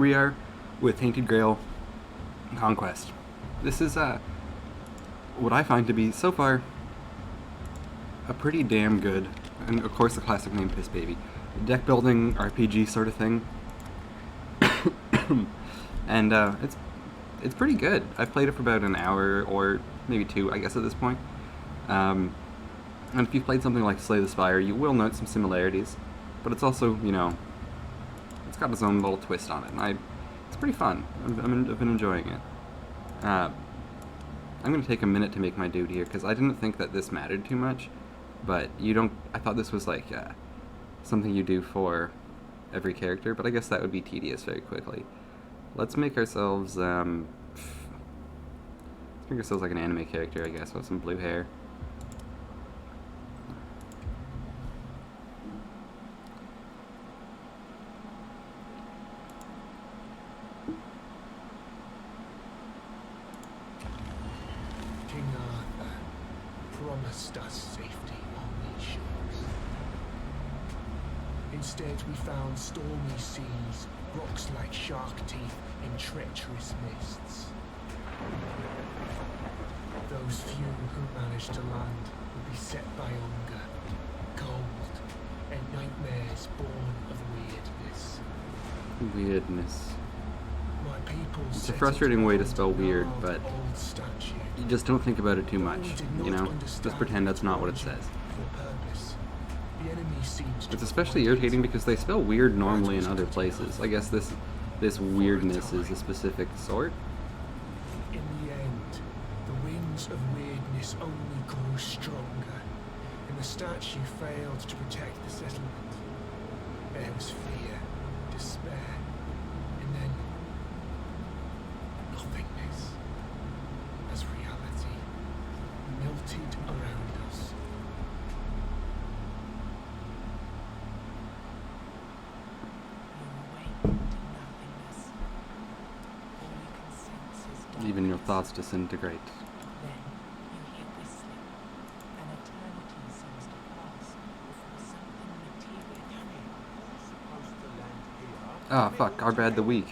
We are with Tainted Grail Conquest. This is what I find to be, so far, a pretty damn good, and of course the classic name Piss Baby, deck building RPG sort of thing. And it's pretty good. I've played it for about an hour or maybe two, I guess, at this point. And if you've played something like Slay the Spire, you will note some similarities, but it's also, you know, it's got its own little twist on it, and it's pretty fun. I've been enjoying it. I'm going to take a minute to make my dude here, because I didn't think that this mattered too much, but I thought this was like something you do for every character, but I guess that would be tedious very quickly. Let's make ourselves, like an anime character, I guess, with some blue hair. King Arthur promised us safety on these shores. Instead, we found stormy seas, rocks like shark teeth, and treacherous mists. Those few who managed to land would be set by hunger, cold, and nightmares born of weirdness. Weirdness. My people It's a frustrating way to spell weird, but you just don't think about it too much, you know? Just pretend that's not what it says. It's especially irritating because they spell weird normally in other places. I guess this weirdness is a specific sort. In the end, the winds of weirdness only grew stronger, and the statue failed to protect the settlement. There was fear, despair, and then nothingness, as reality melted around us. Even your thoughts disintegrate. Ah, fuck, Garbad the Weak.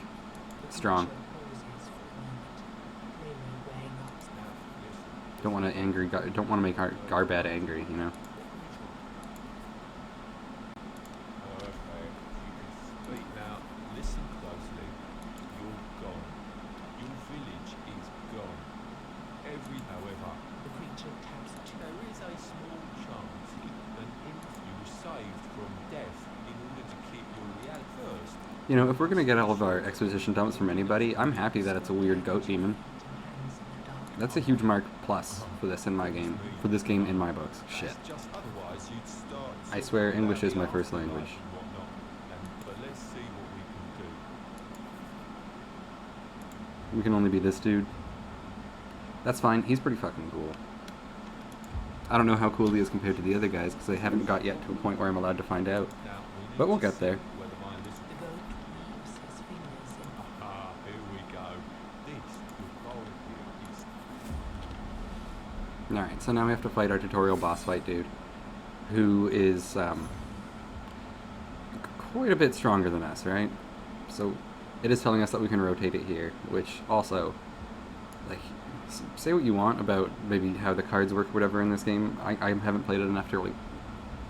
Strong. Don't want to make Garbad angry, you know? You know, if we're gonna get all of our exposition dumps from anybody, I'm happy that it's a weird goat demon. That's a huge mark plus for this in my game. For this game in my books. Shit. I swear English is my first language. We can only be this dude. That's fine, he's pretty fucking cool. I don't know how cool he is compared to the other guys, because I haven't got yet to a point where I'm allowed to find out. But we'll get there. Alright, so now we have to fight our tutorial boss fight dude, who is quite a bit stronger than us, right? So it is telling us that we can rotate it here, which also, like, say what you want about maybe how the cards work or whatever in this game. I haven't played it enough to really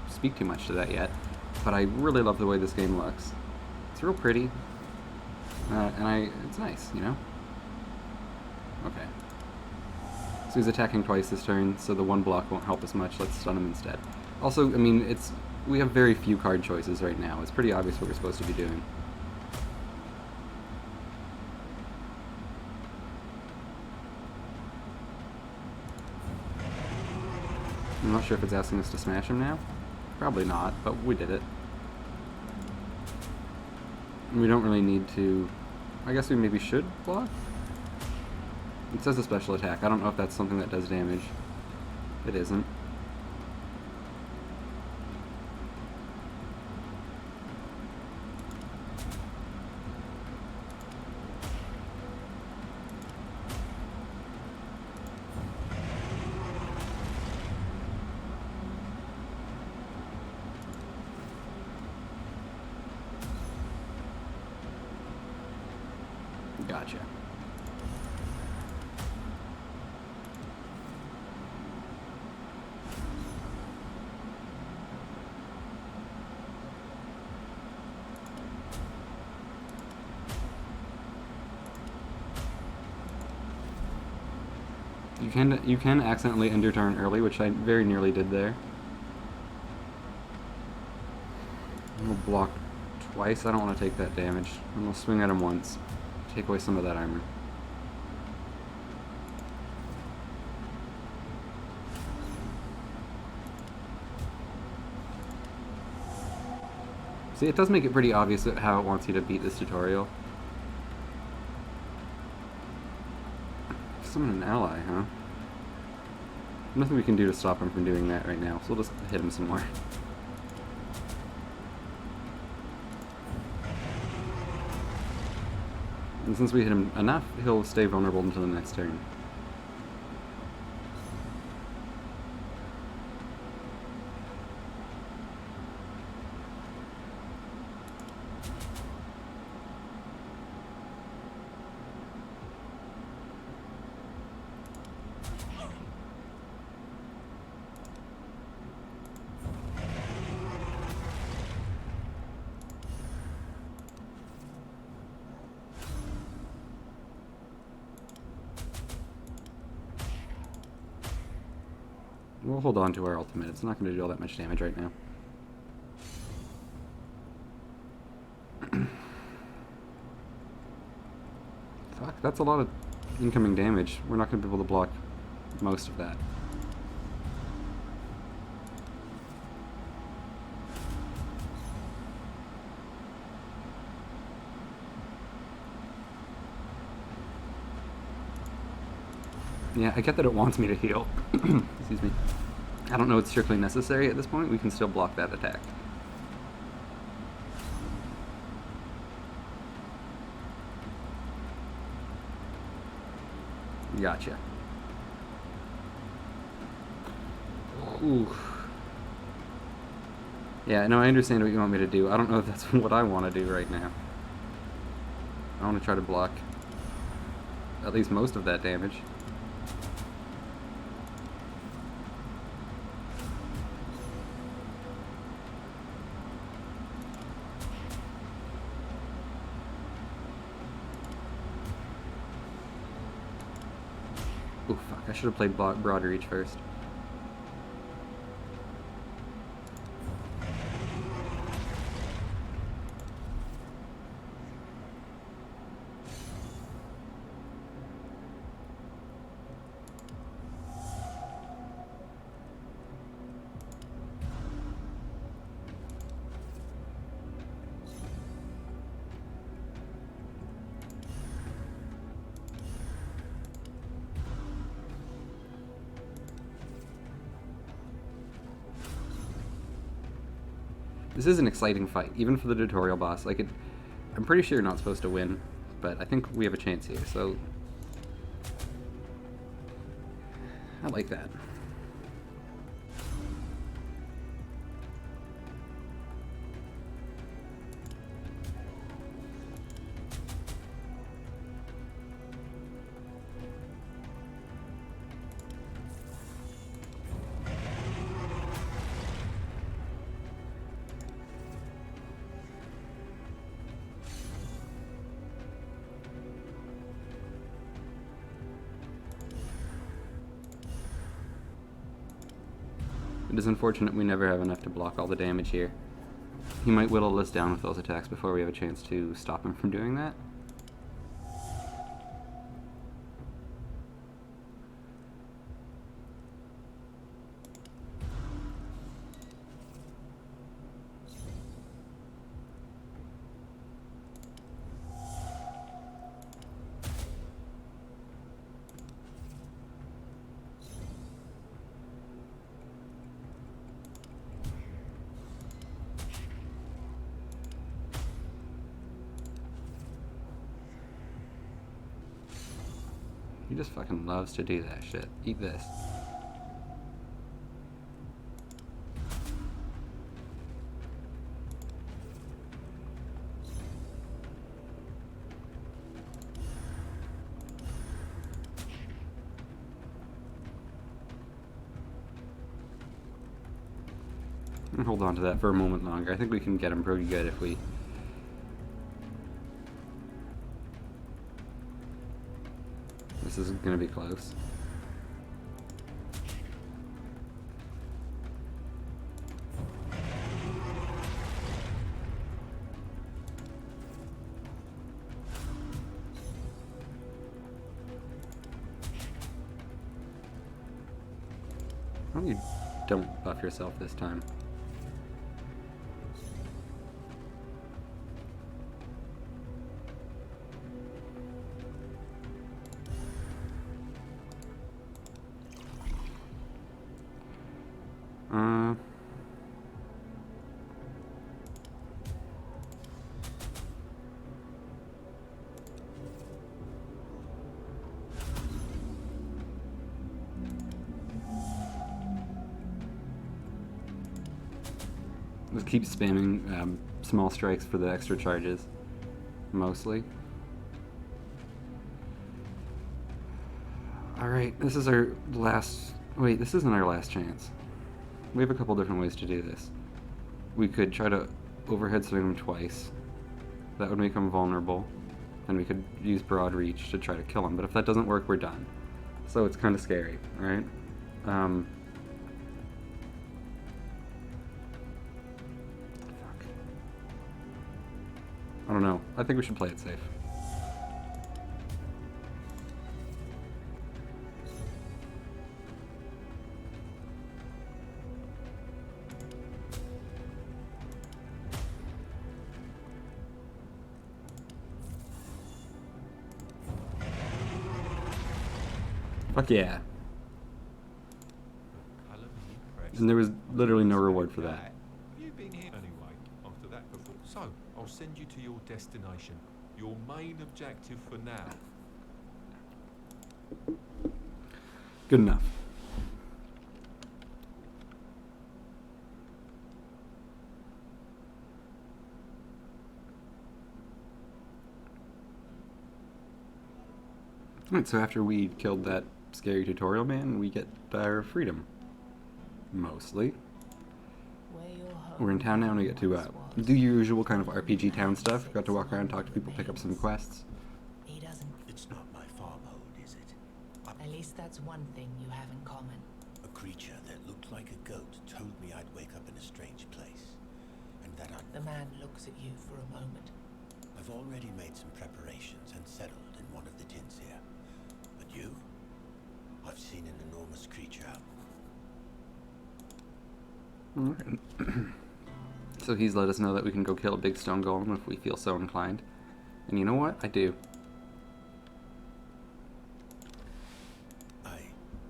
speak too much to that yet, but I really love the way this game looks. It's real pretty, and it's nice, you know? Okay. So he's attacking twice this turn, so the one block won't help us much. Let's stun him instead. Also, I mean, we have very few card choices right now. It's pretty obvious what we're supposed to be doing. I'm not sure if it's asking us to smash him now. Probably not, but we did it. We don't really need to... I guess we maybe should block? It says a special attack. I don't know if that's something that does damage. It isn't. Gotcha. You can accidentally end your turn early, which I very nearly did there. I'm gonna block twice. I don't want to take that damage. I'm gonna swing at him once, take away some of that armor. See, it does make it pretty obvious how it wants you to beat this tutorial. Summon an ally, huh? Nothing we can do to stop him from doing that right now, so we'll just hit him some more. And since we hit him enough, he'll stay vulnerable until the next turn. We'll hold on to our ultimate. It's not going to do all that much damage right now. Fuck, that's a lot of incoming damage. We're not going to be able to block most of that. Yeah, I get that it wants me to heal. Excuse me. I don't know it's strictly necessary at this point. We can still block that attack. Gotcha. Ooh. Yeah, no, I understand what you want me to do. I don't know if that's what I want to do right now. I want to try to block at least most of that damage. Oh fuck, I should have played broader reach first. This is an exciting fight, even for the tutorial boss. Like, I'm pretty sure you're not supposed to win, but I think we have a chance here, so I like that. It is unfortunate we never have enough to block all the damage here. He might whittle us down with those attacks before we have a chance to stop him from doing that. He just fucking loves to do that shit. Eat this. And hold on to that for a moment longer. I think we can get him pretty good if we... This is gonna be close. Why don't you don't buff yourself this time? Just keep spamming small strikes for the extra charges, mostly. Alright, this is our last... Wait, this isn't our last chance. We have a couple different ways to do this. We could try to overhead swing him twice. That would make him vulnerable. Then we could use broad reach to try to kill him, but if that doesn't work, we're done. So it's kind of scary, right? I don't know. I think we should play it safe. Fuck yeah. And there was literally no reward for that. You've been here anyway, after that before. So, I'll send you to your destination. Your main objective for now. Good enough. Alright, so after we killed that scary tutorial man, we get our freedom. Mostly. We're in town now and we get to do your usual kind of RPG town stuff. Got to walk around, talk to people, pick up some quests. He doesn't. It's not my farmhold, is it? At least that's one thing you have in common. A creature that looked like a goat told me I'd wake up in a strange place. And that The man looks at you for a moment. I've already made some preparations and settled in one of the tents here. But you? I've seen an enormous creature out. Alright. So he's let us know that we can go kill a big stone golem if we feel so inclined. And you know what? I do. I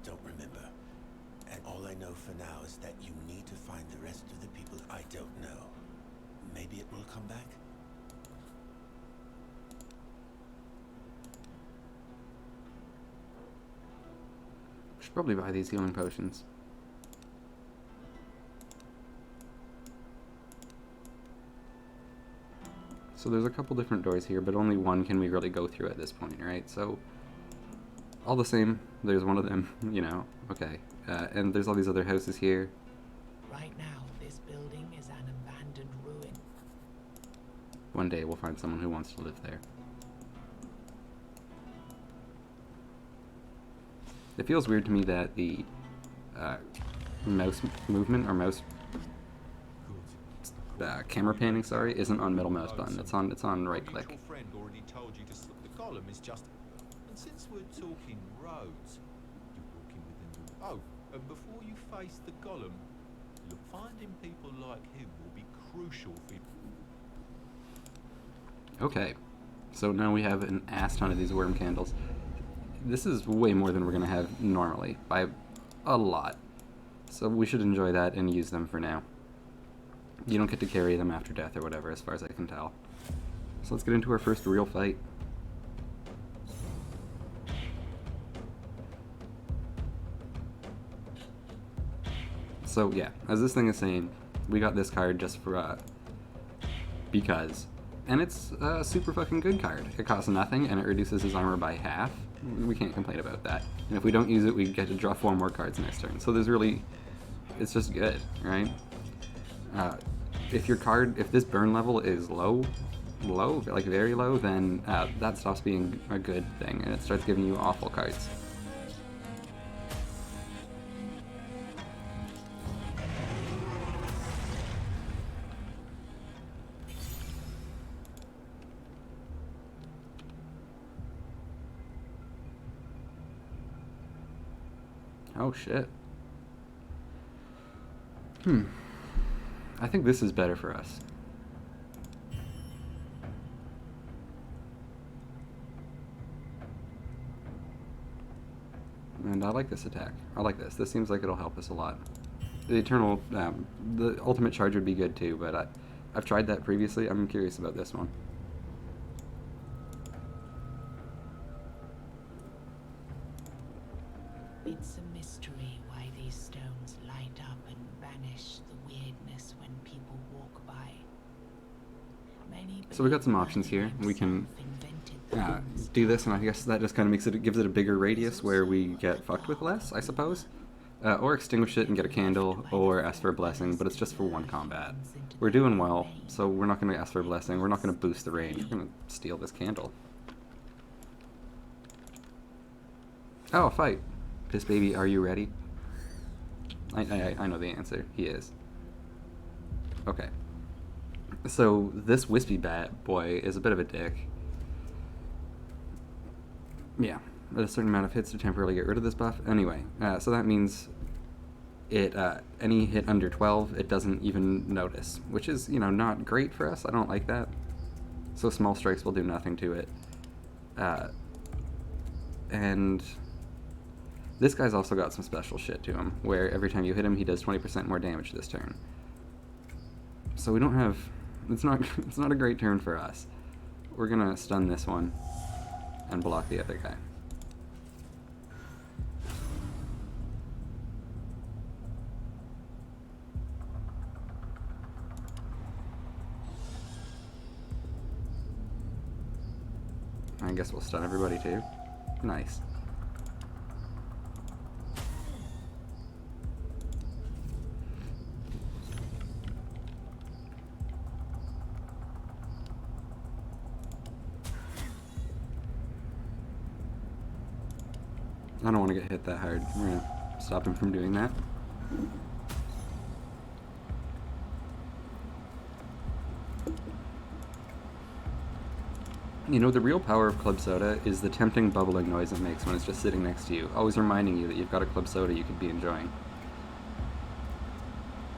don't remember. And all I know for now is that you need to find the rest of the people I don't know. Maybe it will come back? Should probably buy these healing potions. So there's a couple different doors here, but only one can we really go through at this point, right? So, all the same, there's one of them, you know, okay. And there's all these other houses here. Right now, this building is an abandoned ruin. One day we'll find someone who wants to live there. It feels weird to me that the mouse movement, or mouse camera panning, sorry, isn't on middle mouse button. It's on right click. Your friend already told you to the golem is just. And since we're talking roads, you're walking within the. Oh, and before you face the golem, look, finding people like him will be crucial for you. Okay, so now we have an ass ton of these worm candles. This is way more than we're gonna have normally, by a lot. So we should enjoy that and use them for now. You don't get to carry them after death or whatever, as far as I can tell. So let's get into our first real fight. So yeah, as this thing is saying, we got this card just for, because. And it's a super fucking good card. It costs nothing and it reduces his armor by half. We can't complain about that. And if we don't use it, we get to draw 4 more cards next turn. So there's really, it's just good, right? If this burn level is low, like very low, then that stops being a good thing, and it starts giving you awful cards. Oh shit. I think this is better for us. And I like this attack. I like this. This seems like it'll help us a lot. The Eternal, the Ultimate Charge would be good too, but I've tried that previously. I'm curious about this one. It's a mystery why these stones light up and banish the weirdness when people walk by. So we got some options here. We can do this, and I guess that just kind of gives it a bigger radius where we get fucked with less, I suppose. Or extinguish it and get a candle, or ask for a blessing, but it's just for one combat. We're doing well, so we're not going to ask for a blessing. We're not going to boost the range. We're going to steal this candle. Oh, a fight. Piss baby, are you ready? I know the answer. He is. Okay. So this wispy bat boy is a bit of a dick. Yeah, at a certain amount of hits to temporarily get rid of this buff. Anyway, so that means any hit under 12, it doesn't even notice, which is, not great for us. I don't like that. So small strikes will do nothing to it. And this guy's also got some special shit to him, where every time you hit him, he does 20% more damage this turn. So we don't have... It's not a great turn for us. We're gonna stun this one and block the other guy. I guess we'll stun everybody too. Nice. I don't want to get hit that hard. We're going to stop him from doing that. The real power of club soda is the tempting bubbling noise it makes when it's just sitting next to you, always reminding you that you've got a club soda you could be enjoying.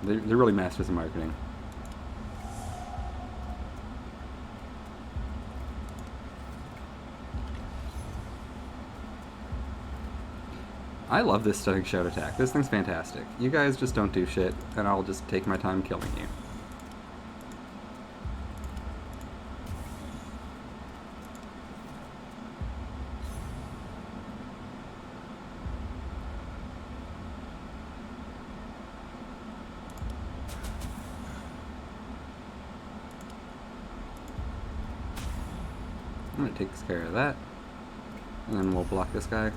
They're really masters of marketing. I love this stunning shout attack. This thing's fantastic. You guys just don't do shit, and I'll just take my time killing you. That takes care of that. And then we'll block this guy.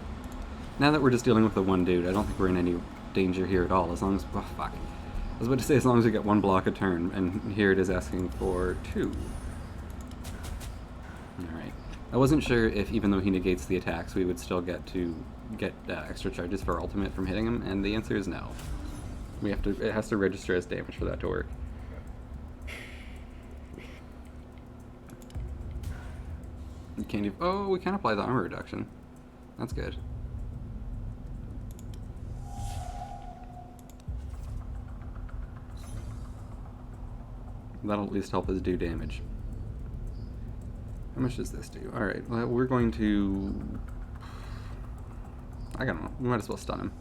Now that we're just dealing with the one dude, I don't think we're in any danger here at all, as long as... Oh, fuck. I was about to say as long as we get one block a turn, and here it is asking for 2. Alright. I wasn't sure if, even though he negates the attacks, we would still get extra charges for ultimate from hitting him, and the answer is no. It has to register as damage for that to work. You can't even... Oh, we can apply the armor reduction. That's good. That'll at least help us do damage. How much does this do? Alright, well, we're going to... I don't know. We might as well stun him.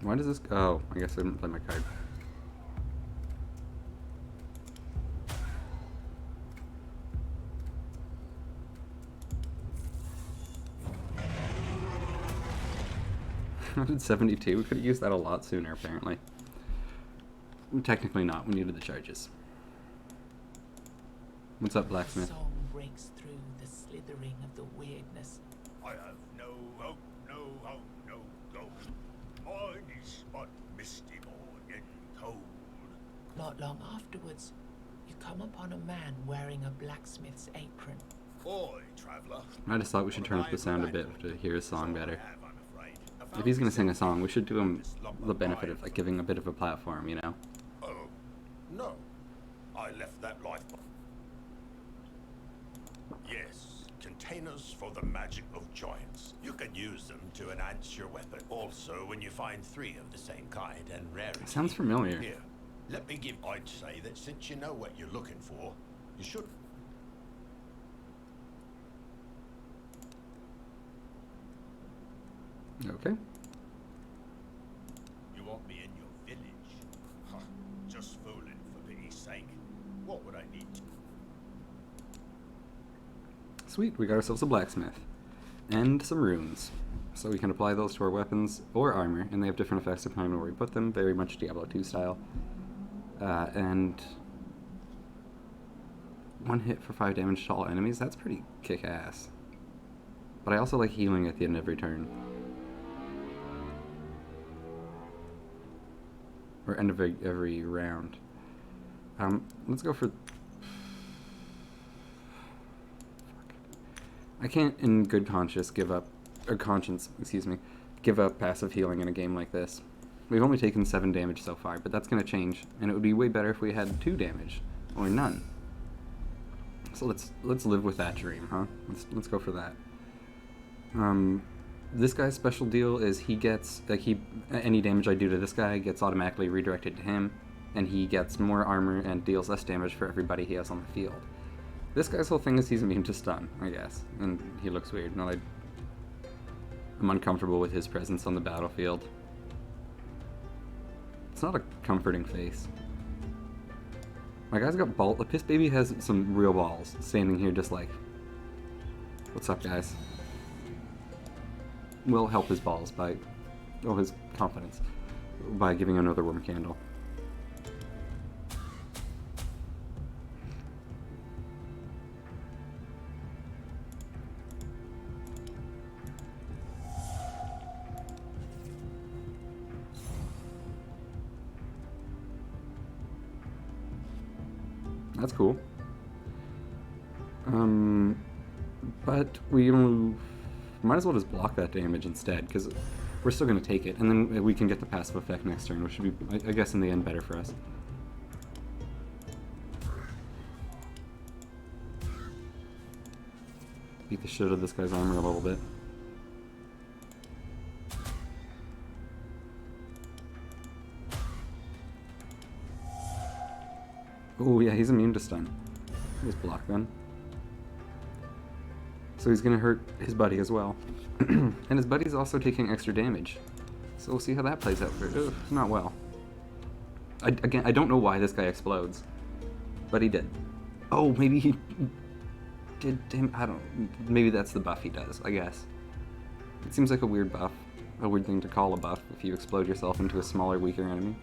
Why does this... Oh, I guess I didn't play my card. 172. We could have used that a lot sooner, apparently. Technically not. We needed the charges. What's up, blacksmith? Song breaks through the slithering of the weirdness. I have no hope, no hope, no gold. Mine is but misty morn and cold. Not long afterwards, you come upon a man wearing a blacksmith's apron. Oi, traveller. I just thought we should turn up the sound a bit to hear his song better. If he's gonna sing a song, we should do him the benefit of like giving a bit of a platform, you know? Oh, no. I left that life. Yes, containers for the magic of giants. You can use them to enhance your weapon. Also, when you find 3 of the same kind and rarity. Sounds familiar. Here, let me give. I'd say that since you know what you're looking for, you should. Okay. You want me in your village? Huh, just fooling, for pity's sake. What would I need to... Sweet, we got ourselves a blacksmith. And some runes. So we can apply those to our weapons or armor, and they have different effects depending on where we put them, very much Diablo 2 style. And 1 hit for 5 damage to all enemies, that's pretty kick-ass. But I also like healing at the end of every turn. Or end of every round. Let's go for... Fuck. I can't, in good conscience, give up... Or conscience, excuse me. Give up passive healing in a game like this. We've only taken 7 damage so far, but that's going to change. And it would be way better if we had 2 damage. Or none. So let's live with that dream, huh? Let's go for that. This guy's special deal is he gets, like, any damage I do to this guy gets automatically redirected to him, and he gets more armor and deals less damage for everybody he has on the field. This guy's whole thing is he's immune to stun, I guess, and he looks weird. No, I'm uncomfortable with his presence on the battlefield. It's not a comforting face. My guy's got balls. The piss baby has some real balls, standing here just like, what's up, guys? Will help his balls by, oh, his confidence, by giving another worm candle. That's cool. But we might as well just block that damage instead, because we're still going to take it, and then we can get the passive effect next turn, which should be, I guess, in the end, better for us. Beat the shit out of this guy's armor a little bit. Oh yeah, he's immune to stun. Here's block then. So he's gonna hurt his buddy as well. And his buddy's also taking extra damage. So we'll see how that plays out for it. Not well. Again, I don't know why this guy explodes. But he did. Oh, maybe he did him. I don't. Maybe that's the buff he does, I guess. It seems like a weird buff. A weird thing to call a buff if you explode yourself into a smaller, weaker enemy.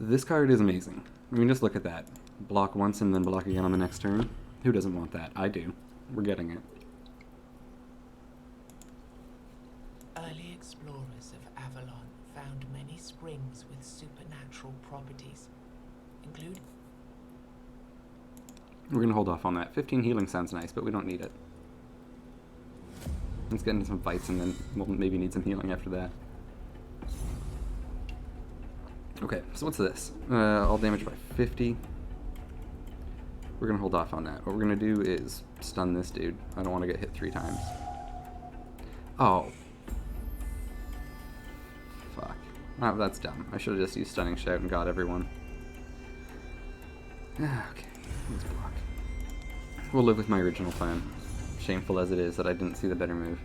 This card is amazing. I mean, just look at that. Block once and then block again on the next turn. Who doesn't want that? I do. We're getting it. Early explorers of Avalon found many springs with supernatural properties, including... We're going to hold off on that. 15 healing sounds nice, but we don't need it. Let's get into some fights and then we'll maybe need some healing after that. Okay, so what's this? All damage by 50. We're going to hold off on that. What we're going to do is stun this dude. I don't want to get hit 3 times. Oh. Fuck. Oh, that's dumb. I should have just used Stunning Shout and got everyone. Okay, let's block. We'll live with my original plan. Shameful as it is that I didn't see the better move.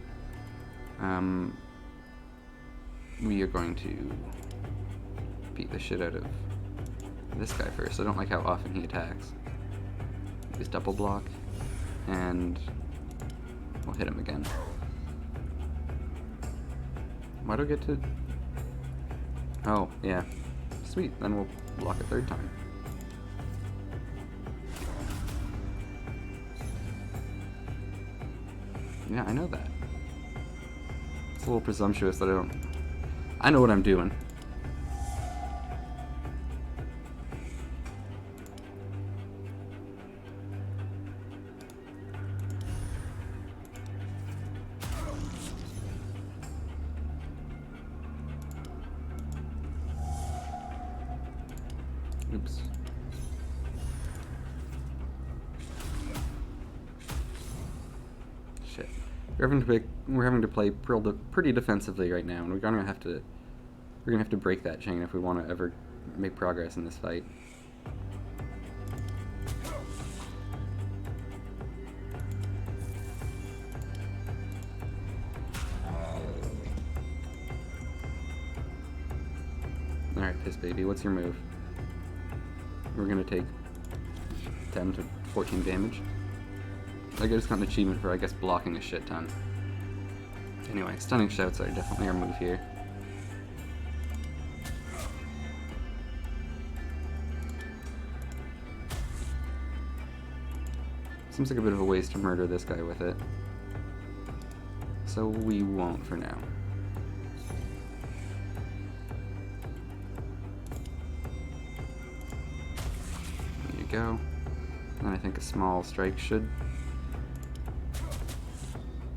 we are going to beat the shit out of this guy first. I don't like how often he attacks. Use double block, and we'll hit him again. Why do I get to... Oh, yeah. Sweet, then we'll block a third time. Yeah, I know that. It's a little presumptuous that I don't... I know what I'm doing. Oops. Shit. We're having to play pretty defensively right now, and we're gonna have to break that chain if we want to ever make progress in this fight. Alright, Piss Baby, what's your move? We're gonna take 10 to 14 damage. I just got an achievement for, I guess, blocking a shit ton. Anyway, stunning shouts are definitely our move here. Seems like a bit of a waste to murder this guy with it. So we won't for now. There you go. And I think a small strike should...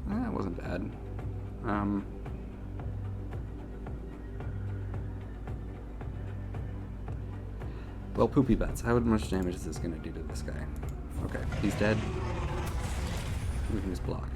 That wasn't bad. Well, poopy butts. How much damage is this going to do to this guy? Okay, he's dead. We can just block.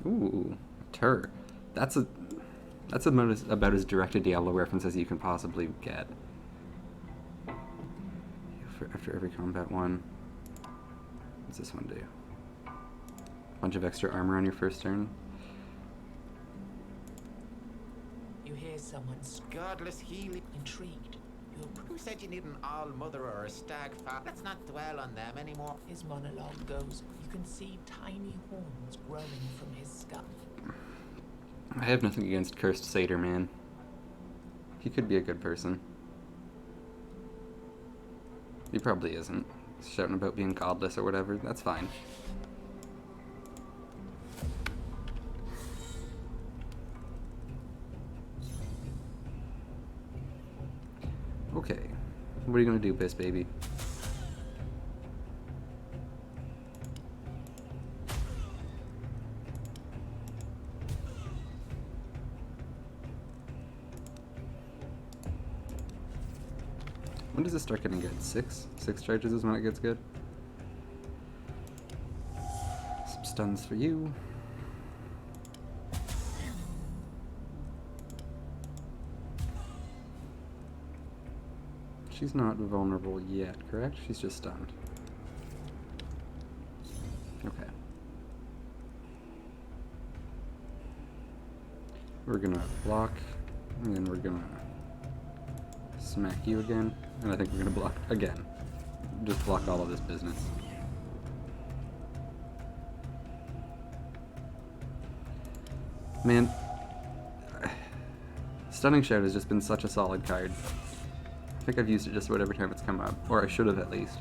Ooh, Tur. That's about as direct a Diablo reference as you can possibly get. After every combat one. What's this one do? Bunch of extra armor on your first turn. You hear someone's Godless healing. intrigued. Who said you need an all-mother or a stag fat? Let's not dwell on them anymore. His monologue goes, you can see tiny horns growing from his skull. I have nothing against Cursed Satyr, man. He could be a good person. He probably isn't. He's shouting about being godless or whatever. That's fine. Okay. What are you gonna do, Piss Baby? When does this start getting good? 6? 6 charges is when it gets good? Some stuns for you. She's not vulnerable yet, correct? She's just stunned. Okay. We're gonna block, and then we're gonna smack you again, and I think we're gonna block again. Just block all of this business. Man, Stunning Shout has just been such a solid card. I think I've used it just about every time it's come up, or I should have at least.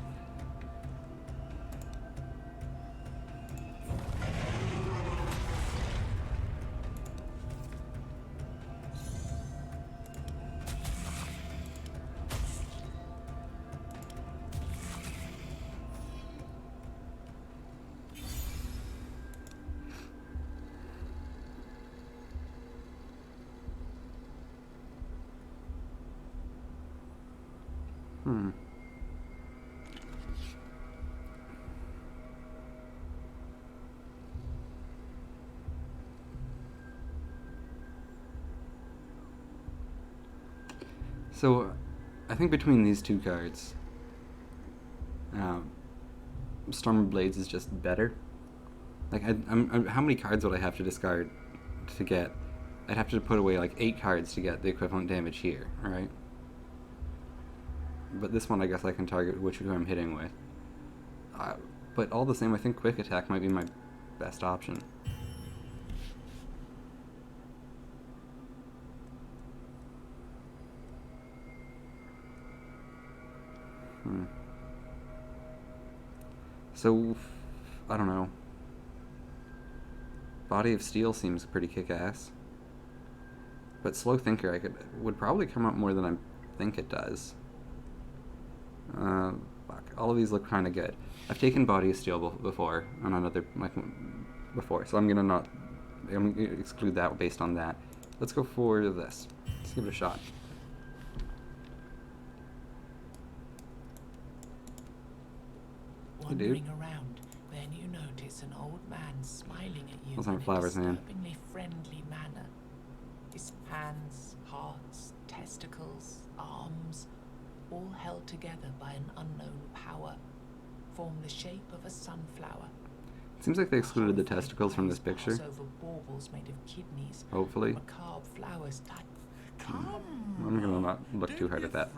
So, I think between these two cards, Storm Blades is just better. Like, how many cards would I have to discard to get? I'd have to put away like 8 cards to get the equivalent damage here, right? But this one, I guess I can target which who I'm hitting with. But all the same, I think Quick Attack might be my best option. So, I don't know. Body of Steel seems pretty kick-ass. But Slow Thinker would probably come up more than I think it does. Fuck. All of these look kind of good. I've taken Body of Steel before on another before, so I'm gonna exclude that based on that. Let's go for this. Let's give it a shot. Hey, dude. Wandering around, then you notice an old man smiling at you Those in aren't a flowers, man. disturbingly friendly manner. His hands, hearts, testicles, arms, all held together by an unknown power, form the shape of a sunflower. It seems like they excluded the testicles from this Pass picture. over baubles made of kidneys, Hopefully. macabre flowers tied. I'm gonna not look too hard at that.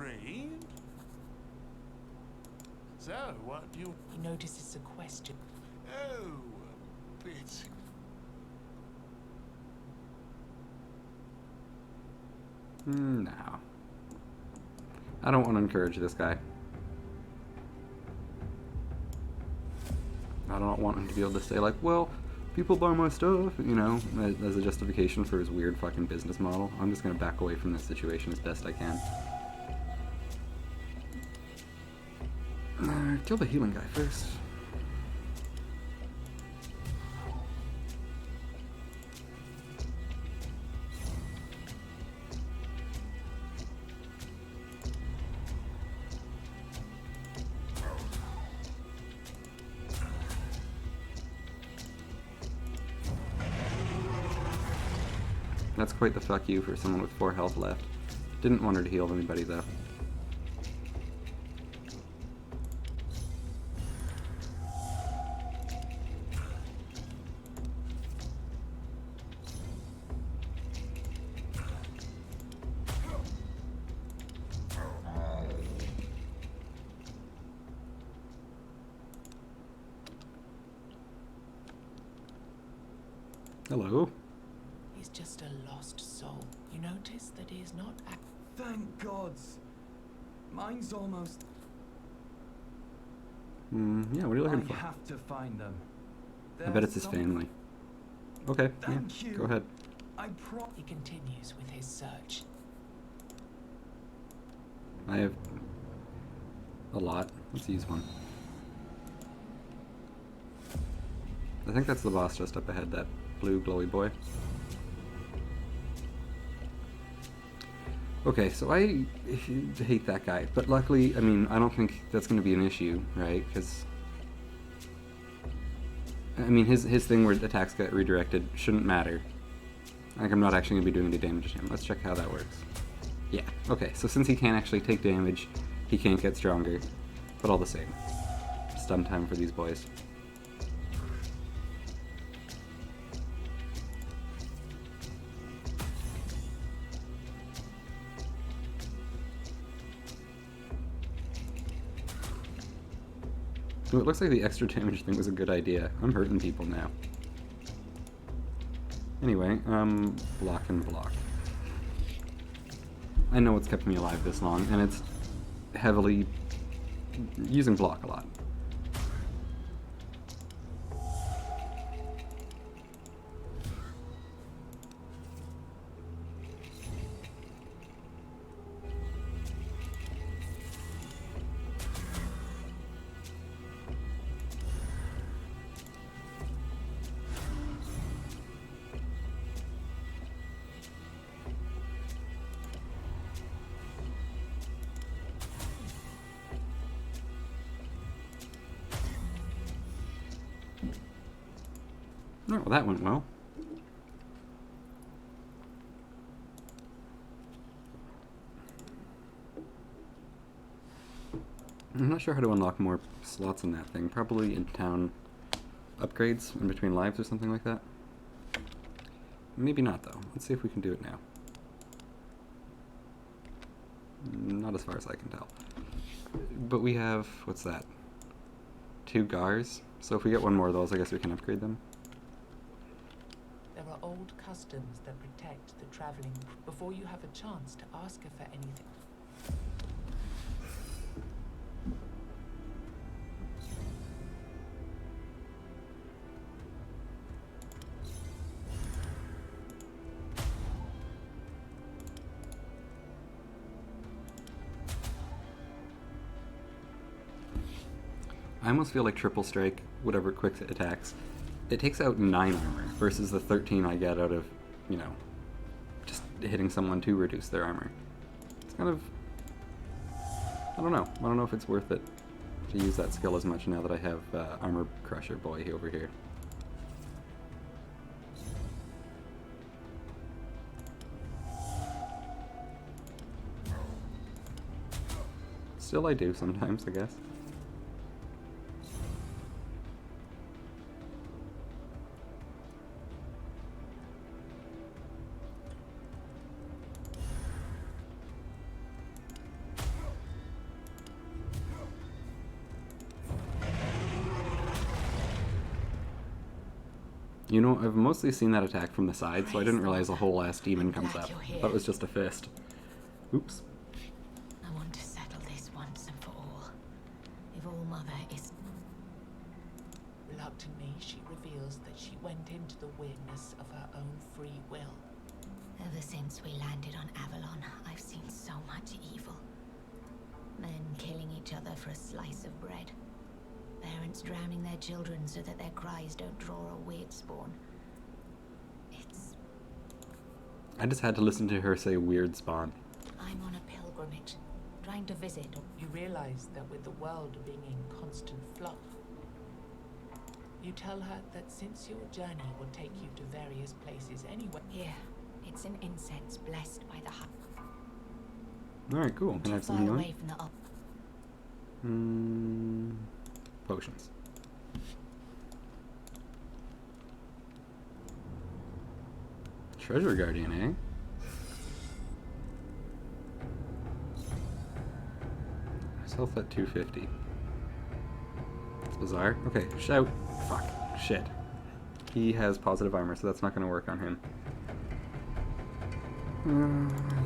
So, what do you... He notices a question. Oh, a bit. No. I don't want to encourage this guy. I don't want him to be able to say, like, well, people buy my stuff, you know, as a justification for his weird fucking business model. I'm just gonna back away from this situation as best I can. Kill the healing guy first. That's quite the fuck you for someone with 4 health left. Didn't want her to heal anybody though. Hello. He's just a lost soul. You notice that he is not Thank gods. Mine's almost... Yeah, what are you looking I for? have to find them. I bet it's his family. Okay, Thank yeah, you. go ahead. He continues with his search. I have a lot. Let's use one. I think that's the boss just up ahead, that blue glowy boy. Okay, so I hate that guy, but luckily, I mean, I don't think that's going to be an issue, right? Because, I mean, his thing where attacks get redirected shouldn't matter. Like, I'm not actually going to be doing any damage to him. Let's check how that works. Yeah, okay, so since he can't actually take damage, he can't get stronger, but all the same. Stun time for these boys. Ooh, it looks like the extra damage thing was a good idea. I'm hurting people now. Anyway, block and block. I know what's kept me alive this long, and it's heavily using block a lot. Oh, well, that went well. I'm not sure how to unlock more slots in that thing. Probably in town upgrades in between lives or something like that. Maybe not, though. Let's see if we can do it now. Not as far as I can tell. But we have, what's that? 2 Gars. So if we get one more of those, I guess we can upgrade them. There are old customs that protect the traveling before you have a chance to ask her for anything. I almost feel like triple strike, whatever quick attacks, it takes out 9 armor versus the 13 I get out of, you know, just hitting someone to reduce their armor. It's kind of, I don't know. I don't know if it's worth it to use that skill as much now that I have Armor Crusher boy over here. Still I do sometimes, I guess. You know, I've mostly seen that attack from the side, so I didn't realize a whole ass demon comes up. I thought it was just a fist. Oops. I want to settle this once and for all. If All Mother is... Reluctantly, she reveals that she went into the weirdness of her own free will. Ever since we landed on Avalon, I've seen so much evil. Men killing each other for a slice of bread. Parents drowning their children so that their cries don't draw a weird spawn. It's... I just had to listen to her say weird spawn. I'm on a pilgrimage, trying to visit. You realize that with the world being in constant flux, you tell her that since your journey will take you to various places anyway. Here, it's an incense blessed by the hut. Alright, cool. Can I have some healing? Away from the up. Potions. Treasure Guardian, eh? Health at 250. It's bizarre. Okay, shout. Fuck. Shit. He has positive armor, so that's not going to work on him.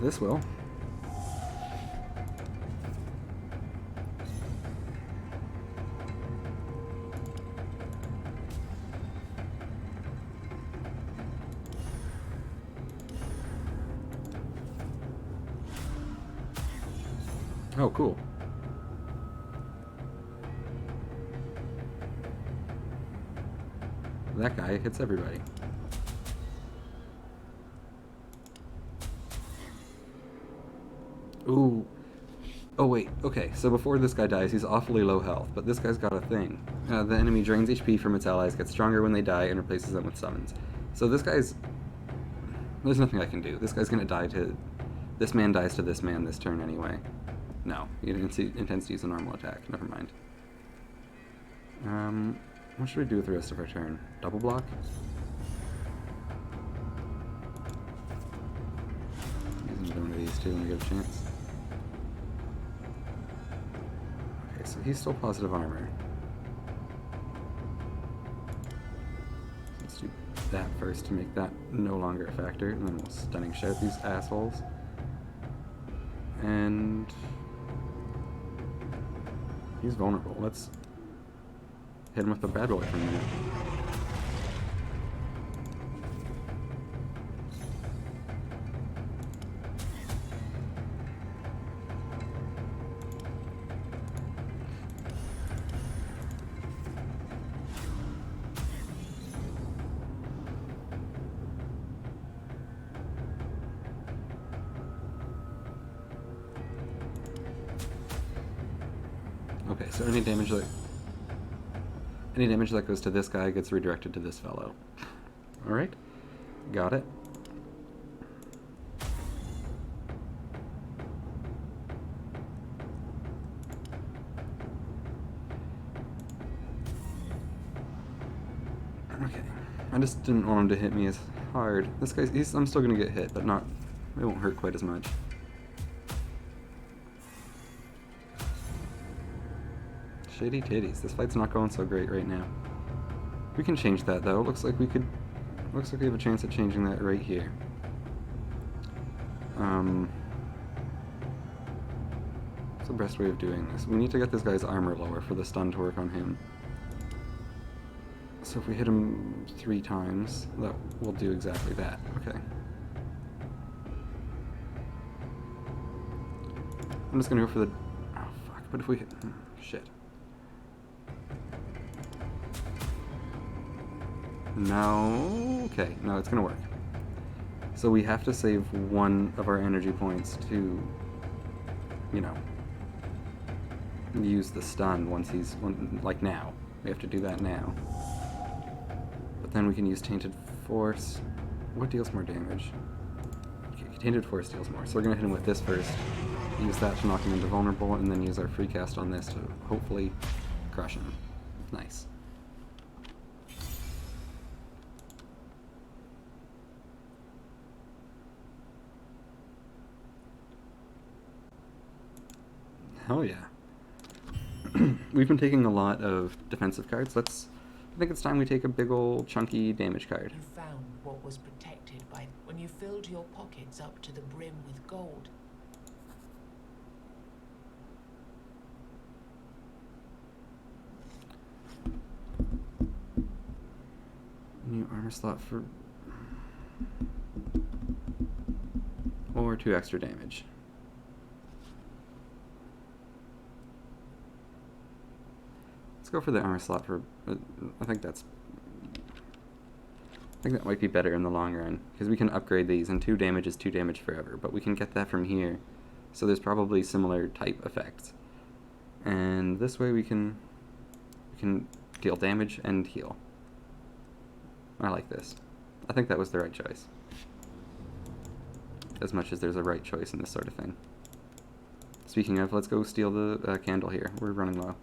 This will. Oh, cool. That guy hits everybody. Ooh. Oh wait, okay, so before this guy dies, he's awfully low health, but this guy's got a thing. The enemy drains HP from its allies, gets stronger when they die, and replaces them with summons. So this guy's... There's nothing I can do. This guy's gonna die to... This man dies to this man this turn anyway. No, he intends to use a normal attack. Never mind. What should we do with the rest of our turn? Double block? Use one of these two when we get a chance. Okay, so he's still positive armor. Let's do that first to make that no longer a factor, and then we'll stunning shout these assholes. And... he's vulnerable. Let's hit him with the bad boy for a minute. Okay, so any damage that goes to this guy gets redirected to this fellow. Alright, got it. Okay. I just didn't want him to hit me as hard. This guy's, I'm still gonna get hit, but not, it won't hurt quite as much. Shitty titties. This fight's not going so great right now. We can change that though. Looks like we have a chance at changing that right here. What's the best way of doing this? We need to get this guy's armor lower for the stun to work on him. So if we hit him 3 times, that will do exactly that. Okay. I'm just gonna go for the... Oh, fuck. But if we hit... Shit. No... Okay. No, it's gonna work. So we have to save 1 of our energy points to, you know, use the stun once he's... like now. We have to do that now. But then we can use Tainted Force. What deals more damage? Okay, Tainted Force deals more. So we're going to hit him with this first. Use that to knock him into vulnerable, and then use our free cast on this to hopefully crush him. Nice. Hell yeah. We've been taking a lot of defensive cards. I think it's time we take a big ol' chunky damage card. You found what was protected by when you filled your pockets up to the brim with gold. New armor slot for... or 2 extra damage. Let's go for the armor slot for... I think that might be better in the long run, because we can upgrade these, and 2 damage is 2 damage forever, but we can get that from here, so there's probably similar type effects. And this way we can deal damage and heal. I like this. I think that was the right choice. As much as there's a right choice in this sort of thing. Speaking of, let's go steal the candle here. We're running low.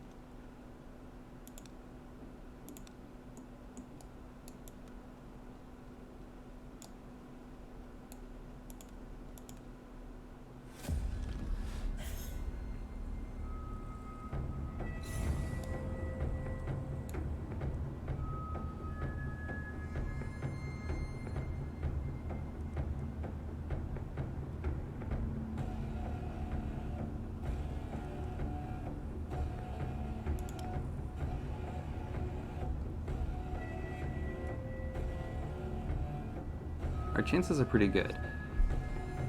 Our chances are pretty good.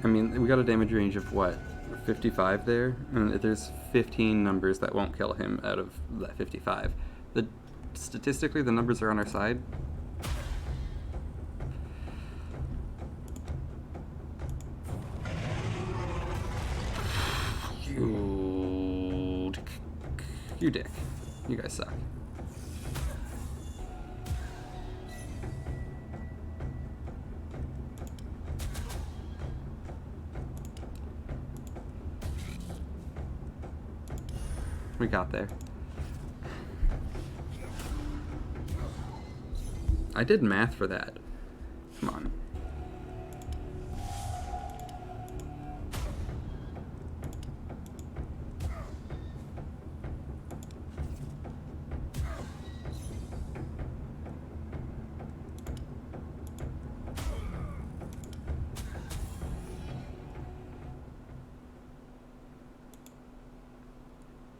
I mean, we got a damage range of what, 55 there? And there's 15 numbers that won't kill him out of that 55. Statistically, the numbers are on our side. You dick. You guys suck. We got there. I did math for that. Come on.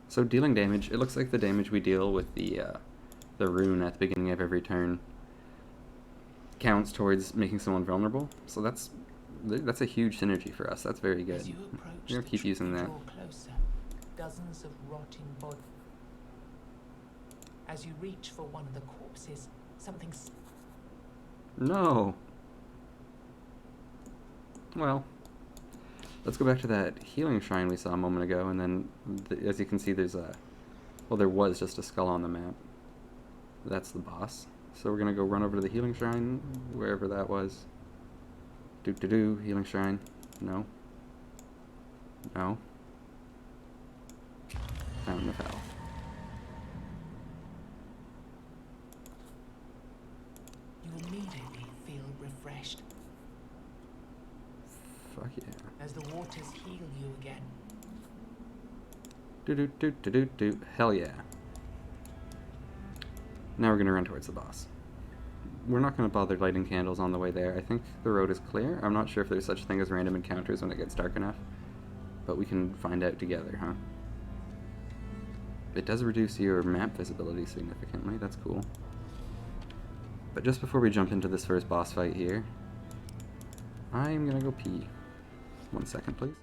So dealing damage, it looks like the damage we deal with the rune at the beginning of every turn counts towards making someone vulnerable. So that's a huge synergy for us. That's very good. As you approach, We're gonna keep using that. draw closer. Dozens of rotting bodies. As you reach for one of the corpses, something... No. Well, let's go back to that healing shrine we saw a moment ago, and then, as you can see, there's there was just a skull on the map. That's the boss. So we're gonna go run over to the healing shrine, wherever that was. Healing shrine. No. No. Fountain of Hell. refreshed, Fuck yeah. as the waters heal you again. Do. Hell yeah. Now we're gonna run towards the boss. We're not gonna bother lighting candles on the way there. I think the road is clear. I'm not sure if there's such a thing as random encounters when it gets dark enough, but we can find out together, huh? It does reduce your map visibility significantly. That's cool. But just before we jump into this first boss fight here, I'm gonna go pee. 1 second, please.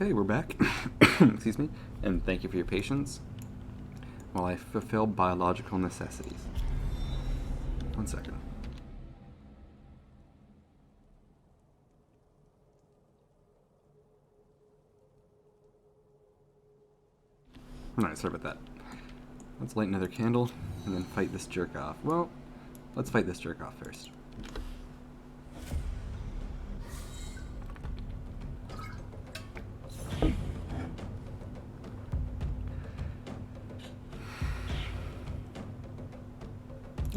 Okay, we're back. Excuse me. And thank you for your patience while I fulfill biological necessities. 1 second. Alright, sorry about that. Let's light another candle and then fight this jerk off. Well, let's fight this jerk off first.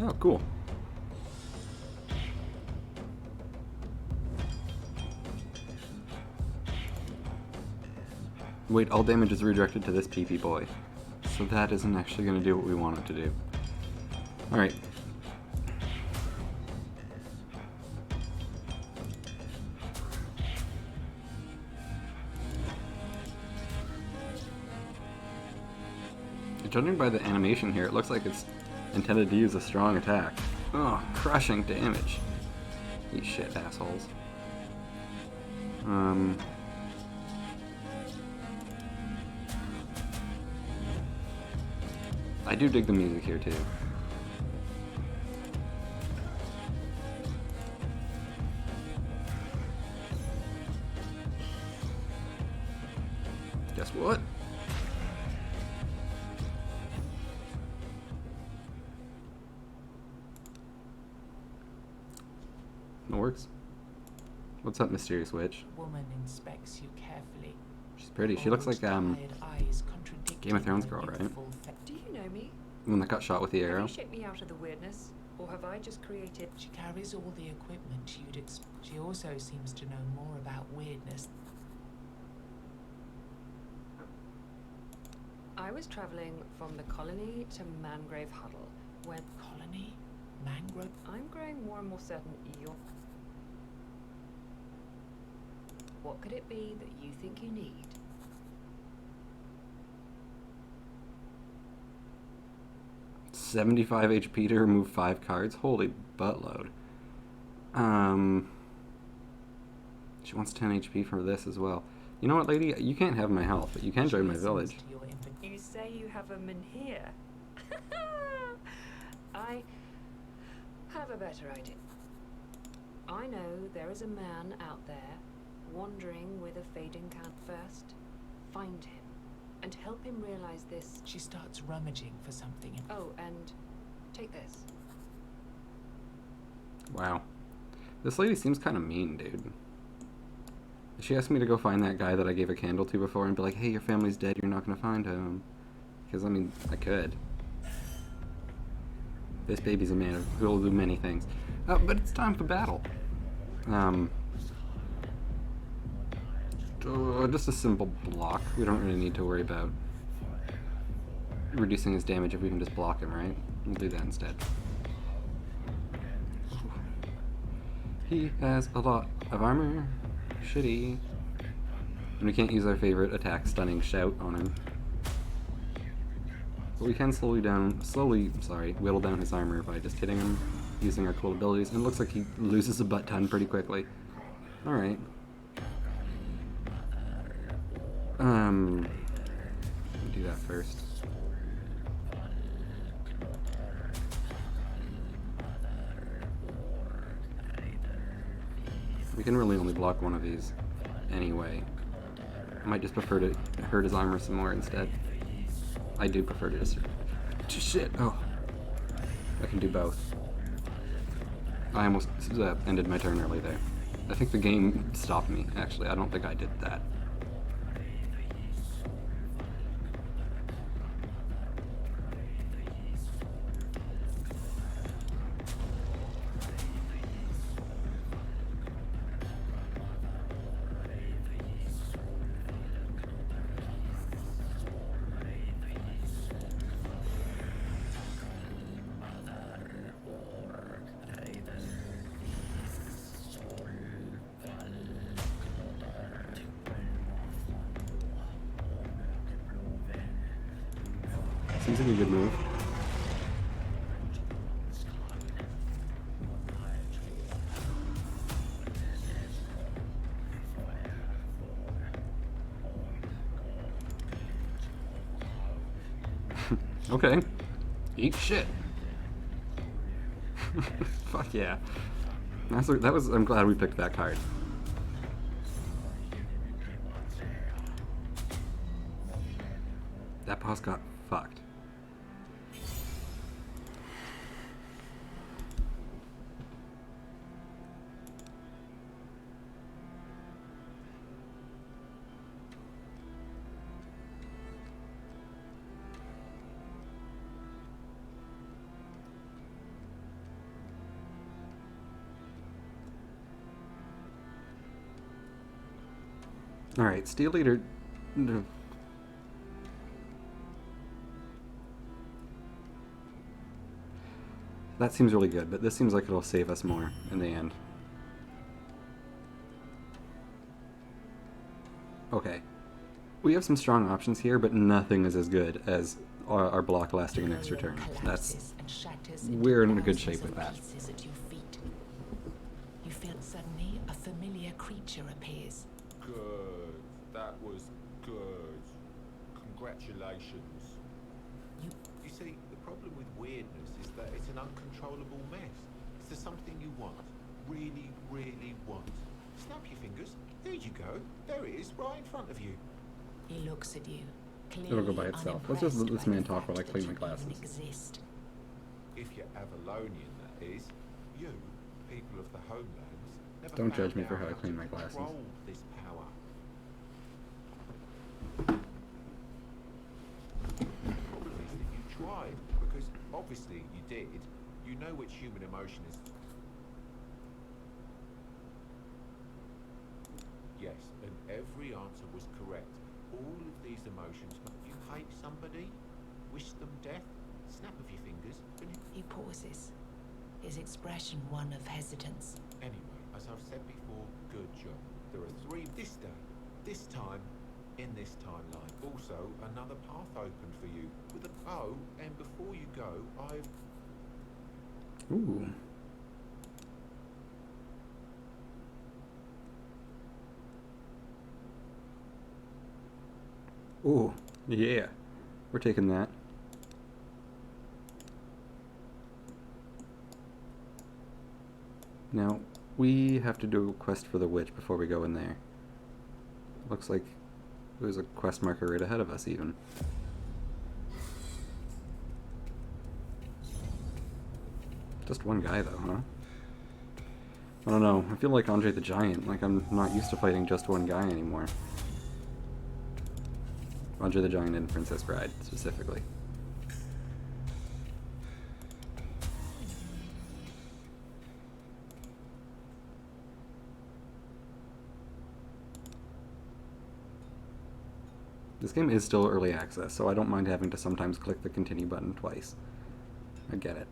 Oh, cool. Wait, all damage is redirected to this PP boy. So that isn't actually going to do what we want it to do. Alright. Judging by the animation here, it looks like it's intended to use a strong attack. Oh, crushing damage. You shit assholes. I do dig the music here too. Guess what? It works. What's up, mysterious witch? Woman inspects you carefully. She's pretty. She looks like Game of Thrones girl, right? Do you know me? The one that got shot with the Have arrow. you shaped me out of the weirdness, or have I just created? She carries all the equipment you'd expect. She also seems to know more about weirdness. I was traveling from the colony to Mangrove Huddle, where Colony? Mangrove? I'm growing more and more certain you're. What could it be that you think you need? $75 HP to remove 5 cards. Holy buttload. She wants 10 HP for this as well. You know what, lady? You can't have my health, but you can join my village. You say you have a Menhir? I have a better idea. I know there is a man out there wandering with a fading count. First, find him and help him realize this. She starts rummaging for something. Oh, and take this. Wow. This lady seems kind of mean, dude. She asked me to go find that guy that I gave a candle to before and be like, hey, your family's dead, you're not going to find him. Because, I mean, I could. This baby's a man who will do many things. Oh, but it's time for battle. Just a simple block. We don't really need to worry about reducing his damage if we can just block him, right? We'll do that instead. He has a lot of armor. Shitty. And we can't use our favorite attack, Stunning Shout, on him. But we can whittle down his armor by just hitting him, using our cool abilities. And it looks like he loses a butt ton pretty quickly. Alright. Let me do that first. We can really only block one of these anyway. I might just prefer to hurt his armor some more instead. I do prefer to just... Shit! Oh. I can do both. I almost ended my turn early there. I think the game stopped me, actually. I don't think I did that. Seems like a good move. Okay. Eat shit. Fuck yeah. I'm glad we picked that card. That boss got fucked. Alright, Steel Eater... That seems really good, but this seems like it'll save us more in the end. Okay. We have some strong options here, but nothing is as good as our block lasting an extra turn. We're in a good shape with that. You feel suddenly a familiar creature appears. Good. That was good. Congratulations. You see, the problem with weirdness is that it's an uncontrollable mess. Is there something you want? Really, really want? Snap your fingers. There you go. There it is, right in front of you. He looks at you. It'll go by itself. Let's just let this man talk while I clean my glasses. If you're Avalonian, that is. You, people of the homelands, never Don't judge found me for out how I clean to my glasses. control this power. Problem is that you tried, because obviously you did. You know which human emotion is... Yes, and every answer was correct. All of these emotions, you hate somebody, wish them death, snap of your fingers, and you... He pauses, his expression one of hesitance. Anyway, as I've said before, good job. There are 3 this day, this time, in this timeline. Also, another path open for you with a... Oh, and before you go, I've... Ooh. Ooh, yeah. We're taking that. Now, we have to do a quest for the witch before we go in there. Looks like there's a quest marker right ahead of us, even. Just one guy, though, huh? I don't know. I feel like Andre the Giant. Like, I'm not used to fighting just one guy anymore. Andre the Giant and Princess Bride, specifically. This game is still early access, so I don't mind having to sometimes click the continue button twice. I get it.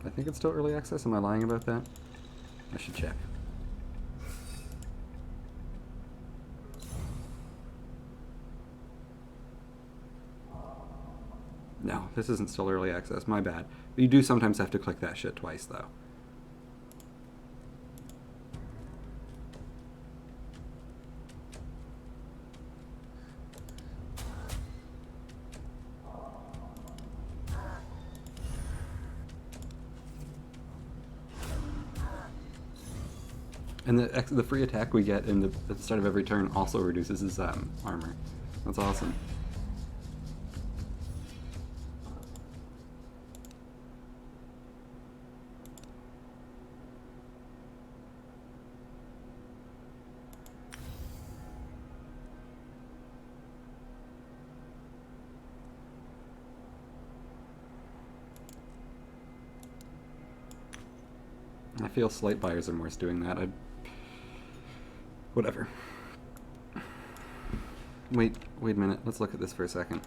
I think it's still early access. Am I lying about that? I should check. No, this isn't still early access. My bad. You do sometimes have to click that shit twice, though. And the free attack we get at the start of every turn also reduces his armor. That's awesome. I feel Slight Buyer's Remorse doing that. Whatever. Wait a minute. Let's look at this for a second.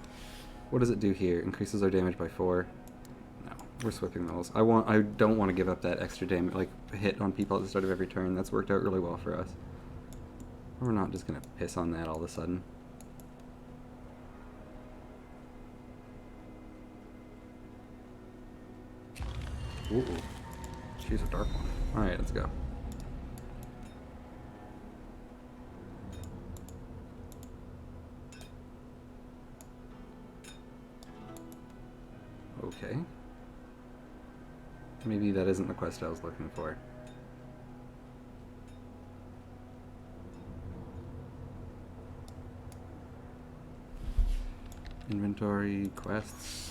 What does it do here? Increases our damage by 4. No, we're swapping those. I don't want to give up that extra damage, like hit on people at the start of every turn. That's worked out really well for us. We're not just gonna piss on that all of a sudden. Ooh, she's a dark one. All right, let's go. Okay. Maybe that isn't the quest I was looking for. Inventory, quests.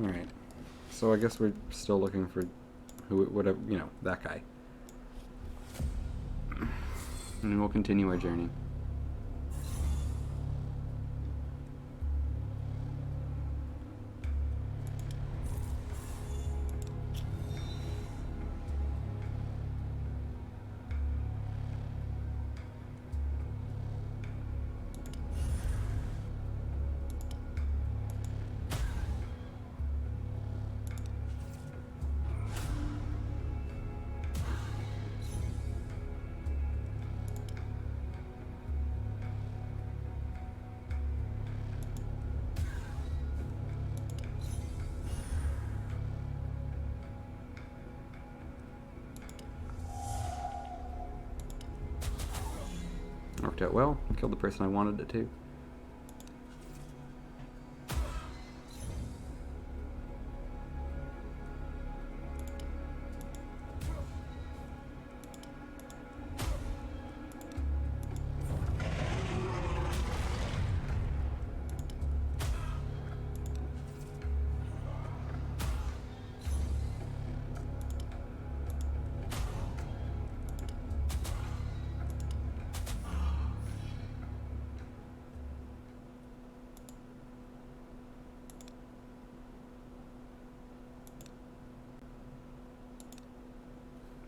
Alright, so I guess we're still looking for whatever, that guy. And we'll continue our journey. Worked out well. Killed the person I wanted it to.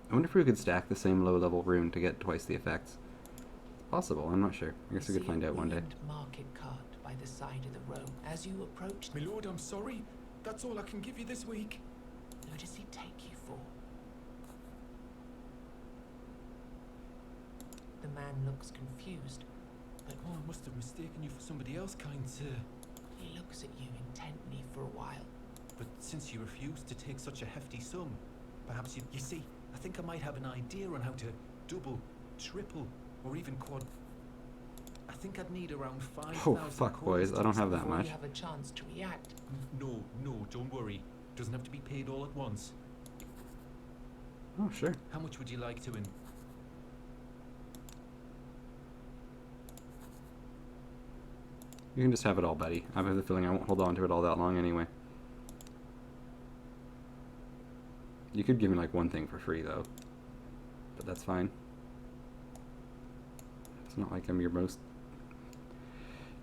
I wonder if we could stack the same low-level rune to get twice the effects. It's possible, I'm not sure. I guess we could find out one day. Market cart by the side of the road. As you approach, My lord, I'm sorry. That's all I can give you this week. where does he take you for? The man looks confused, but Oh, I must have mistaken you for somebody else, kind sir. he looks at you intently for a while. But since you refused to take such a hefty sum, perhaps you see, I think I might have an idea on how to double, triple, or even quad. I think I'd need around 5,000 Oh, fuck, coins boys. I don't have that Before much. you have a chance to react, No, don't worry. Doesn't have to be paid all at once. Oh, sure. How much would you like to You can just have it all, buddy. I have the feeling I won't hold on to it all that long anyway. You could give me like one thing for free though, but that's fine. It's not like I'm your most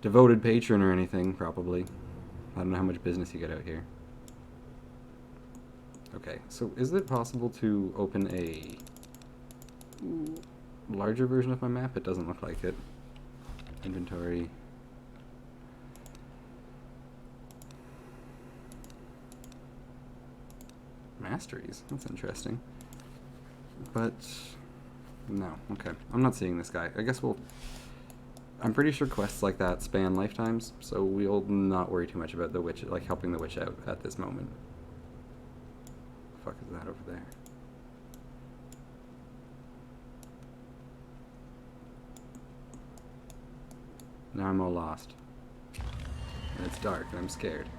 devoted patron or anything, probably. I don't know how much business you get out here. Okay, so is it possible to open a larger version of my map? It doesn't look like it. Inventory. Masteries. That's interesting. But no, okay. I'm not seeing this guy. I guess I'm pretty sure quests like that span lifetimes, so we'll not worry too much about the witch, like helping the witch out at this moment. The fuck is that over there? Now I'm all lost. And it's dark and I'm scared.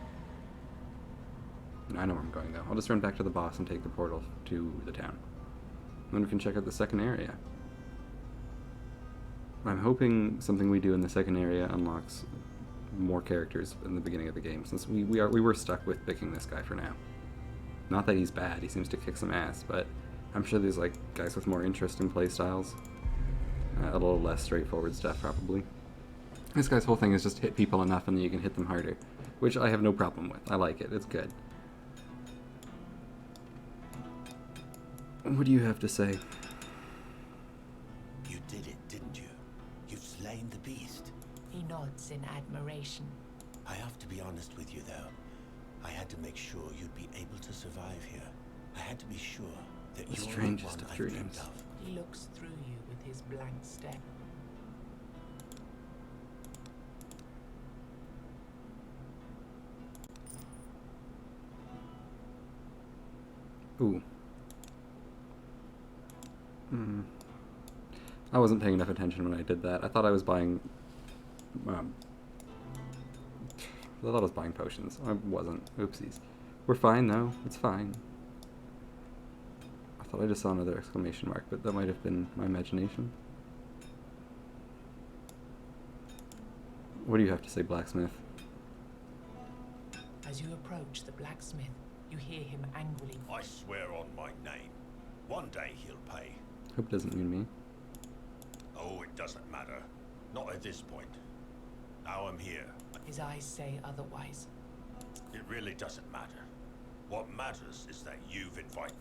I know where I'm going though. I'll just run back to the boss and take the portal to the town. Then we can check out the second area. I'm hoping something we do in the second area unlocks more characters in the beginning of the game, since we were stuck with picking this guy for now. Not that he's bad, he seems to kick some ass, but I'm sure there's like guys with more interesting playstyles. A little less straightforward stuff probably. This guy's whole thing is just hit people enough and then you can hit them harder, which I have no problem with. I like it, it's good. What do you have to say? You did it, didn't you? You've slain the beast. he nods in admiration. I have to be honest with you, though. I had to make sure you'd be able to survive here. I had to be sure that The you're the strangest one of I've dreamed dreams. of. He looks through you with his blank stare. Ooh. I wasn't paying enough attention when I did that. I thought I was buying... I thought I was buying potions. I wasn't. Oopsies. We're fine, though. It's fine. I thought I just saw another exclamation mark, but that might have been my imagination. What do you have to say, blacksmith? As you approach the blacksmith, you hear him angrily. I swear on my name. One day he'll pay. Hope it doesn't mean me. Oh, it doesn't matter. Not at this point. Now I'm here. His eyes say otherwise. It really doesn't matter. What matters is that you've invited...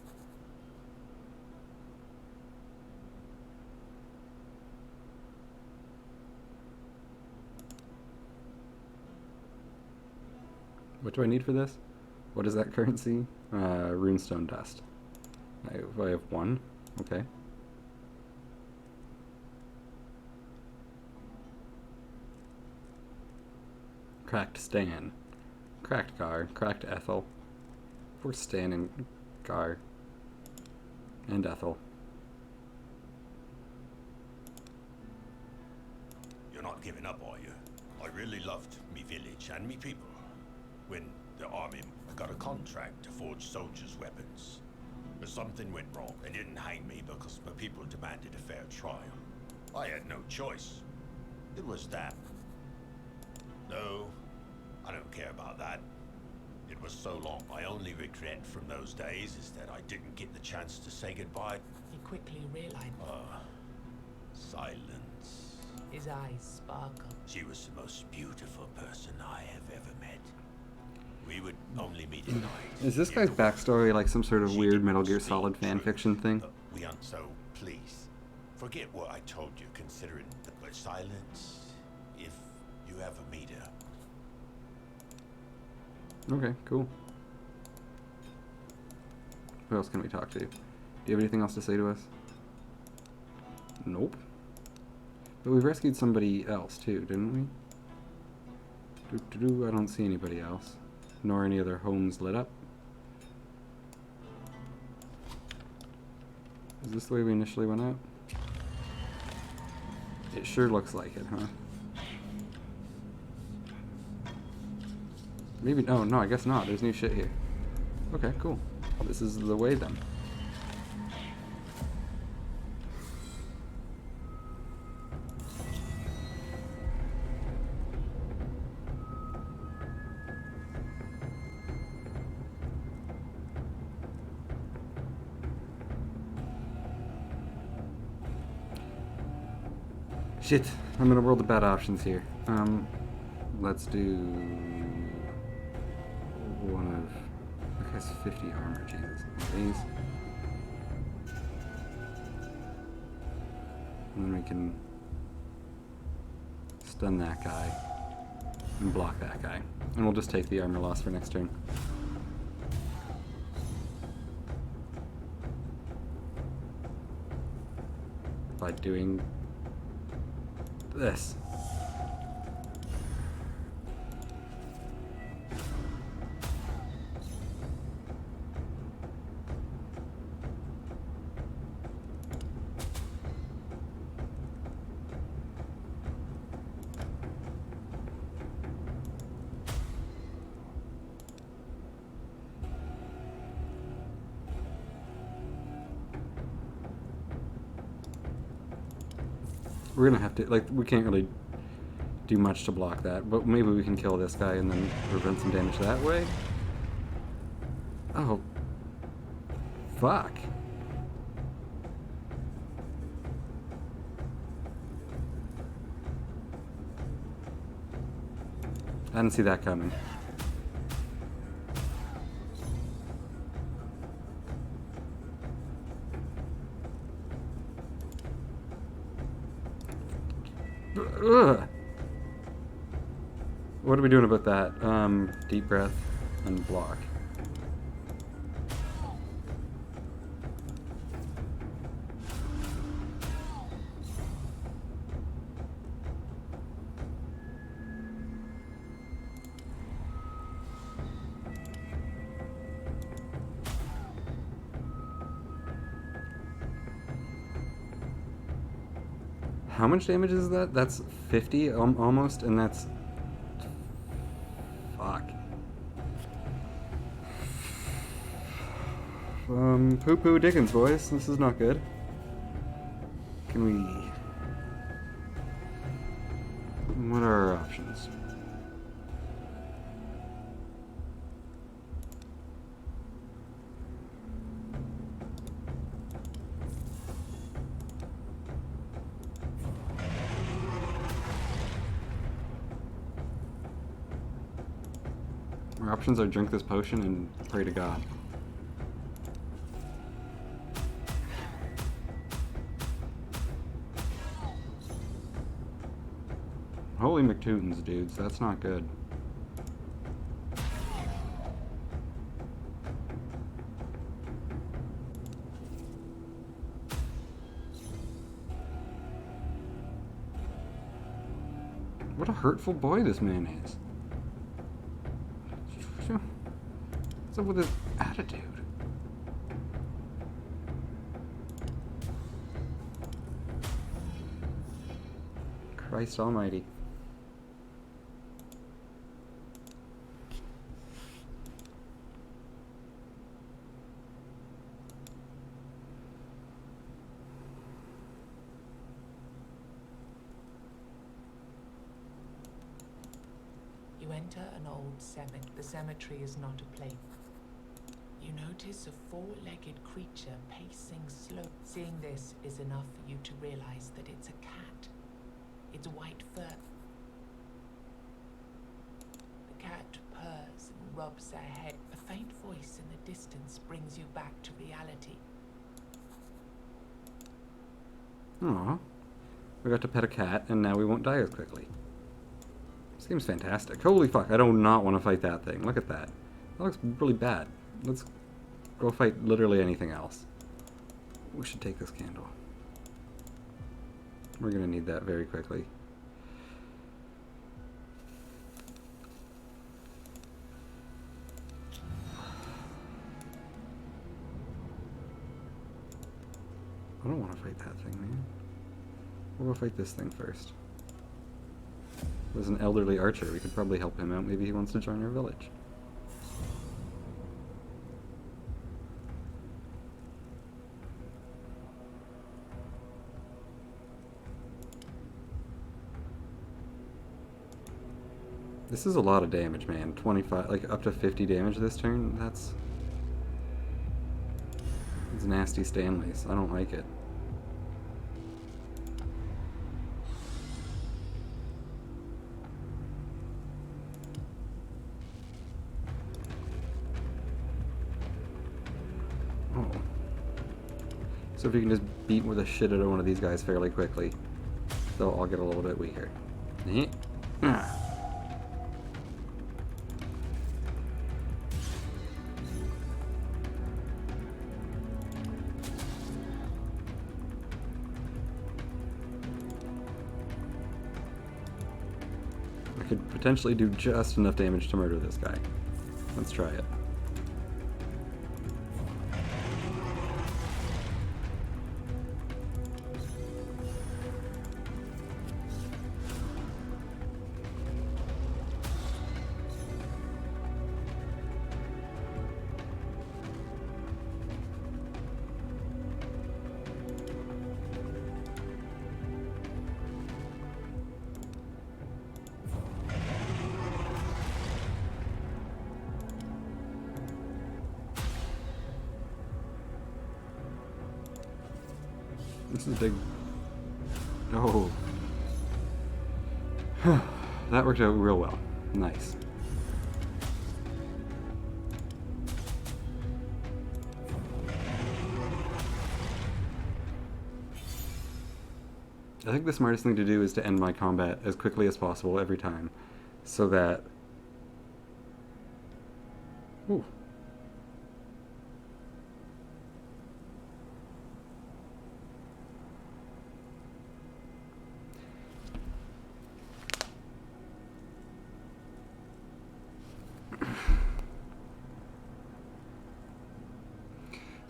What do I need for this? What is that currency? Runestone dust. I have one. Okay. Cracked Stan. Cracked Gar. Cracked Ethel. Poor Stan and Gar. And Ethel. You're not giving up, are you? I really loved me village and me people. When the army got a contract to forge soldiers' weapons. But something went wrong. They didn't hang me because my people demanded a fair trial. I had no choice. It was that. No, I don't care about that. It was so long. My only regret from those days is that I didn't get the chance to say goodbye. He quickly realized. Silence. His eyes sparkle. She was the most beautiful person I have ever met. We would only meet at night. Is this guy's backstory like some sort of She weird didn't Metal Gear speak Solid fan truth. fiction thing? We aren't so please. Forget what I told you, considering but silence if you ever meet her. Okay, cool. Who else can we talk to? Do you have anything else to say to us? Nope. But we rescued somebody else too, didn't we? I don't see anybody else. Nor any other homes lit up. Is this the way we initially went out? It sure looks like it, huh? Maybe, oh no, I guess not. There's new shit here. Okay, cool. This is the way then. Shit, I'm gonna roll the bad options here. Let's do one of, I guess 50 armor, Jesus. These. And then we can stun that guy and block that guy. And we'll just take the armor loss for next turn. By doing this. We're gonna have to, like, we can't really do much to block that, but maybe we can kill this guy and then prevent some damage that way. Oh. Fuck. I didn't see that coming. Ugh. What are we doing about that? Deep breath and block. How much damage is that? That's 50 almost, and that's... Fuck. Poo-poo Dickens, boys. This is not good. Can we... What are our options? Our options are drink this potion and pray to God. Holy McTootins, dudes. That's not good. What a hurtful boy this man is. What's up with his attitude? Christ almighty. You enter an old cemetery. The cemetery is not a place. You notice a four-legged creature pacing slow. Seeing this is enough for you to realize that it's a cat. Its white fur. The cat purrs and rubs their head. A faint voice in the distance brings you back to reality. Aw. We got to pet a cat, and now we won't die as quickly. Seems fantastic. Holy fuck, I do not want to fight that thing. Look at that. That looks really bad. Let's go fight literally anything else. We should take this candle. We're gonna need that very quickly. I don't want to fight that thing, man. We'll go fight this thing first. There's an elderly archer. We could probably help him out. Maybe he wants to join our village. This is a lot of damage, man. 25, like up to 50 damage this turn. That's nasty Stanleys. I don't like it. Oh. So if you can just beat with a shit out of one of these guys fairly quickly, they'll all get a little bit weaker. Ah. Could potentially do just enough damage to murder this guy. Let's try it. This is big. Oh. That worked out real well. Nice. I think the smartest thing to do is to end my combat as quickly as possible every time, so that... Ooh.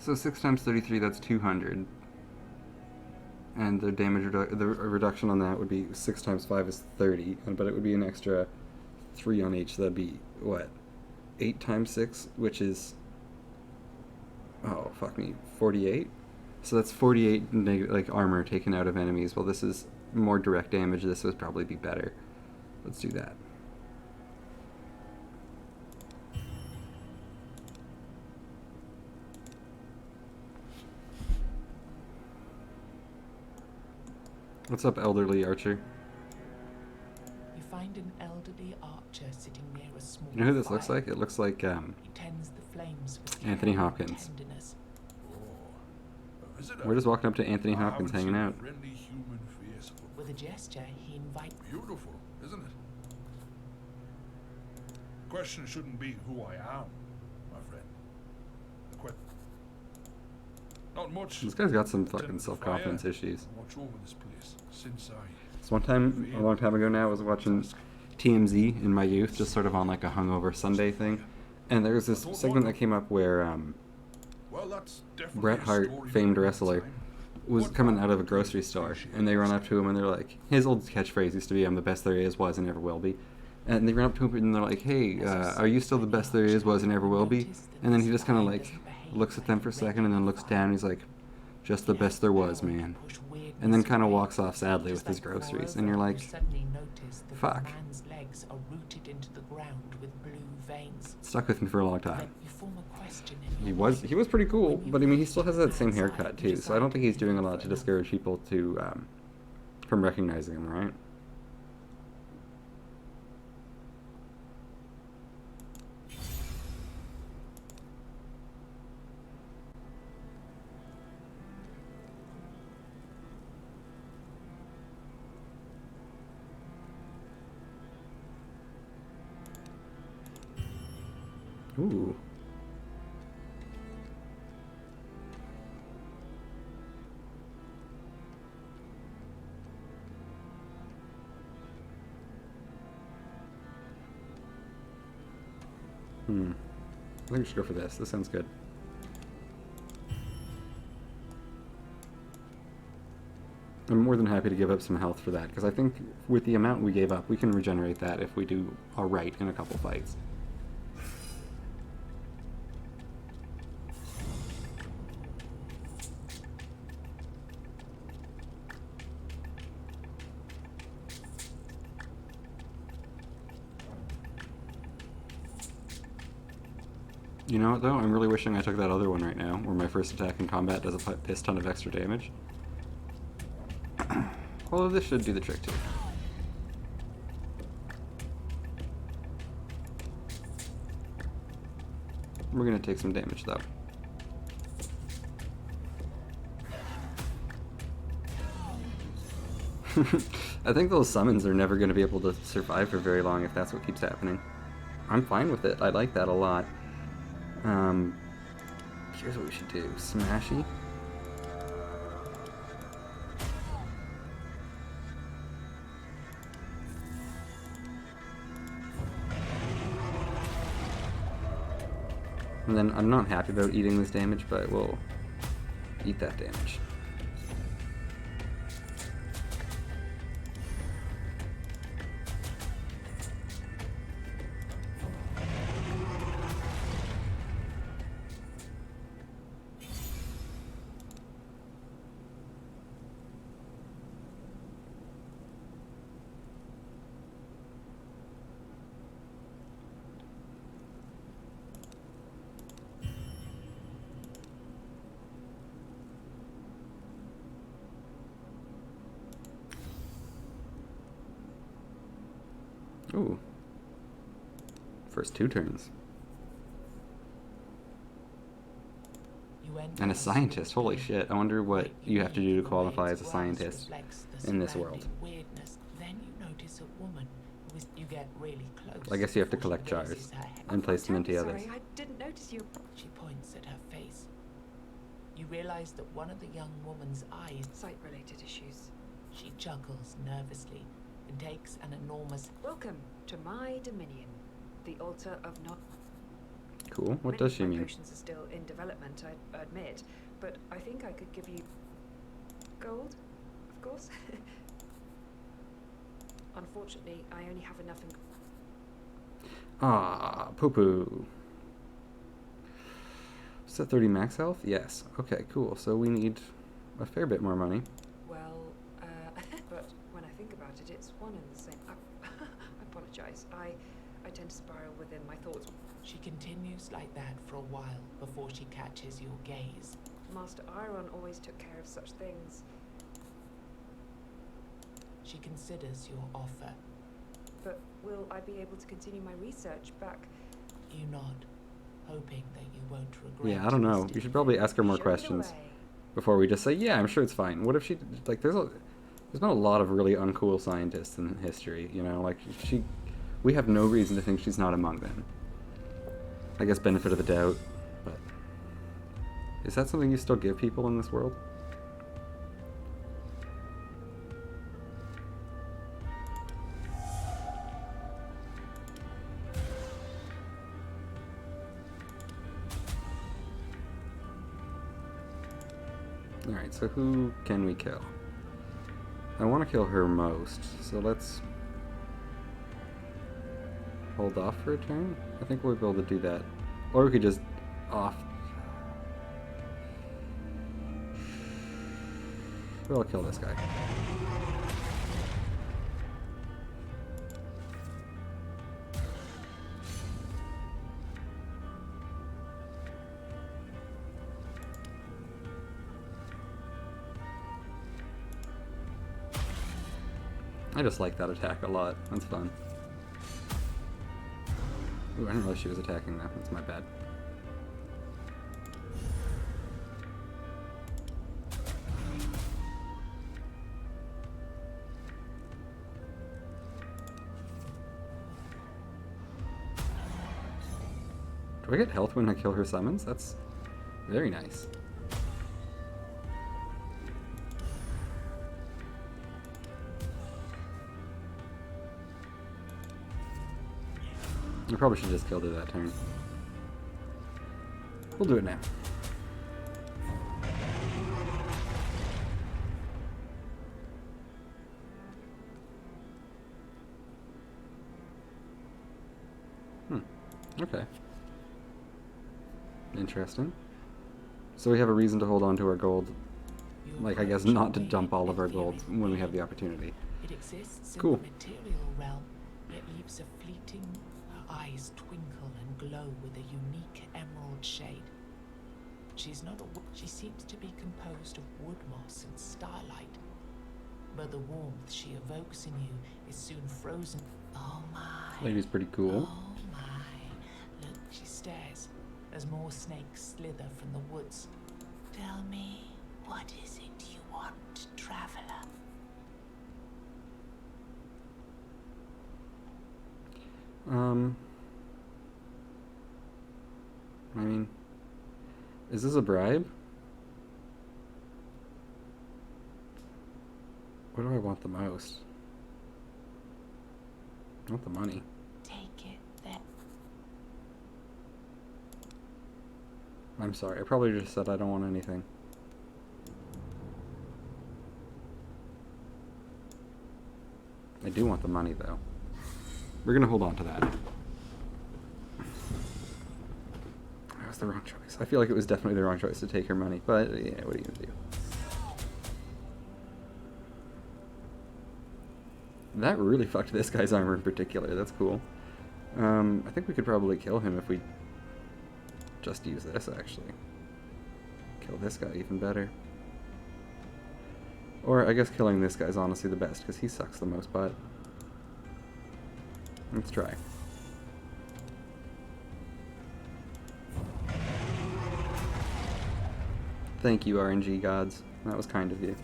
So 6 times 33, that's 200. And the damage the reduction on that would be 6 times 5 is 30, but it would be an extra 3 on each, so that'd be, what, 8 times 6, which is, oh, fuck me, 48? So that's 48 like armor taken out of enemies. Well, this is more direct damage, this would probably be better. Let's do that. What's up, elderly archer? You find an elderly archer sitting near a small You know who this fire. looks like? It looks like He tends the flames with Anthony care and Hopkins. tenderness. We're just walking up to Anthony Hopkins hanging out. With a gesture, he invites. Beautiful, isn't it? The question shouldn't be who I am, my friend. Not much. This guy's got some fucking self-confidence issues. Watch over this place since So one time, a long time ago now, I was watching TMZ in my youth, just sort of on like a hungover Sunday thing. And there was this segment that came up where well, that's definitely Bret a Hart, story for famed another wrestler, time. was What coming part out of a would grocery you store, appreciate and they run up most? to him and they're like, his old catchphrase used to be, "I'm the best there is, was, and ever will be." And they run up to him and they're like, "Hey, are you still the best there is, was, and ever will be?" And then he just kind of like looks at them for a second and then looks down and he's like, "Just the best there was, man." And then kind of walks off sadly with his groceries, and you're like, fuck. Man's legs are rooted into the ground with blue veins. Stuck with me for a long time. You form a question in He your was mind. pretty cool, but I mean he still has that same Outside, haircut you too, so I don't think he's decide doing a to lot to go discourage people to from recognizing him, right? Ooh. I think we should go for this. This sounds good. I'm more than happy to give up some health for that, because I think with the amount we gave up, we can regenerate that if we do alright in a couple fights. You know what, though? I'm really wishing I took that other one right now, where my first attack in combat does a piss ton of extra damage. Although this should do the trick, too. We're gonna take some damage, though. I think those summons are never gonna be able to survive for very long if that's what keeps happening. I'm fine with it. I like that a lot. Here's what we should do. Smashy. And then I'm not happy about eating this damage, but we'll eat that damage. Ooh. First 2 turns. And a scientist, holy shit. I wonder what you have to do to qualify as a scientist in this world. Then you notice a woman who is, you get really close. I guess you have to collect jars and place them into others. Sorry, I didn't notice you. She points at her face. You realize that one of the young woman's eyes, Sight-related issues. she chuckles nervously and takes an enormous. Welcome to my dominion, the altar of not. Cool. What Many does of she my mean? potions are still in development, I admit, but I think I could give you gold, of course. Unfortunately, I only have enough in. Ah, poo-poo. Is that 30 max health? Yes. Okay, cool. So we need a fair bit more money. Well, but when I think about it, it's one and the same. I apologize. I tend to spiral within my thoughts. She continues like that for a while before she catches your gaze. Master Iron always took care of such things. She considers your offer. But will I be able to continue my research back? You nod, hoping that you won't regret. Yeah, I don't know. wasting You should probably ask her more Show me the questions way. before we just say, yeah, I'm sure it's fine. What if she, like, there's been a lot of really uncool scientists in history, you know? Like, we have no reason to think she's not among them. I guess benefit of the doubt, but is that something you still give people in this world? Alright, so who can we kill? I want to kill her most, so let's hold off for a turn. I think we'll be able to do that. Or we could just off. We'll kill this guy. I just like that attack a lot. That's fun. Ooh, I didn't realize she was attacking that. That's my bad. Do I get health when I kill her summons? That's very nice. I probably should have just killed her that turn. We'll do it now. Okay. Interesting. So we have a reason to hold on to our gold. Like, I guess not to dump all of our gold when we have the opportunity. It exists Cool. in the material realm, yet leaves a fleeting. Her eyes twinkle and glow with a unique emerald shade. She's not a she seems to be composed of wood moss and starlight. But the warmth she evokes in you is soon frozen. Oh my. Lady's pretty cool. Oh my. Look, she stares as more snakes slither from the woods. Tell me, what is it you want, traveler? I mean, is this a bribe? What do I want the most? I want the money. Take it then. I'm sorry, I probably just said I don't want anything. I do want the money, though. We're gonna hold on to that. That was the wrong choice. I feel like it was definitely the wrong choice to take her money, but yeah, what are you gonna do? That really fucked this guy's armor in particular. That's cool. I think we could probably kill him if we just use this, actually. Kill this guy even better. Or I guess killing this guy's honestly the best, because he sucks the most, but let's try. Thank you, RNG gods. That was kind of you.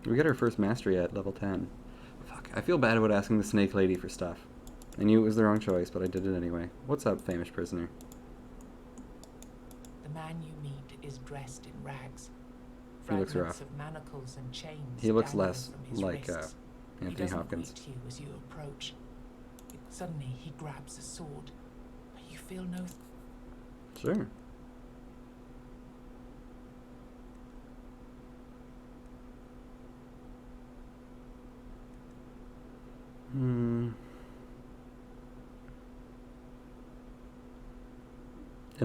We get our first mastery at level 10. Fuck, I feel bad about asking the snake lady for stuff. I knew it was the wrong choice, but I did it anyway. What's up, famished prisoner? The man you meet is dressed in rags. He looks Fragments rough. of manacles and chains He looks dangling less from his like wrists. He Anthony doesn't Hopkins. greet you as you approach. Suddenly he grabs a sword, but you feel no. Sure. In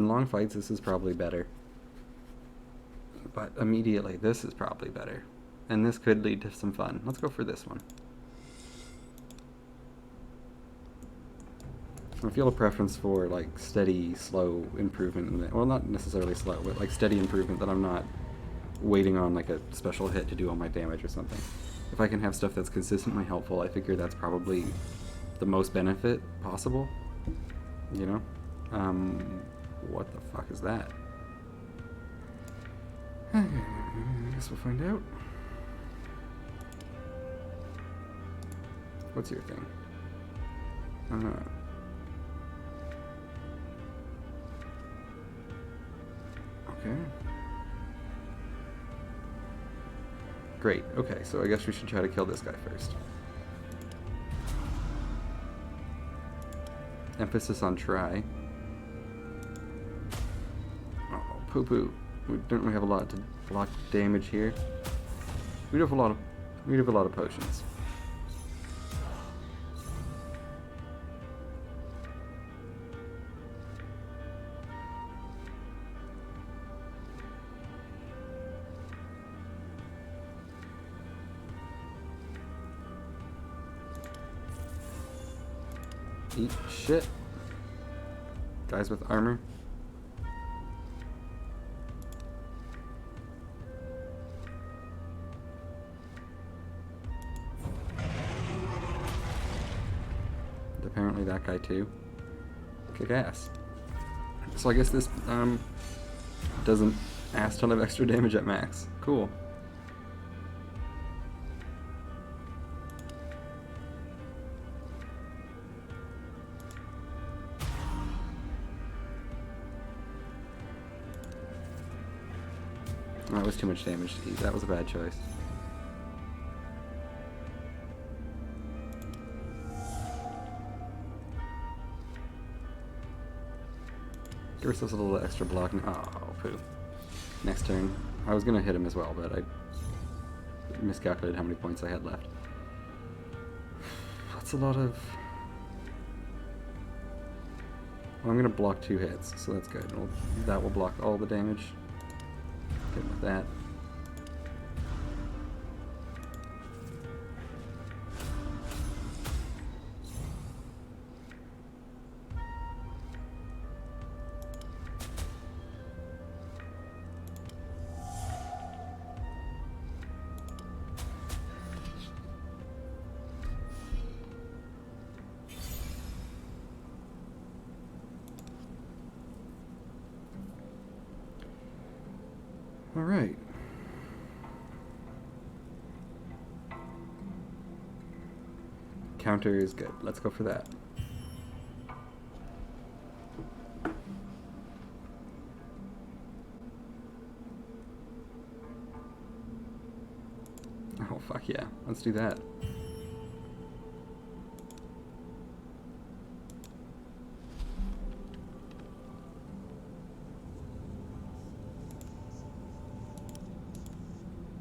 long fights, this is probably better. But immediately, this is probably better. And this could lead to some fun. Let's go for this one. I feel a preference for, like, steady, slow improvement. In the, well, not necessarily slow, but, like, steady improvement that I'm not waiting on, like, a special hit to do all my damage or something. If I can have stuff that's consistently helpful, I figure that's probably the most benefit possible. You know? What the fuck is that? I guess we'll find out. What's your thing? Okay. Great. Okay, so I guess we should try to kill this guy first. Emphasis on try. Oh, poo-poo. We don't really have a lot to block damage here. We have a lot of potions. Eat shit. Guys with armor. apparently that guy too. Kick ass. So I guess this doesn't ask a ton of extra damage at max. Cool. That was too much damage to eat. That was a bad choice. Give ourselves a little extra block. Oh, poo. Next turn. I was going to hit him as well, but I miscalculated how many points I had left. That's a lot of... Well, I'm going to block 2 hits, so that's good. That will block all the damage. Good with that. All right. Counter is good. Let's go for that. Oh, fuck yeah. Let's do that.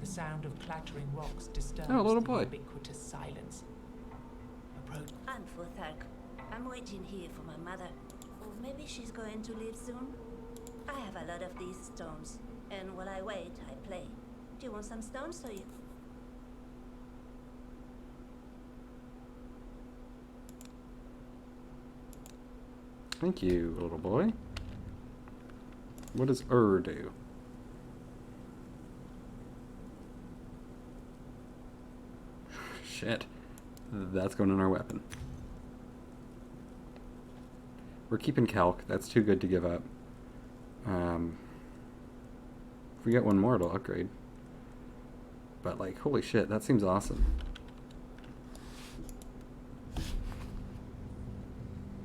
The sound of clattering rocks disturbs Oh, little the boy. ubiquitous silence. Approach. I'm Futhark. I'm waiting here for my mother. Or maybe she's going to leave soon. I have a lot of these stones, and while I wait, I play. Do you want some stones or you? Thank you, little boy. What does do? Shit. That's going in our weapon. We're keeping calc. That's too good to give up. If we get one more, it'll upgrade. But, like, holy shit, that seems awesome.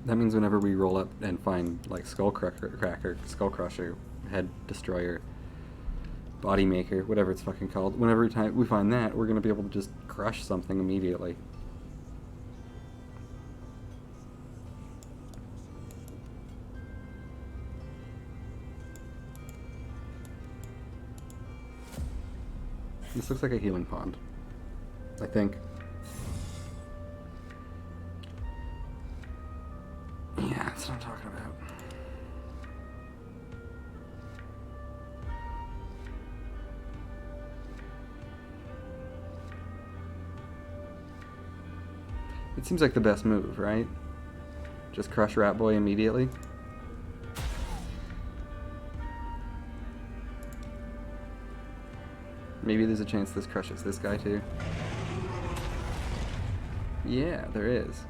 That means whenever we roll up and find, like, Skull Crusher, Head Destroyer, Body Maker, whatever it's fucking called, whenever we find that, we're gonna be able to just crush something immediately. This looks like a healing pond, I think. Yeah, that's what I'm talking about. It seems like the best move, right? Just crush Rat Boy immediately. Maybe there's a chance this crushes this guy too. Yeah, there is.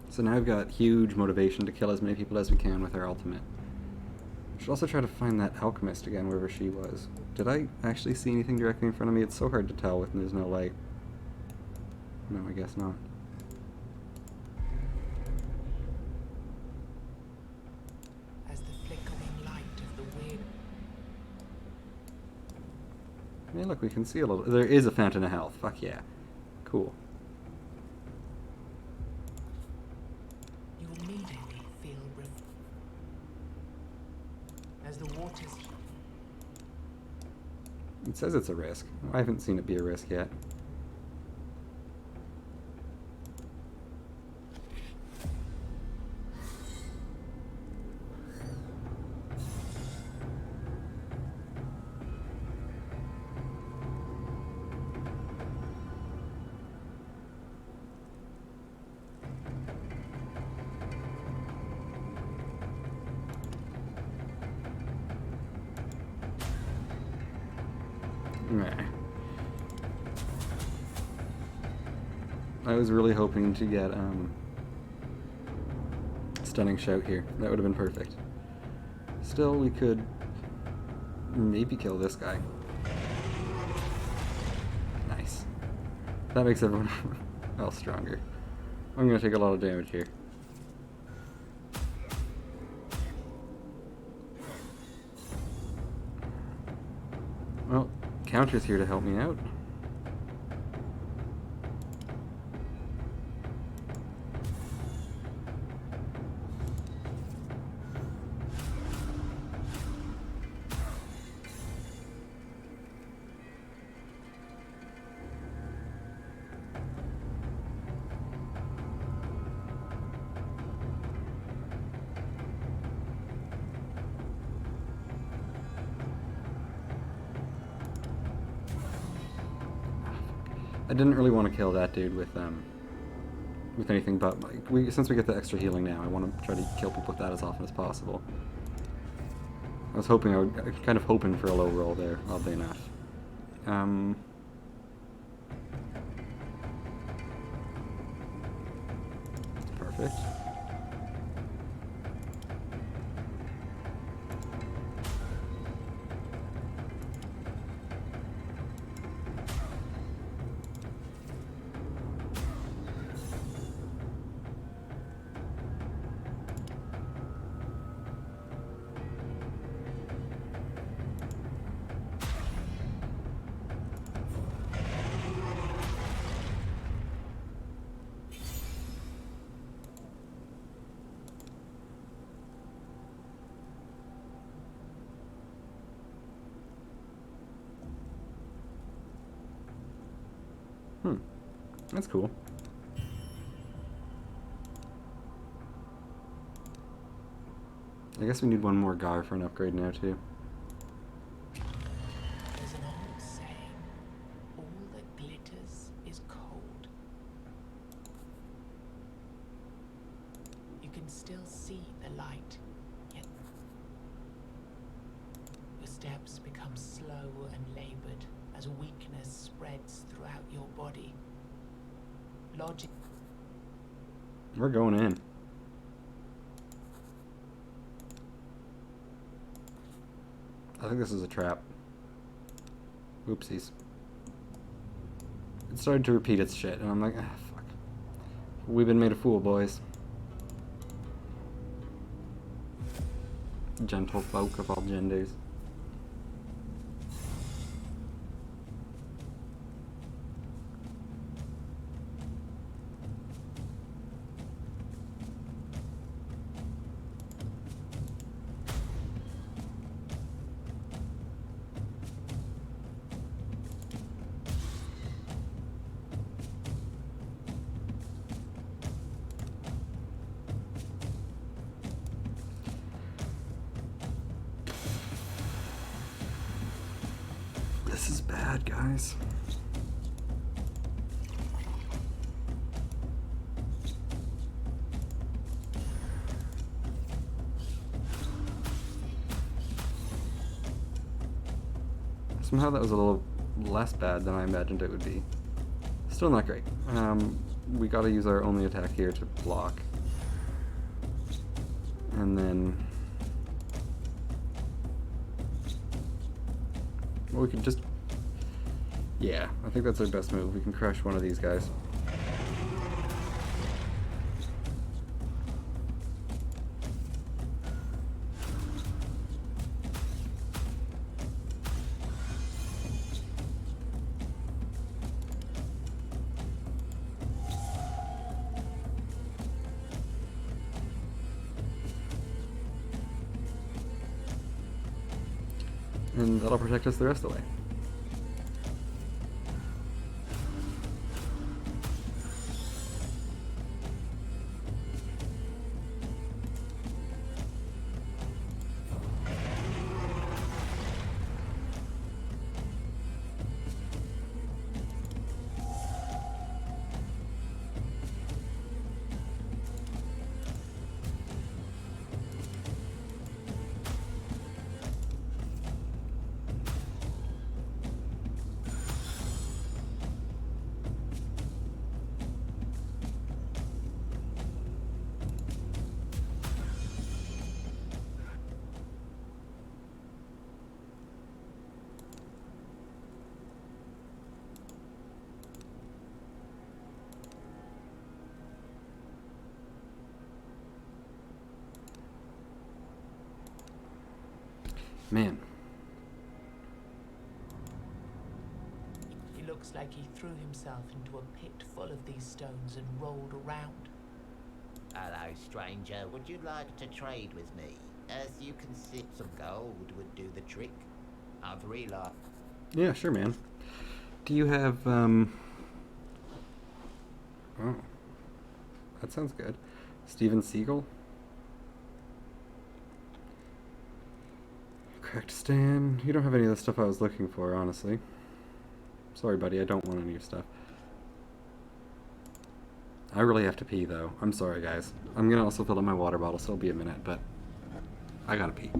So now I've got huge motivation to kill as many people as we can with our ultimate. Should also try to find that alchemist again, wherever she was. Did I actually see anything directly in front of me? It's so hard to tell when there's no light. No, I guess not. As the flickering light of the weird... Hey, look, we can see a little. There is a fountain of health. Fuck yeah. Cool. You immediately feel as the waters... It says it's a risk. I haven't seen it be a risk yet. Nah. I was really hoping to get Stunning Shout here. That would have been perfect. Still, we could maybe kill this guy. Nice. That makes everyone else stronger. I'm gonna take a lot of damage here. Well, Counter's here to help me out. I didn't really want to kill that dude with anything but, like, since we get the extra healing now, I want to try to kill people with that as often as possible. I was kind of hoping for a low roll there, oddly enough. Perfect. That's cool. I guess we need one more guy for an upgrade now, too. There's an old saying, all that glitters is cold. You can still see the light, yet your steps become slow and labored as weakness spreads throughout your body. Logic. We're going in. I think this is a trap. Oopsies. It started to repeat its shit, and I'm like, ah, fuck. We've been made a fool, boys. Gentle folk of all genders. This is bad, guys. Somehow that was a little less bad than I imagined it would be. Still not great. We gotta use our only attack here to block. And then... well, we can just... yeah, I think that's our best move. We can crush one of these guys. And that'll protect us the rest of the way. Man. He looks like he threw himself into a pit full of these stones and rolled around. Hello, stranger. Would you like to trade with me? As you can see, some gold would do the trick. I've realized. Yeah, sure, man. Do you have, Oh. That sounds good. Steven Seagal? Cracked stand. You don't have any of the stuff I was looking for, honestly. Sorry, buddy, I don't want any of your stuff. I really have to pee, though. I'm sorry, guys. I'm gonna also fill up my water bottle, so it'll be a minute, but I gotta pee.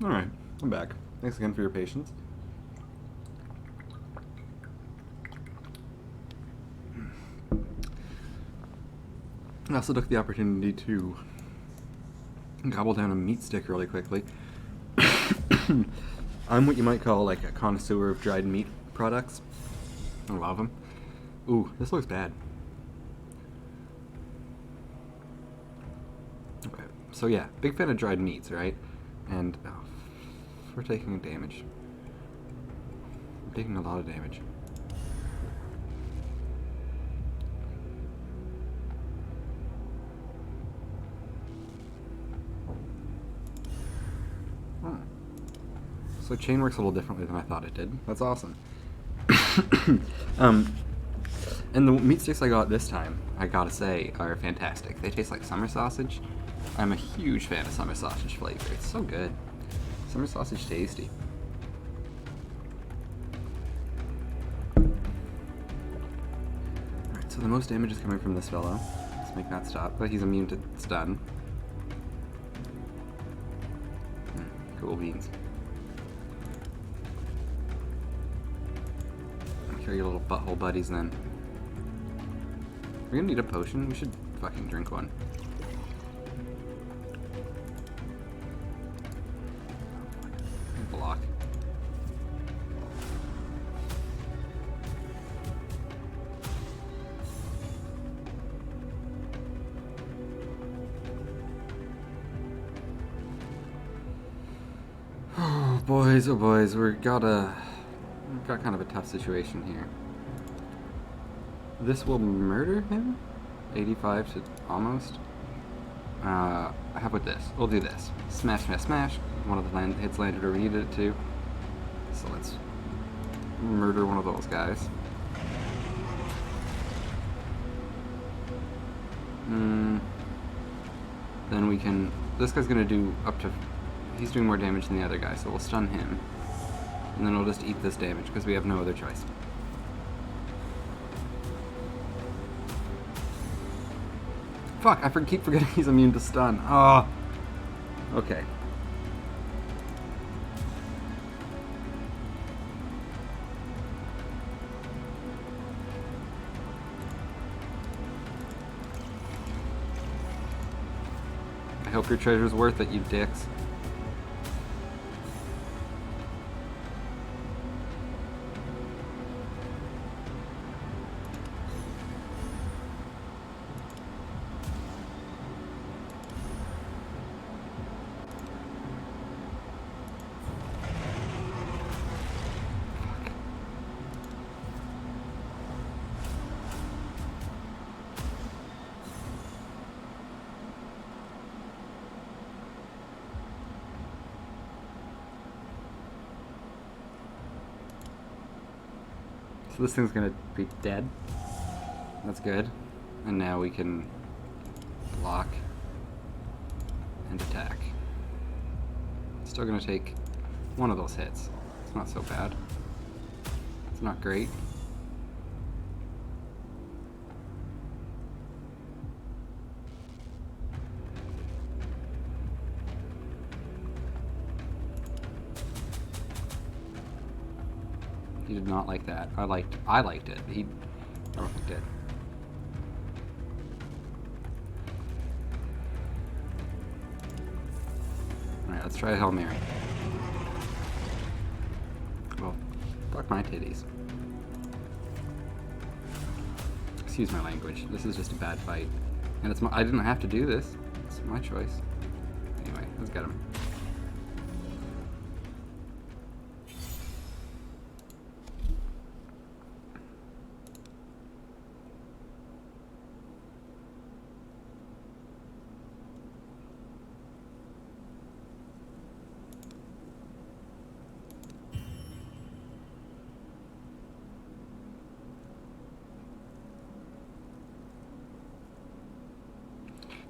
Alright, I'm back. Thanks again for your patience. I also took the opportunity to gobble down a meat stick really quickly. I'm what you might call like a connoisseur of dried meat products. I love them. Ooh, this looks bad. Okay, so yeah, big fan of dried meats, right? And oh, we're taking damage. We're taking a lot of damage. Oh. So chain works a little differently than I thought it did. That's awesome. And the meat sticks I got this time, I gotta say, are fantastic. They taste like summer sausage. I'm a huge fan of summer sausage flavor. It's so good. Summer sausage tasty. Alright, so the most damage is coming from this fellow. Let's make that stop. But he's immune to stun. Cool beans. Kill your little butthole buddies then. We're gonna need a potion. We should fucking drink one. Block. Oh boys, we've got kind of a tough situation here. This will murder him? 85 to almost. How about this? We'll do this. Smash, smash, smash. One of the hits landed where we needed it to. So let's murder one of those guys. Then we can... This guy's gonna do up to... He's doing more damage than the other guy, so we'll stun him. And then we'll just eat this damage, because we have no other choice. Fuck, I keep forgetting he's immune to stun. Oh. Okay. I hope your treasure's worth it, you dicks. So this thing's gonna be dead. That's good. And now we can block and attack. Still gonna take one of those hits. It's not so bad. It's not great. He did not like that. I liked it. He I don't think did. Alright, let's try a Hail Mary. Well, fuck my titties. Excuse my language. This is just a bad fight. And it's I didn't have to do this. It's my choice. Anyway, let's get him.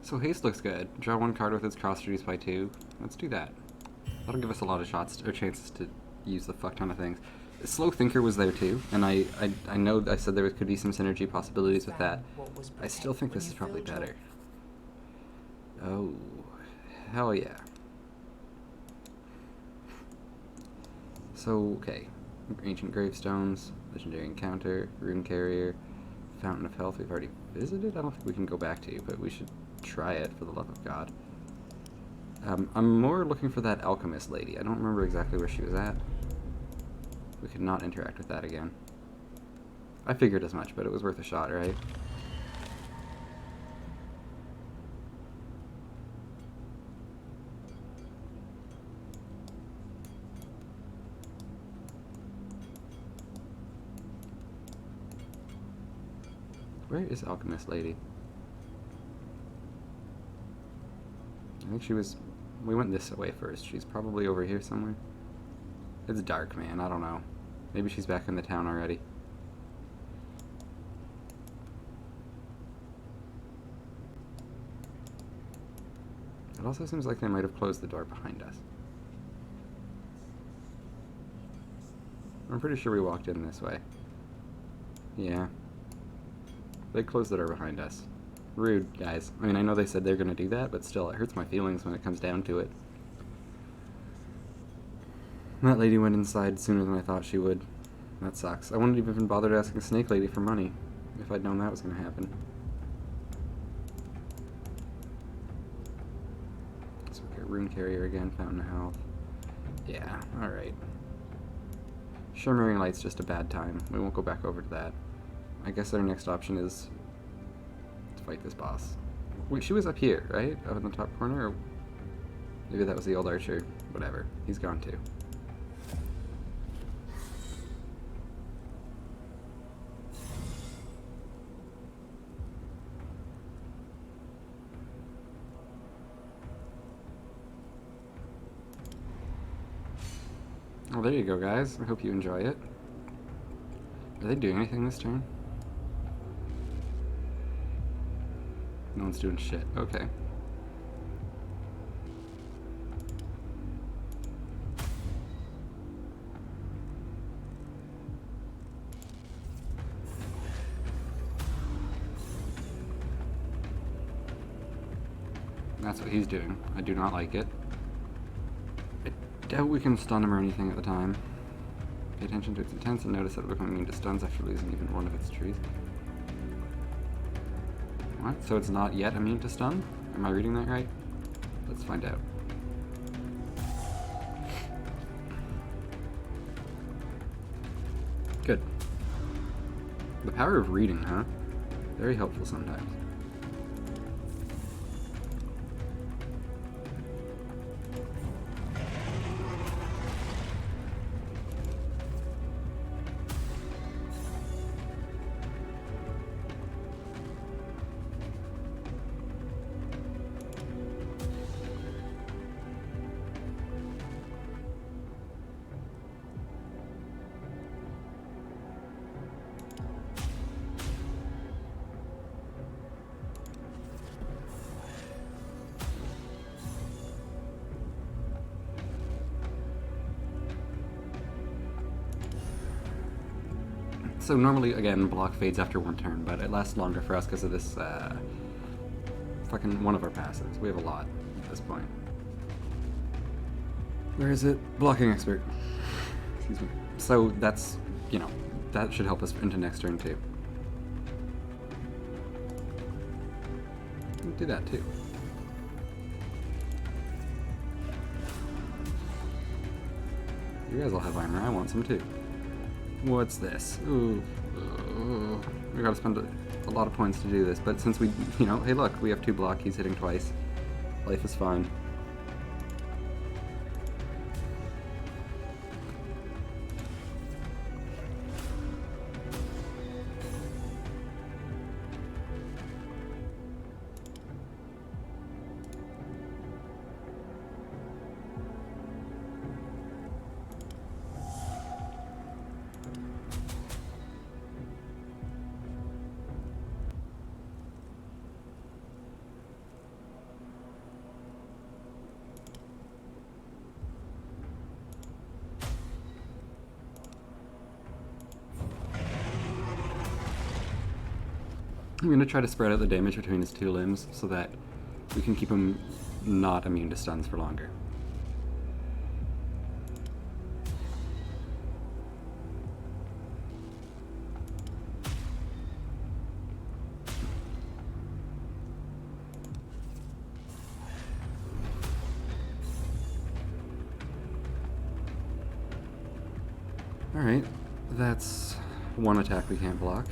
So haste looks good. Draw one card with its cost reduced by 2. Let's do that. That'll give us a lot of shots or chances to use the fuck ton of things. Slow Thinker was there too, and I know I said there could be some synergy possibilities with that. I still think this is probably better. Oh, hell yeah. So, okay. Ancient Gravestones, Legendary Encounter, Rune Carrier, Fountain of Health we've already visited? I don't think we can go back to, but we should try it for the love of God. I'm more looking for that alchemist lady. I don't remember exactly where she was at. We could not interact with that again. I figured as much, but it was worth a shot, right? Where is alchemist lady? I think she was... We went this way first. She's probably over here somewhere. It's dark, man. I don't know. Maybe she's back in the town already. It also seems like they might have closed the door behind us. I'm pretty sure we walked in this way. Yeah. They closed the door behind us. Rude, guys. I mean, I know they said they're gonna do that, but still, it hurts my feelings when it comes down to it. That lady went inside sooner than I thought she would. That sucks. I wouldn't have even bothered asking Snake Lady for money if I'd known that was gonna happen. So we get Rune Carrier again, Fountain of Health. Yeah, alright. Shimmering Light's just a bad time. We won't go back over to that. I guess our next option is to fight this boss. Wait, she was up here, right? Up in the top corner? Or maybe that was the old archer. Whatever. He's gone too. Well, there you go, guys. I hope you enjoy it. Are they doing anything this turn? No one's doing shit. Okay. That's what he's doing. I do not like it. I doubt we can stun him or anything at the time. Pay attention to its intents and notice that it becomes immune to stuns after losing even one of its trees. What? So it's not yet immune to stun? Am I reading that right? Let's find out. Good. The power of reading, huh? Very helpful sometimes. So normally, again, block fades after one turn, but it lasts longer for us because of this, fucking one of our passives. We have a lot at this point. Where is it? Blocking expert. Excuse me. So that's, you know, that should help us into next turn too. We'll do that too. You guys all have armor. I want some too. What's this? Ooh. We gotta spend a lot of points to do this, but since we, you know, hey look, we have 2 block, he's hitting twice. Life is fine. I'm going to try to spread out the damage between his 2 limbs so that we can keep him not immune to stuns for longer. Alright, that's one attack we can't block.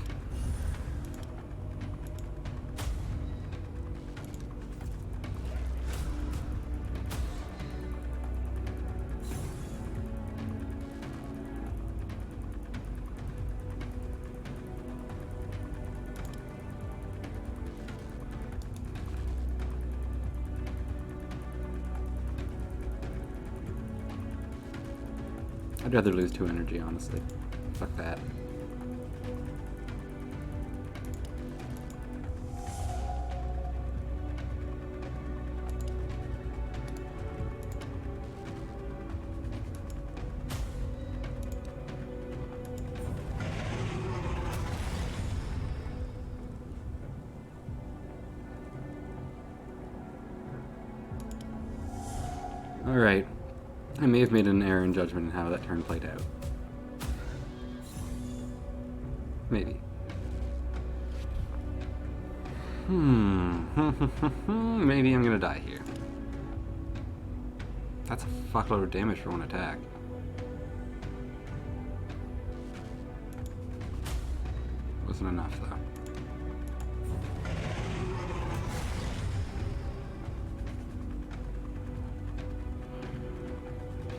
I'd rather lose 2 energy, honestly. Fuck that. Alright. I may have made an error in judgment in how that turn played out. Maybe. Maybe I'm gonna die here. That's a fuckload of damage for one attack. Wasn't enough though.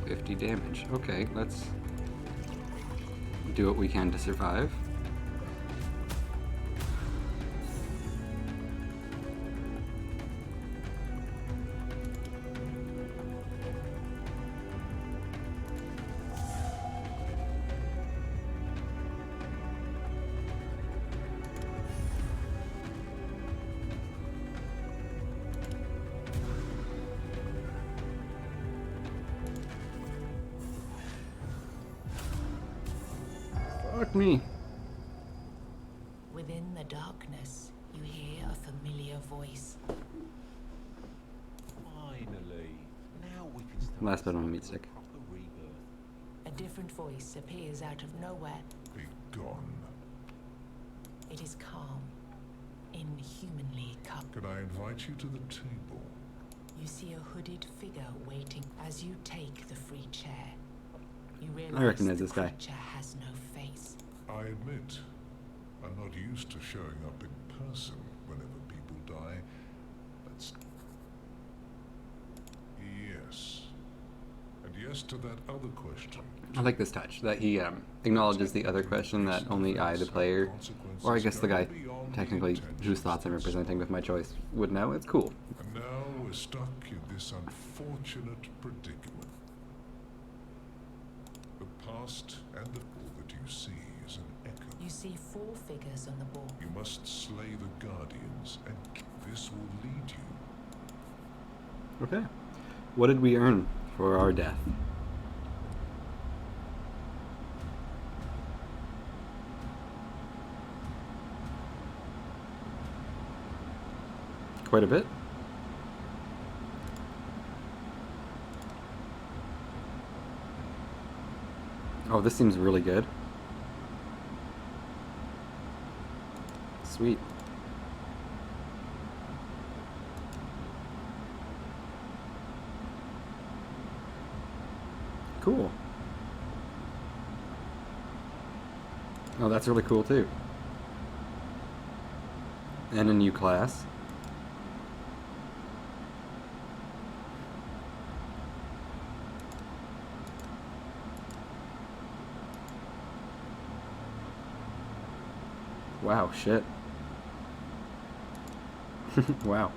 $50 damage. Okay, let's do what we can to survive. Fuck me. Within the darkness, you hear a familiar voice. Finally, now we can start. Last bit on the meat stick. proper rebirth. A different voice appears out of nowhere. Be gone. It is calm, inhumanly calm. Can I invite you to the table? You see a hooded figure waiting as you take the free chair. You realize I recognize the this guy. creature has no face. I admit, I'm not used to showing up in person whenever people die. That's... Yes. And yes to that other question. I like this touch, that he acknowledges the other question that only I, the player, or I guess the guy, technically, whose thoughts I'm representing with my choice, would know. It's cool. And now we're stuck in this unfortunate predicament. The past and the all that you see is an echo. You see 4 figures on the board. You must slay the Guardians, and this will lead you. Okay. What did we earn for our death? Quite a bit. Oh, this seems really good. Sweet. Cool. Oh, that's really cool too. And a new class. Wow, shit. Wow.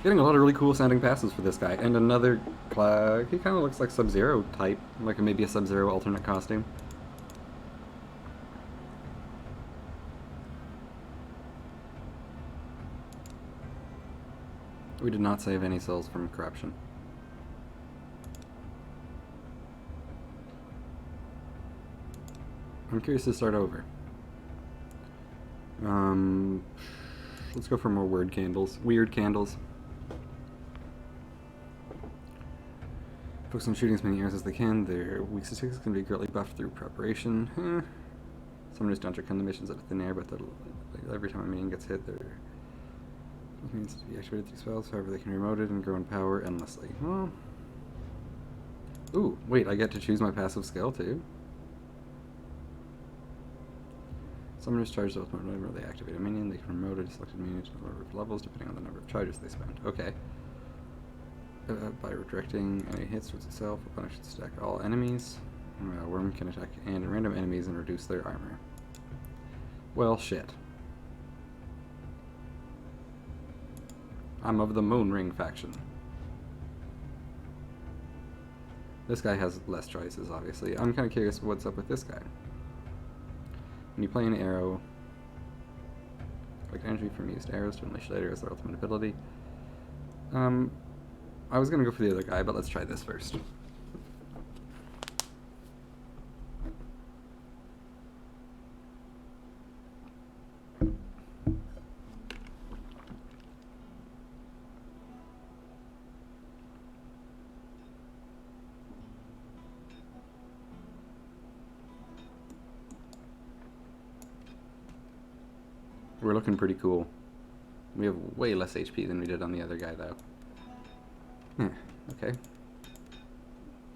Getting a lot of really cool sounding passes for this guy. And another he kind of looks like Sub-Zero type. Like maybe a Sub-Zero alternate costume. We did not save any souls from corruption. I'm curious to start over. Let's go for more weird candles. Focus on shooting as many arrows as they can. Their weak statistics can be greatly buffed through preparation. Summoners don't reckon the missions out of thin air, but every time a minion gets hit, their means to be activated through spells. However, they can remote it and grow in power endlessly. Well, ooh, wait, I get to choose my passive skill too. Summoners charge those whenever they activate a minion. They can promote a selected minion to the number of levels depending on the number of charges they spend. Okay. By redirecting any hits towards itself, a punish to stack all enemies. Worm can attack random enemies and reduce their armor. Well, shit. I'm of the Moon Ring faction. This guy has less choices, obviously. I'm kind of curious what's up with this guy. When you play an arrow, collect energy from used arrows to unleash later as their ultimate ability. I was gonna go for the other guy, but let's try this first. We're looking pretty cool. We have way less HP than we did on the other guy, though. Okay.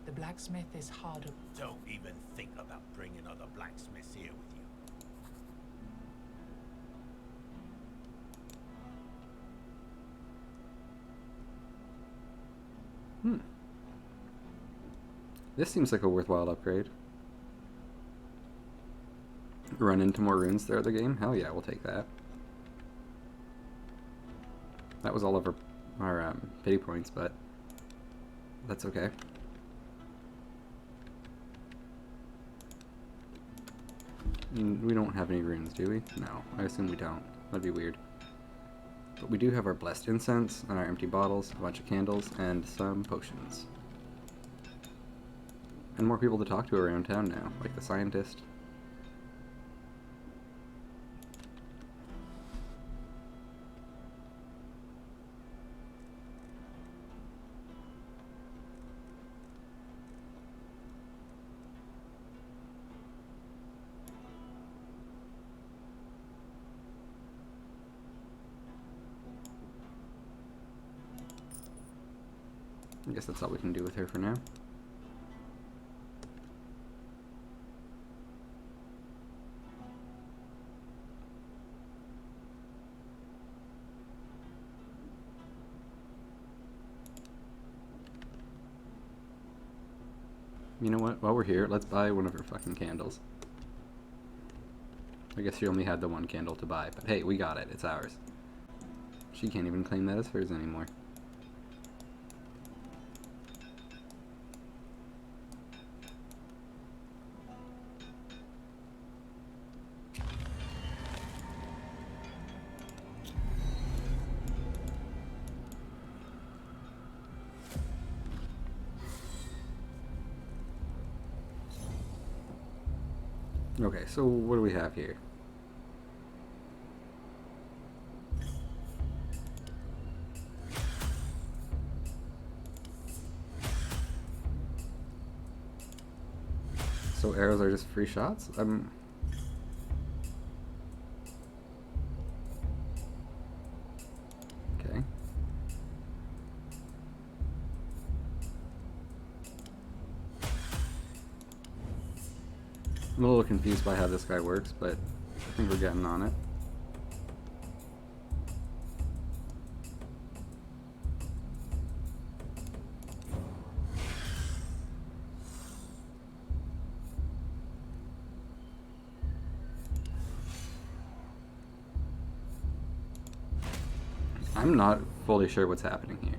The blacksmith is harder. Don't even think about bringing other blacksmiths here with you. This seems like a worthwhile upgrade. Run into more runes throughout the game? Hell yeah, we'll take that. That was all of our pity points, but that's okay. I mean, we don't have any runes, do we? No, I assume we don't. That'd be weird. But we do have our blessed incense and our empty bottles, a bunch of candles, and some potions. And more people to talk to around town now, like the scientist. I guess that's all we can do with her for now. You know what? While we're here, let's buy one of her fucking candles. I guess she only had the one candle to buy, but hey, we got it. It's ours. She can't even claim that as hers anymore. Okay, so what do we have here? So arrows are just free shots? Okay. I'm a little confused by how this guy works, but I think we're getting on it. I'm not fully sure what's happening here.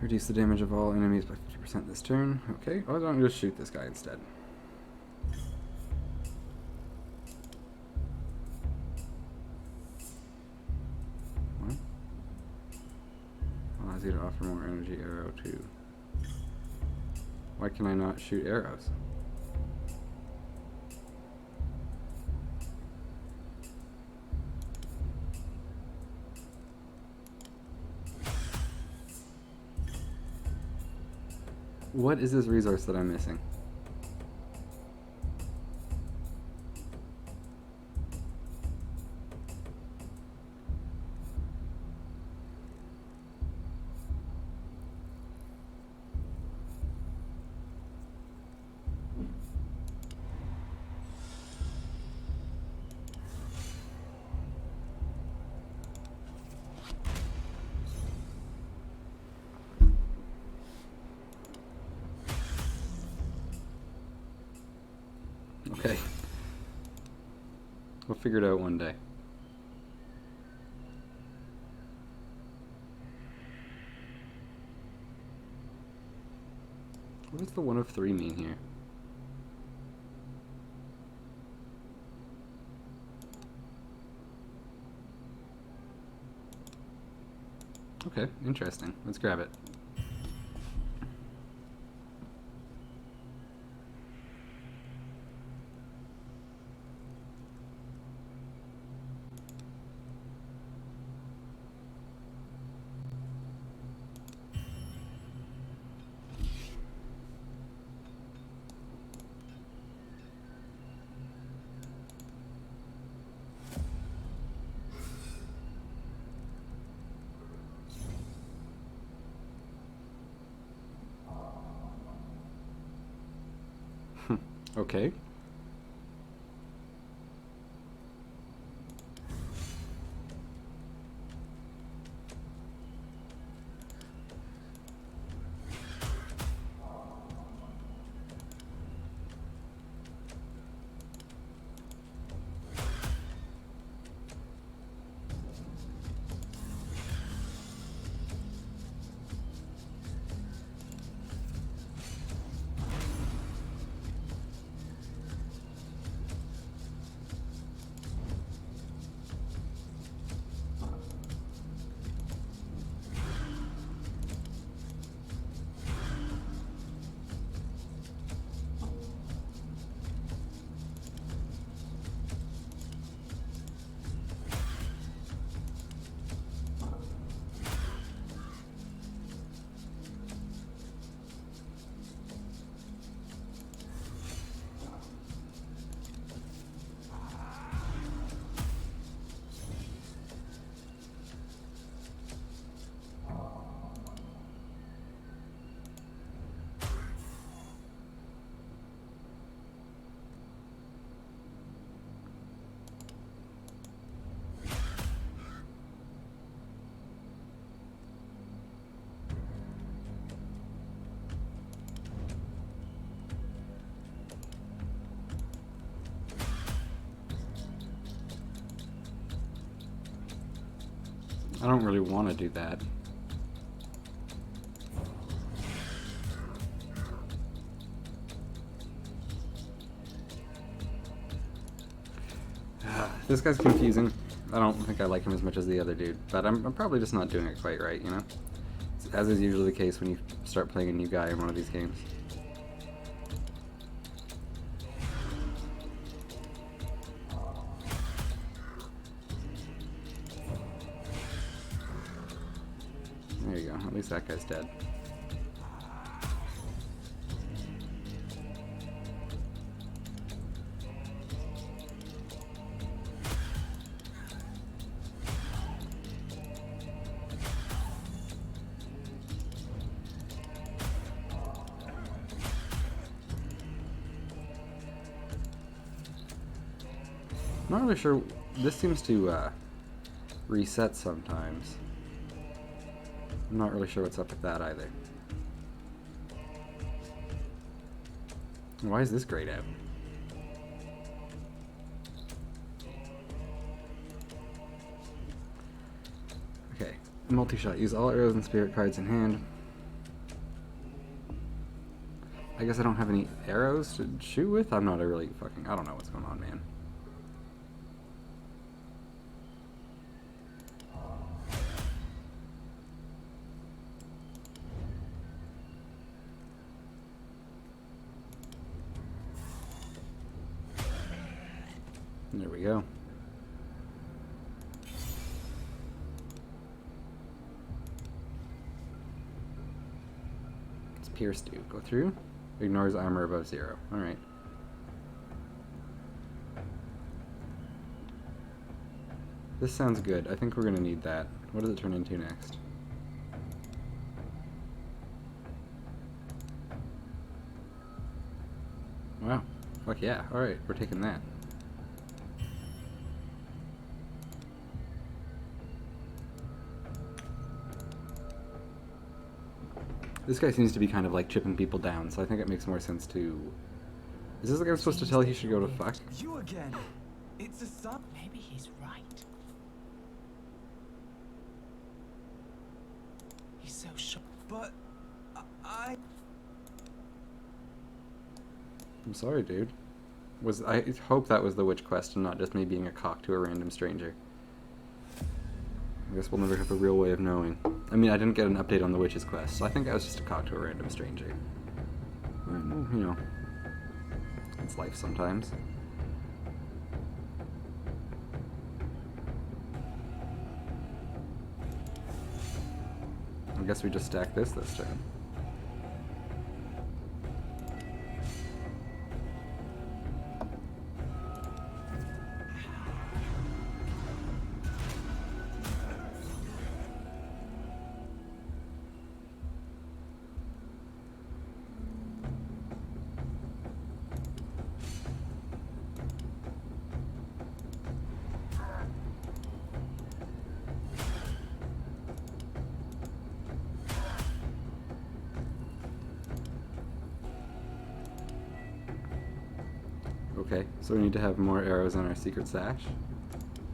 Reduce the damage of all enemies by 50% this turn. Okay, why don't we just shoot this guy instead? What? Allows you to offer more energy arrow too. Why can I not shoot arrows? What is this resource that I'm missing? Okay. We'll figure it out one day. What does the 1 of 3 mean here? Okay, interesting. Let's grab it. Okay. I don't really want to do that. This guy's confusing. I don't think I like him as much as the other dude, but I'm probably just not doing it quite right, you know? As is usually the case when you start playing a new guy in one of these games. There you go, at least that guy's dead. I'm not really sure. This seems to reset sometimes. I'm not really sure what's up with that either. Why is this grayed out? Okay, multi-shot. Use all arrows and spirit cards in hand. I guess I don't have any arrows to shoot with? I'm not a really fucking... I don't know what's going on, man. There we go. What's Pierce do? Go through? Ignores armor above 0. Alright. This sounds good. I think we're gonna need that. What does it turn into next? Wow. Fuck yeah. Alright, we're taking that. This guy seems to be kind of like chipping people down, so I think it makes more sense to... Is this the guy I'm supposed to tell he should go to fuck? You again. It's a son. Maybe he's right. He's so sure. But I I'm sorry, dude. I hope that was the witch quest and not just me being a cock to a random stranger. I guess we'll never have a real way of knowing. I mean, I didn't get an update on the witch's quest, so I think I was just a cock to a random stranger. Well, you know, it's life sometimes. I guess we just stack this turn. Okay, so we need to have more arrows on our secret stash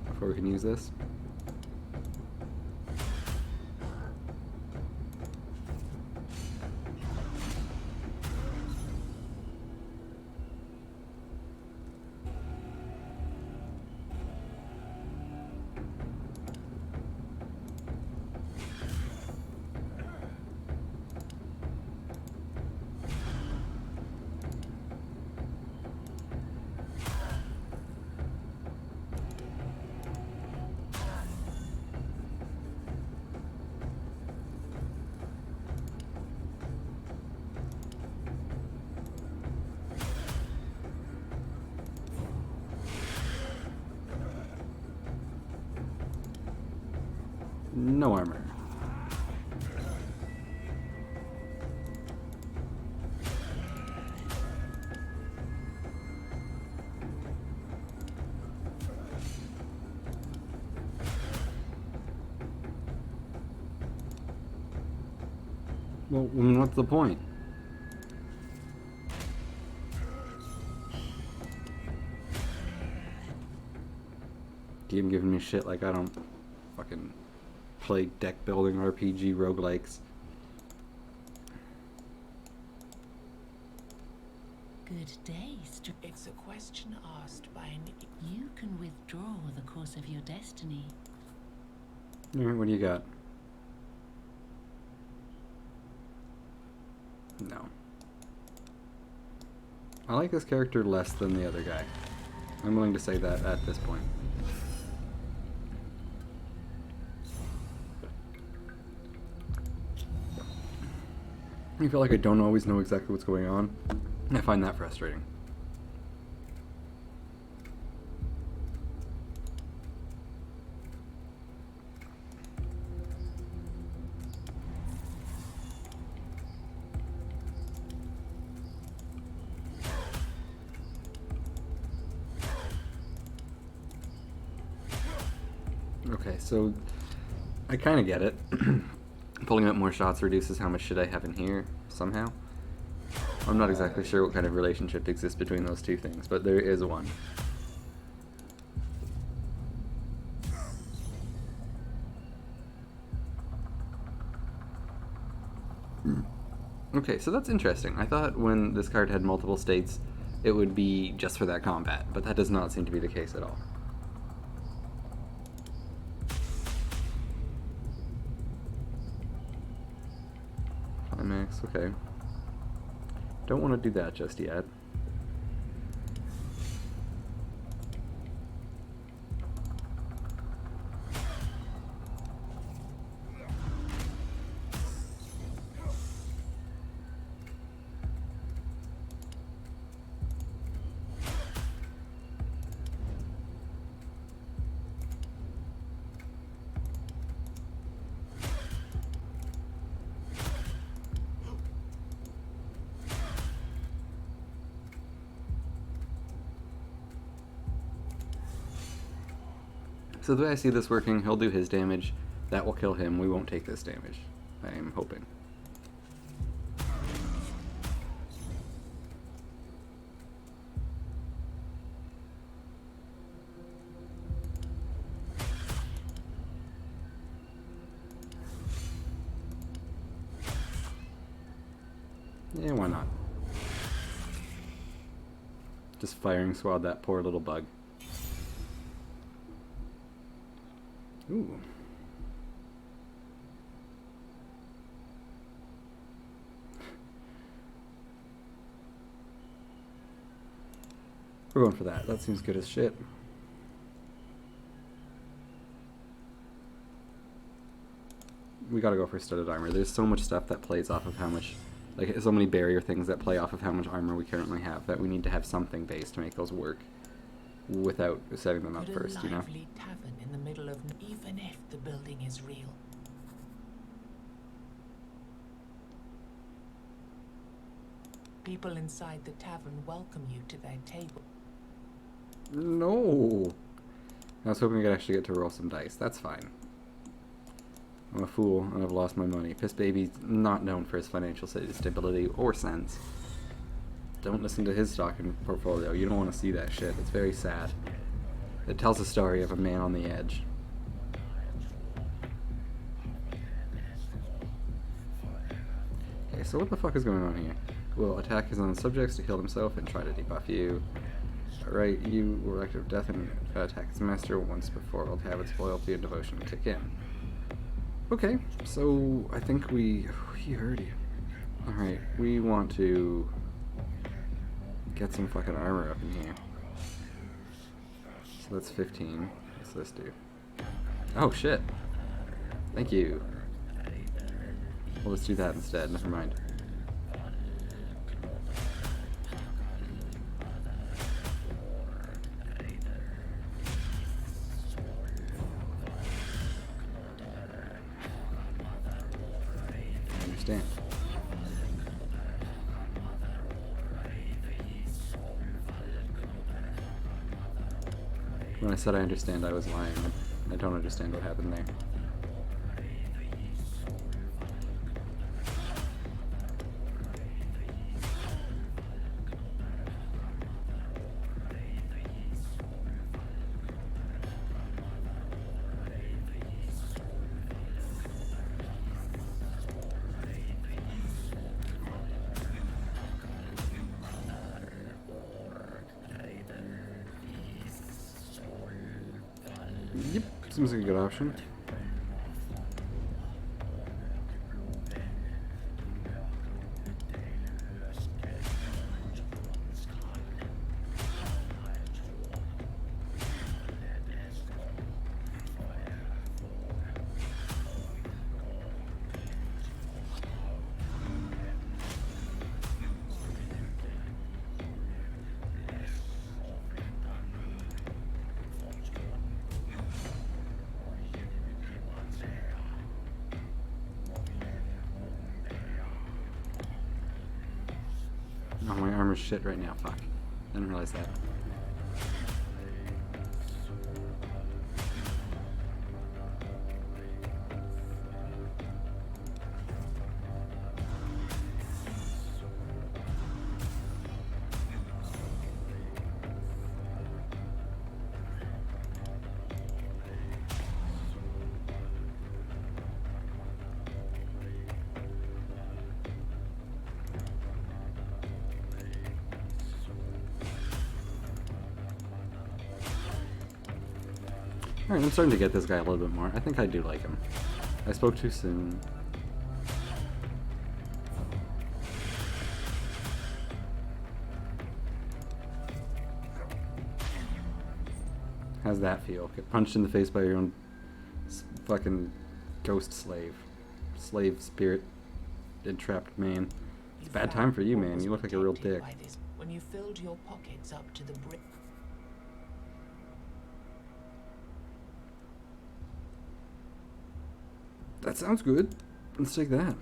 before we can use this. No armor. Well, I mean, what's the point? Game giving me shit like I don't fucking play deck building RPG roguelikes. Good day, It's a question asked by an... You can withdraw the course of your destiny. Alright, what do you got? No. I like this character less than the other guy. I'm willing to say that at this point. I feel like I don't always know exactly what's going on. I find that frustrating. Okay, so I kind of get it. Pulling up more shots reduces how much shit I have in here, somehow. I'm not exactly sure what kind of relationship exists between those two things, but there is one. Okay, so that's interesting. I thought when this card had multiple states, it would be just for that combat, but that does not seem to be the case at all. Climax, okay. Don't want to do that just yet. So the way I see this working, he'll do his damage. That will kill him. We won't take this damage. I am hoping. Yeah, why not? Just firing squad that poor little bug. Ooh. We're going for that. That seems good as shit. We gotta go for studded armor. There's so much stuff that plays off of how much, like so many barrier things that play off of how much armor we currently have, that we need to have something base to make those work without setting them up first, you know? lively tavern in the middle of... even if the building is real. People inside the tavern welcome you to their table. No! I was hoping I could actually get to roll some dice. That's fine. I'm a fool and I've lost my money. Piss Baby's not known for his financial stability or sense. don't listen to his stock and portfolio. You don't want to see that shit. It's very sad. It tells a story of a man on the edge. Okay, so what the fuck is going on here? Will attack his own subjects to heal himself and try to debuff you. Alright, you were active death and attack his master once before old habits, loyalty, and devotion kick in. Okay, so I think he heard you. Alright, we want to get some fucking armor up in here. So that's 15. What's this do? Oh shit! Thank you. Well, let's do that instead, never mind. I understand. When I said I understand, I was lying. I don't understand what happened there. Yep, seems like a good option. Oh, my armor's shit right now, fuck. Didn't realize that. Alright, I'm starting to get this guy a little bit more. I think I do like him. I spoke too soon. How's that feel? Get punched in the face by your own fucking ghost slave. Slave spirit entrapped man. It's a bad time for you, man. You look like a real dick. When you filled your pockets up to the brim. That sounds good. Let's take that.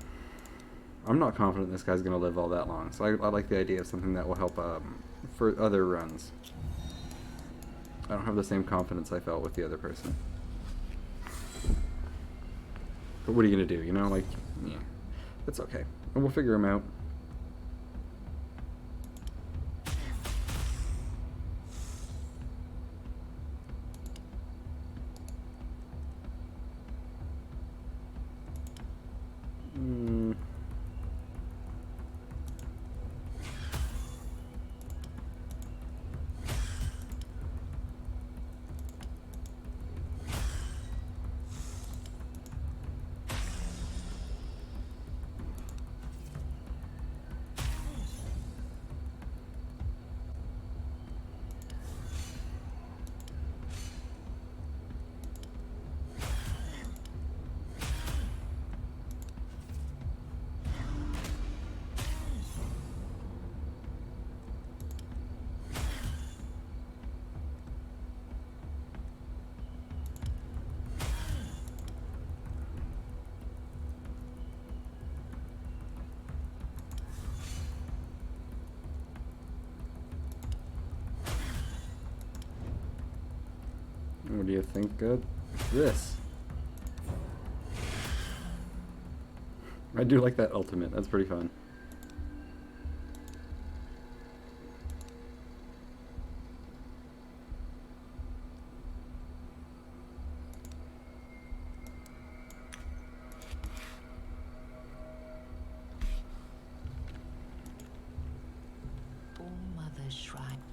I'm not confident this guy's going to live all that long, so I like the idea of something that will help for other runs. I don't have the same confidence I felt with the other person. But what are you going to do, you know? Like, yeah, it's okay. And we'll figure him out. What do you think of this? I do like that ultimate. That's pretty fun.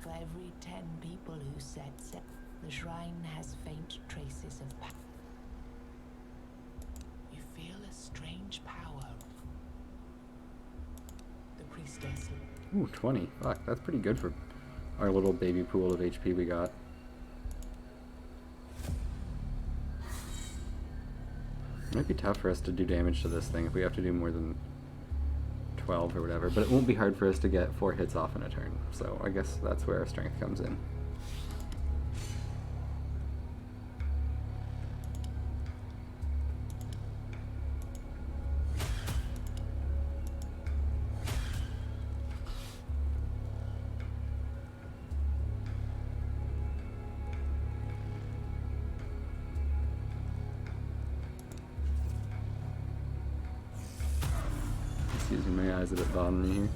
For every 10 people who set sail, the shrine has faint traces of power. You feel a strange power. The priestess. Ooh, 20. Fuck, that's pretty good for our little baby pool of HP we got. It might be tough for us to do damage to this thing if we have to do more than 12 or whatever, but it won't be hard for us to get 4 hits off in a turn, so I guess that's where our strength comes in. Excuse me, my eyes a bit bothering me here.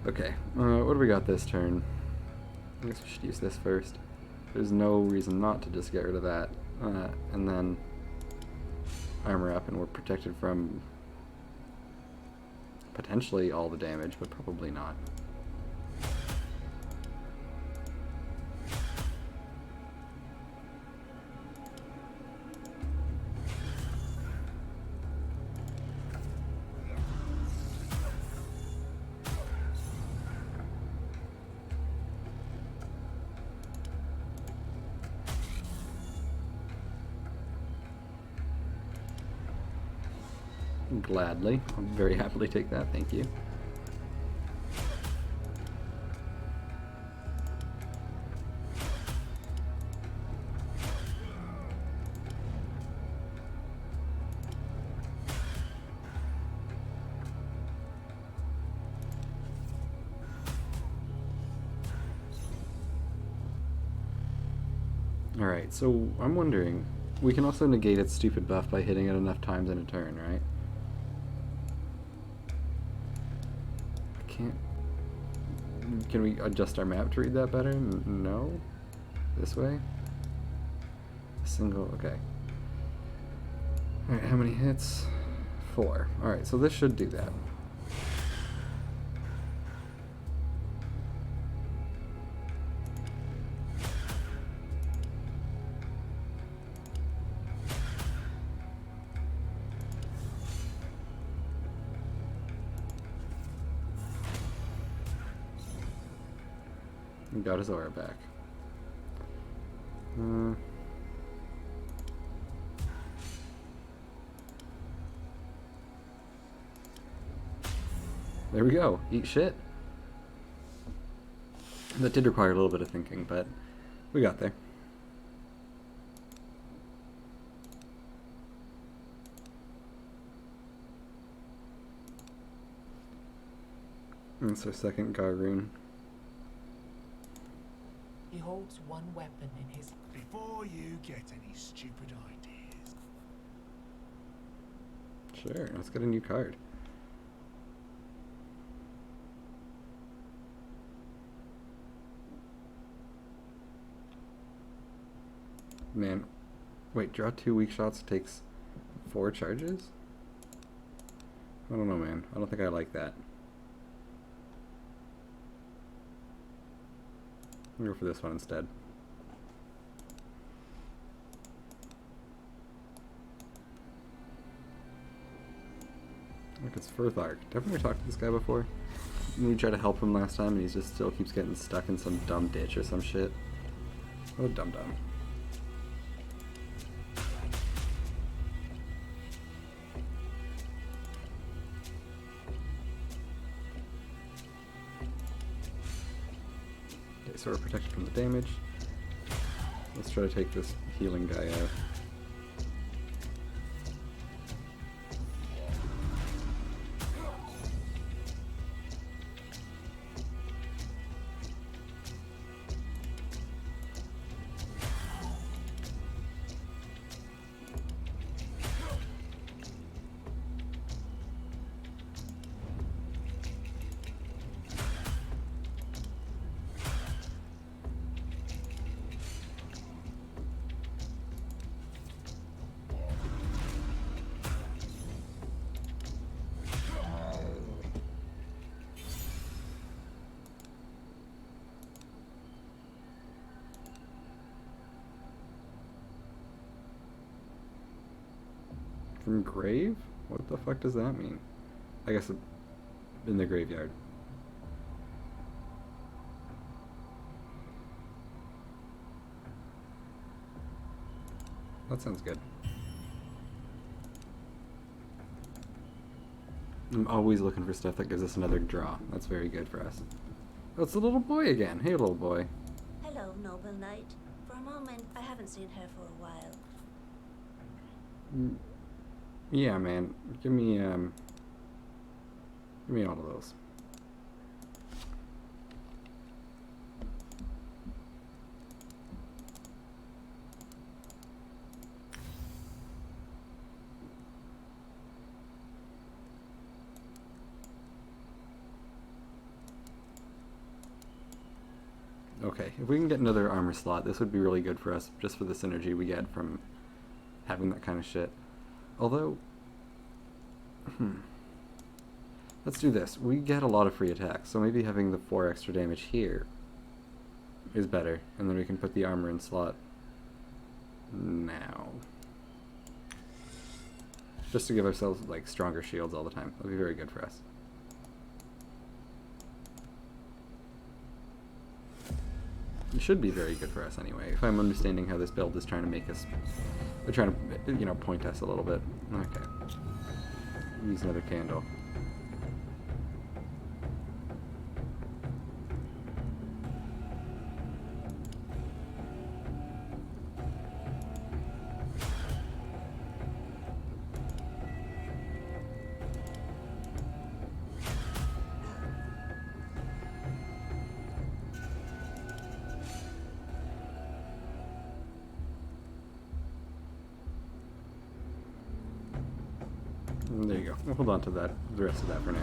Okay, what do we got this turn? I guess we should use this first. There's no reason not to just get rid of that. And then armor up, and we're protected from potentially all the damage, but probably not. Gladly. I'll very happily take that, thank you. Alright, so I'm wondering, we can also negate its stupid buff by hitting it enough times in a turn, right? Can we adjust our map to read that better? No? This way? A single, okay. Alright, how many hits? 4. Alright, so this should do that. Got his aura back. There we go. Eat shit. That did require a little bit of thinking, but we got there. That's our second Garoon. He holds one weapon in his... Before you get any stupid ideas. Sure, let's get a new card. Man, wait, draw 2 weak shots takes 4 charges? I don't know, man. I don't think I like that. I'll go for this one instead. Look, it's Firthark. Haven't we talked to this guy before? We tried to help him last time and he just still keeps getting stuck in some dumb ditch or some shit. What a dum-dum. Okay, so we're protected from the damage. Let's try to take this healing guy out. Grave? What the fuck does that mean? I guess in the graveyard. That sounds good. I'm always looking for stuff that gives us another draw. That's very good for us. Oh, it's the little boy again. Hey, little boy. Hello, noble knight. For a moment, I haven't seen her for a while. Yeah, man. Give me all of those. Okay, if we can get another armor slot, this would be really good for us, just for the synergy we get from having that kind of shit. Although, let's do this. We get a lot of free attacks, so maybe having the 4 extra damage here is better, and then we can put the armor in slot now. Just to give ourselves, like, stronger shields all the time. That'll be very good for us. It should be very good for us anyway, if I'm understanding how this build is trying to make us, they're trying to, you know, point us a little bit. Okay. Use another candle. There you go. We'll hold on to that, the rest of that for now.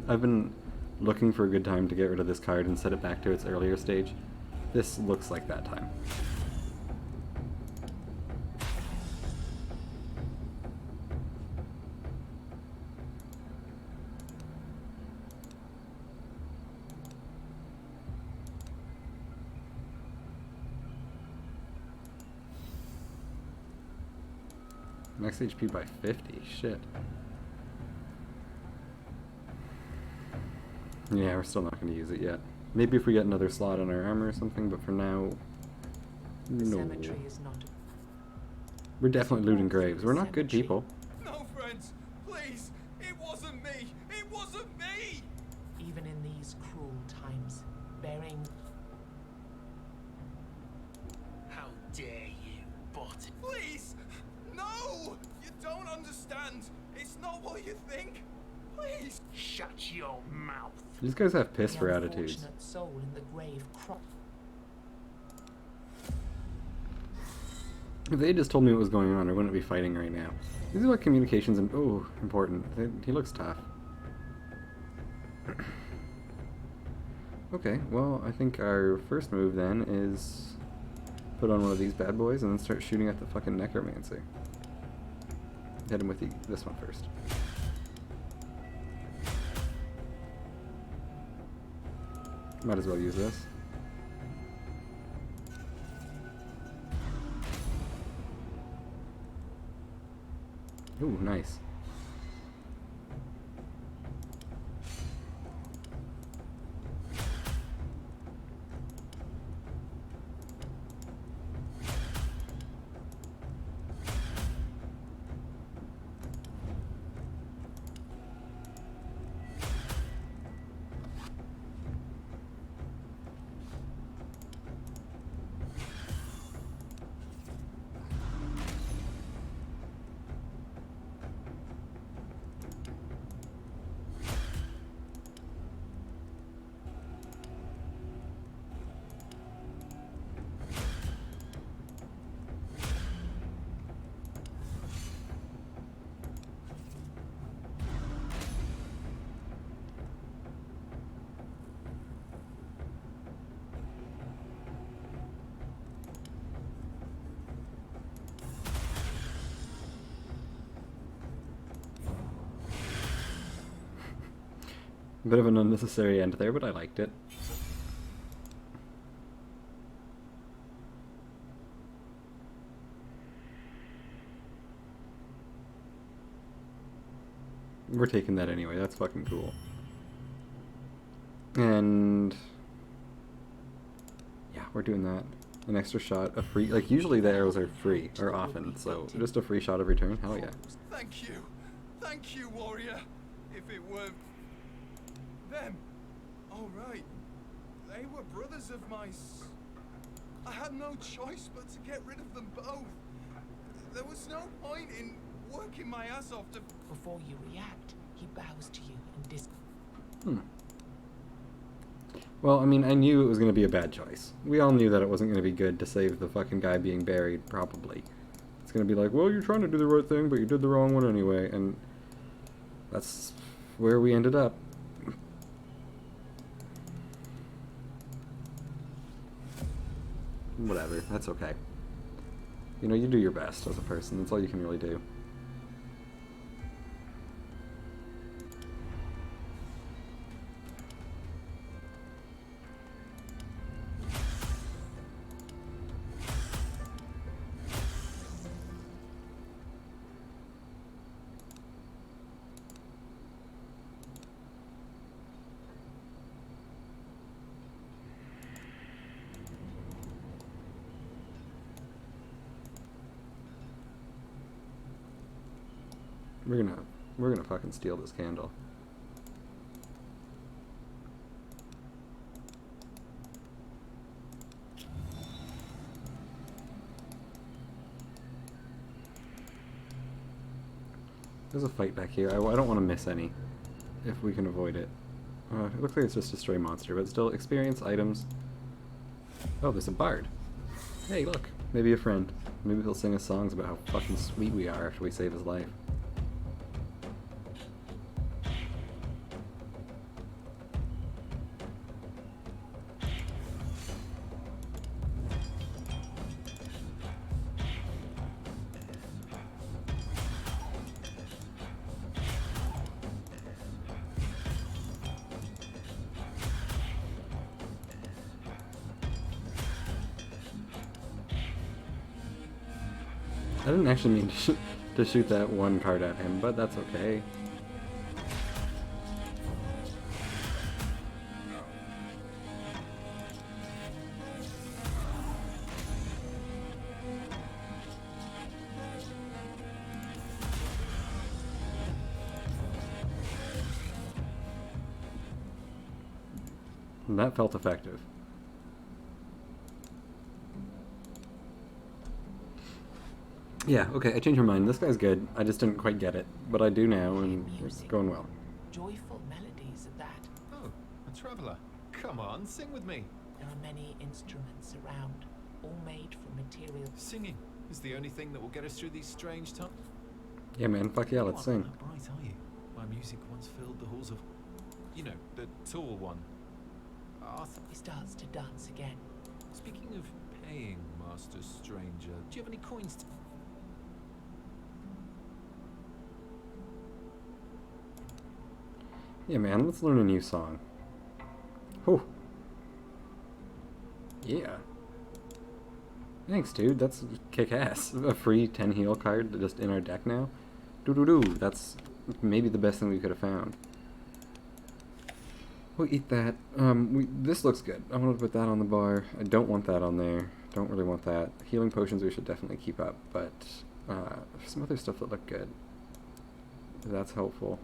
I've been looking for a good time to get rid of this card and set it back to its earlier stage. This looks like that time. Max HP by 50, shit. Yeah, we're still not going to use it yet. Maybe if we get another slot on our armor or something, but for now, no. Cemetery is not. We're definitely looting graves. We're not good people. No, friends, please. It wasn't me. It wasn't me. Even in these cruel times, bearing. How dare you, bot? Please, no. You don't understand. It's not what you think. Please shut your mouth. These guys have piss The for attitudes. unfortunate soul in the grave If they just told me what was going on, I wouldn't be fighting right now. This is what communication's important. He looks tough. Okay, well, I think our first move then is put on one of these bad boys and then start shooting at the fucking necromancer. Hit him with this one first. Might as well use this. Ooh, nice. A bit of an unnecessary end there, but I liked it. We're taking that anyway, that's fucking cool. And yeah, we're doing that. An extra shot, a free, like usually the arrows are free, or often, so just a free shot every turn, hell yeah. Thank you, warrior. If it were them, all right, they were brothers of my. I had no choice but to get rid of them both. There was no point in working my ass off to. Before you react, he bows to you and Well, I mean, I knew it was going to be a bad choice. We all knew that it wasn't going to be good to save the fucking guy being buried, probably. It's going to be like, well, you're trying to do the right thing, but you did the wrong one anyway, and that's where we ended up. Whatever, that's okay. You know, you do your best as a person, that's all you can really do. We're gonna fucking steal this candle. There's a fight back here. I don't want to miss any, if we can avoid it. It looks like it's just a stray monster, but still, experience, items. Oh, there's a bard. Hey, look. Maybe a friend. Maybe he'll sing us songs about how fucking sweet we are after we save his life. I didn't actually mean to shoot that one card at him, but that's okay. And that felt effective. Yeah, okay, I changed my mind. This guy's good. I just didn't quite get it. But I do now, and it's going well. Joyful melodies at that. Oh, a traveller. Come on, sing with me. There are many instruments around, all made from material. Singing is the only thing that will get us through these strange times. Yeah, man, fuck yeah, let's sing. Not bright, are you? My music once filled the halls of... You know, the tall one. Arthur. He starts to dance again. Speaking of paying, Master Stranger, do you have any coins to... Yeah, man, let's learn a new song. Oh. Yeah. Thanks, dude. That's kick-ass. A free 10 heal card just in our deck now. Doo-doo-doo. That's maybe the best thing we could have found. We'll eat that. This looks good. I want to put that on the bar. I don't want that on there. Don't really want that. Healing potions we should definitely keep up, but there's some other stuff that look good. That's helpful.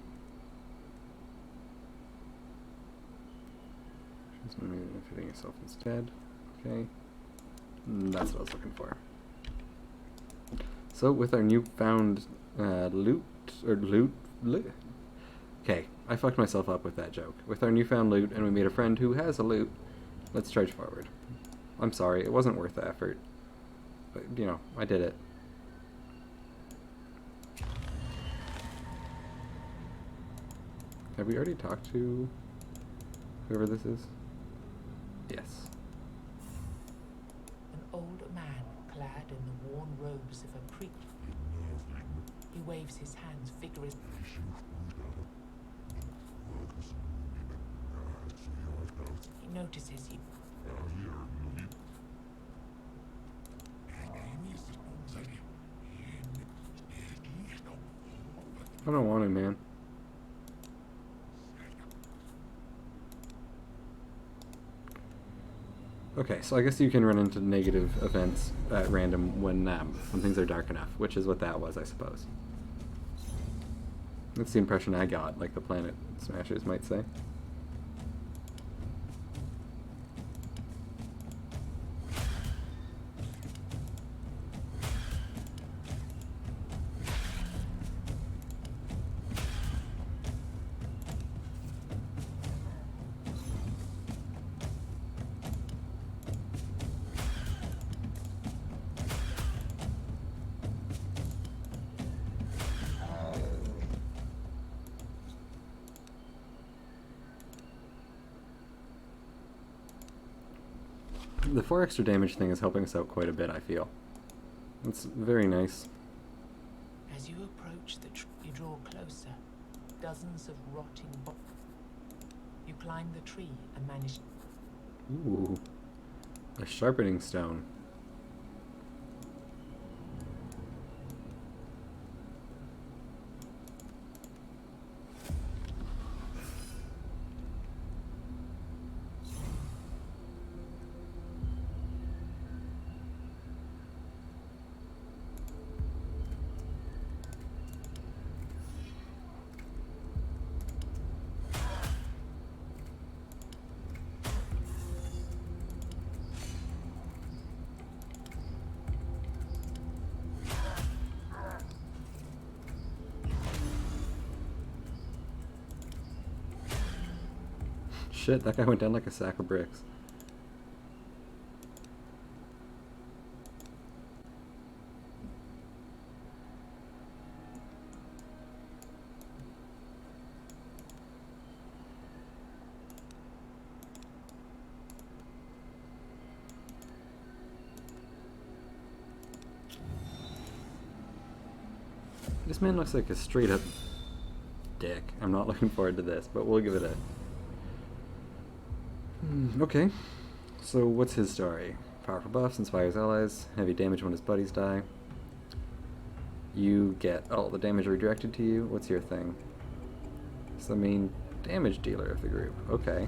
Fitting yourself instead. Okay. That's what I was looking for. So with our newfound loot. Okay, I fucked myself up with that joke. With our newfound loot and we made a friend who has a loot, let's charge forward. I'm sorry, it wasn't worth the effort. But, you know, I did it. Have we already talked to whoever this is? Yes. An old man clad in the worn robes of a priest. He waves his hands vigorously. notices you. I don't want to, man. Okay, so I guess you can run into negative events at random when things are dark enough, which is what that was, I suppose. That's the impression I got, like the Planet Smashers might say. The 4 extra damage thing is helping us out quite a bit, I feel. It's very nice. As you approach the tree, you draw closer. Dozens of rotting You climb the tree and manage... Ooh. A sharpening stone. Shit, that guy went down like a sack of bricks. This man looks like a straight up dick. I'm not looking forward to this, but we'll give it a... Okay, so what's his story? Powerful buffs, inspires allies, heavy damage when his buddies die. You get all the damage redirected to you. What's your thing? It's the main damage dealer of the group. Okay.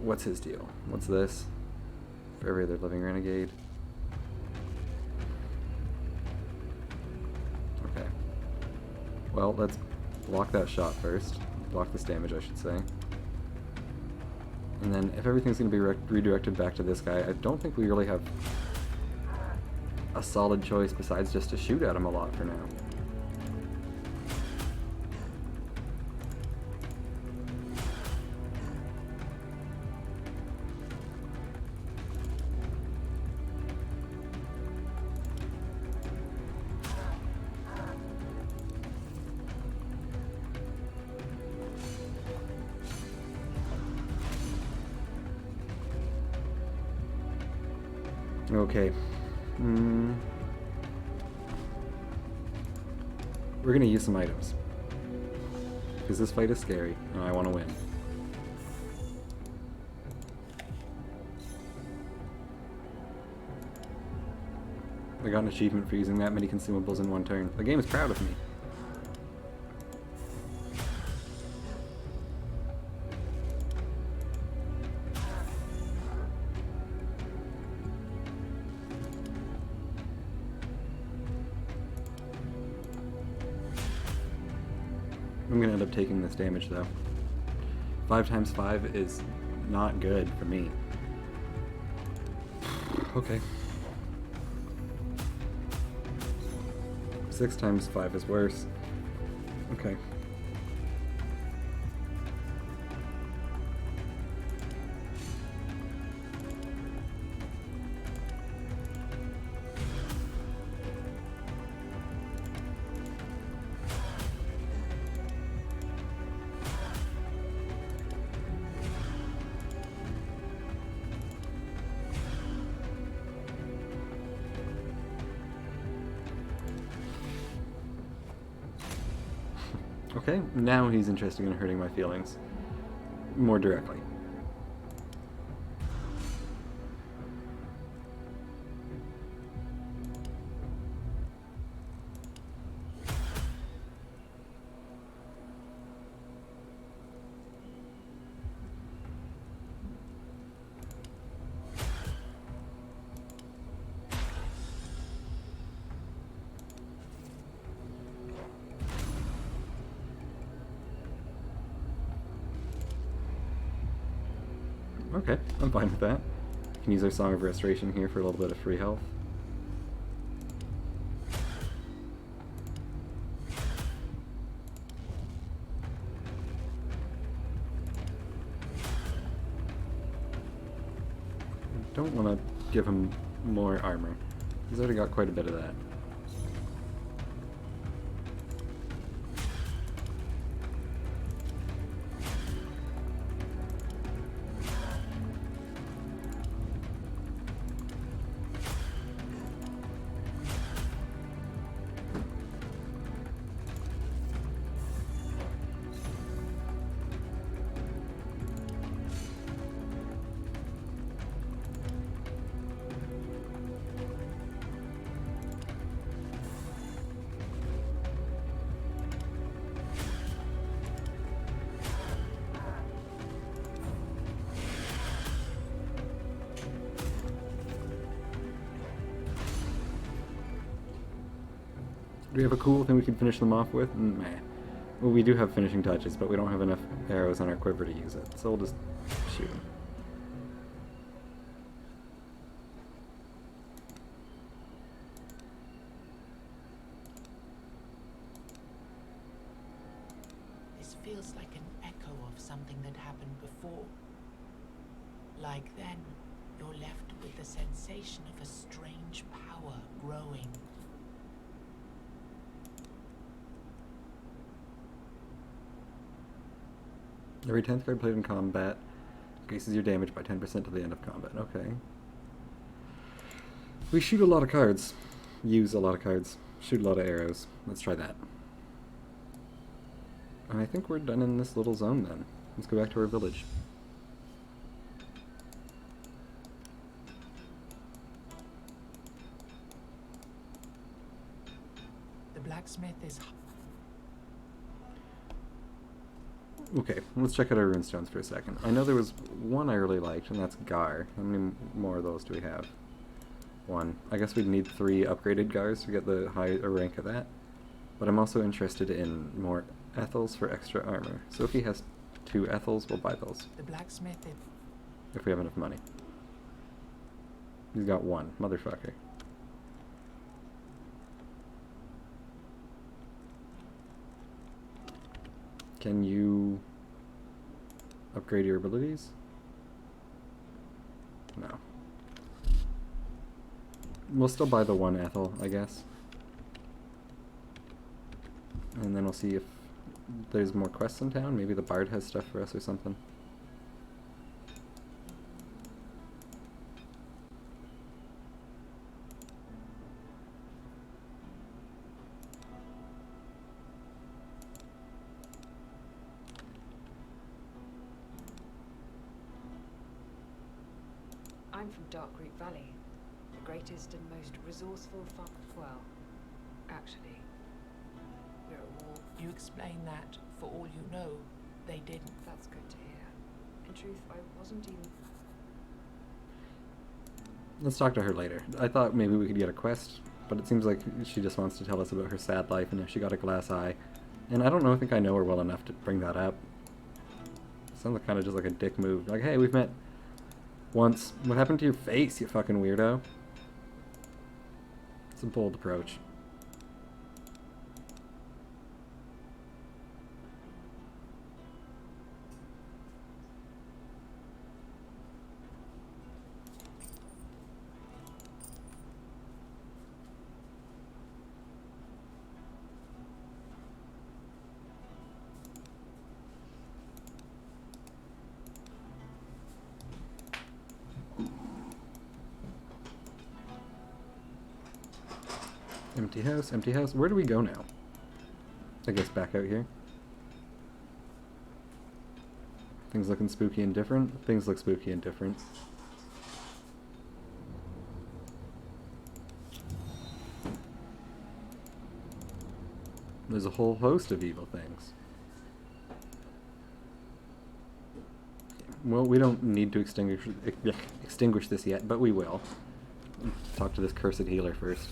What's his deal? What's this? For every other living renegade. Okay. Well, let's block that shot first. Block this damage, I should say. And then if everything's going to be redirected back to this guy, I don't think we really have a solid choice besides just to shoot at him a lot for now. Okay. We're gonna use some items. Because this fight is scary, and I want to win. I got an achievement for using that many consumables in one turn. The game is proud of me. I'm gonna end up taking this damage though. 5 times 5 is not good for me. Okay. 6 times 5 is worse. Okay. Okay, now he's interested in hurting my feelings more directly. Okay, I'm fine with that. Can use our Song of Restoration here for a little bit of free health. Don't want to give him more armor. He's already got quite a bit of that. Do we have a cool thing we can finish them off with? Meh. Well, we do have finishing touches, but we don't have enough arrows on our quiver to use it, so we'll just shoot them. This feels like an echo of something that happened before. Like then, you're left with the sensation of a strange power growing. Every 10th card played in combat increases your damage by 10% till the end of combat. Okay. We shoot a lot of cards. Use a lot of cards. Shoot a lot of arrows. Let's try that. And I think we're done in this little zone then. Let's go back to our village. The blacksmith is... Okay, let's check out our runestones for a second. I know there was one I really liked, and that's Gar. How many more of those do we have? One. I guess we'd need 3 upgraded Gars to get the higher rank of that. But I'm also interested in more Ethels for extra armor. So if he has 2 Ethels, we'll buy those. The blacksmith is... If we have enough money. He's got 1. Motherfucker. Can you upgrade your abilities? No. We'll still buy the 1 Ethel, I guess. And then we'll see if there's more quests in town. Maybe the Bard has stuff for us or something. I'm from Dark Creek Valley, the greatest and most resourceful farm. Well, actually, we're at war. You explain that, for all you know, they didn't. That's good to hear. In truth, I wasn't even... Let's talk to her later. I thought maybe we could get a quest, but it seems like she just wants to tell us about her sad life and if she got a glass eye. And I don't know, I think I know her well enough to bring that up. Sounds like kind of just like a dick move. Like, hey, we've met once. What happened to your face, you fucking weirdo? It's a bold approach. Empty house, empty house. Where do we go now? I guess back out here. Things looking spooky and different. Things look spooky and different. There's a whole host of evil things. Well, we don't need to extinguish this yet, but we will. Talk to this cursed healer first.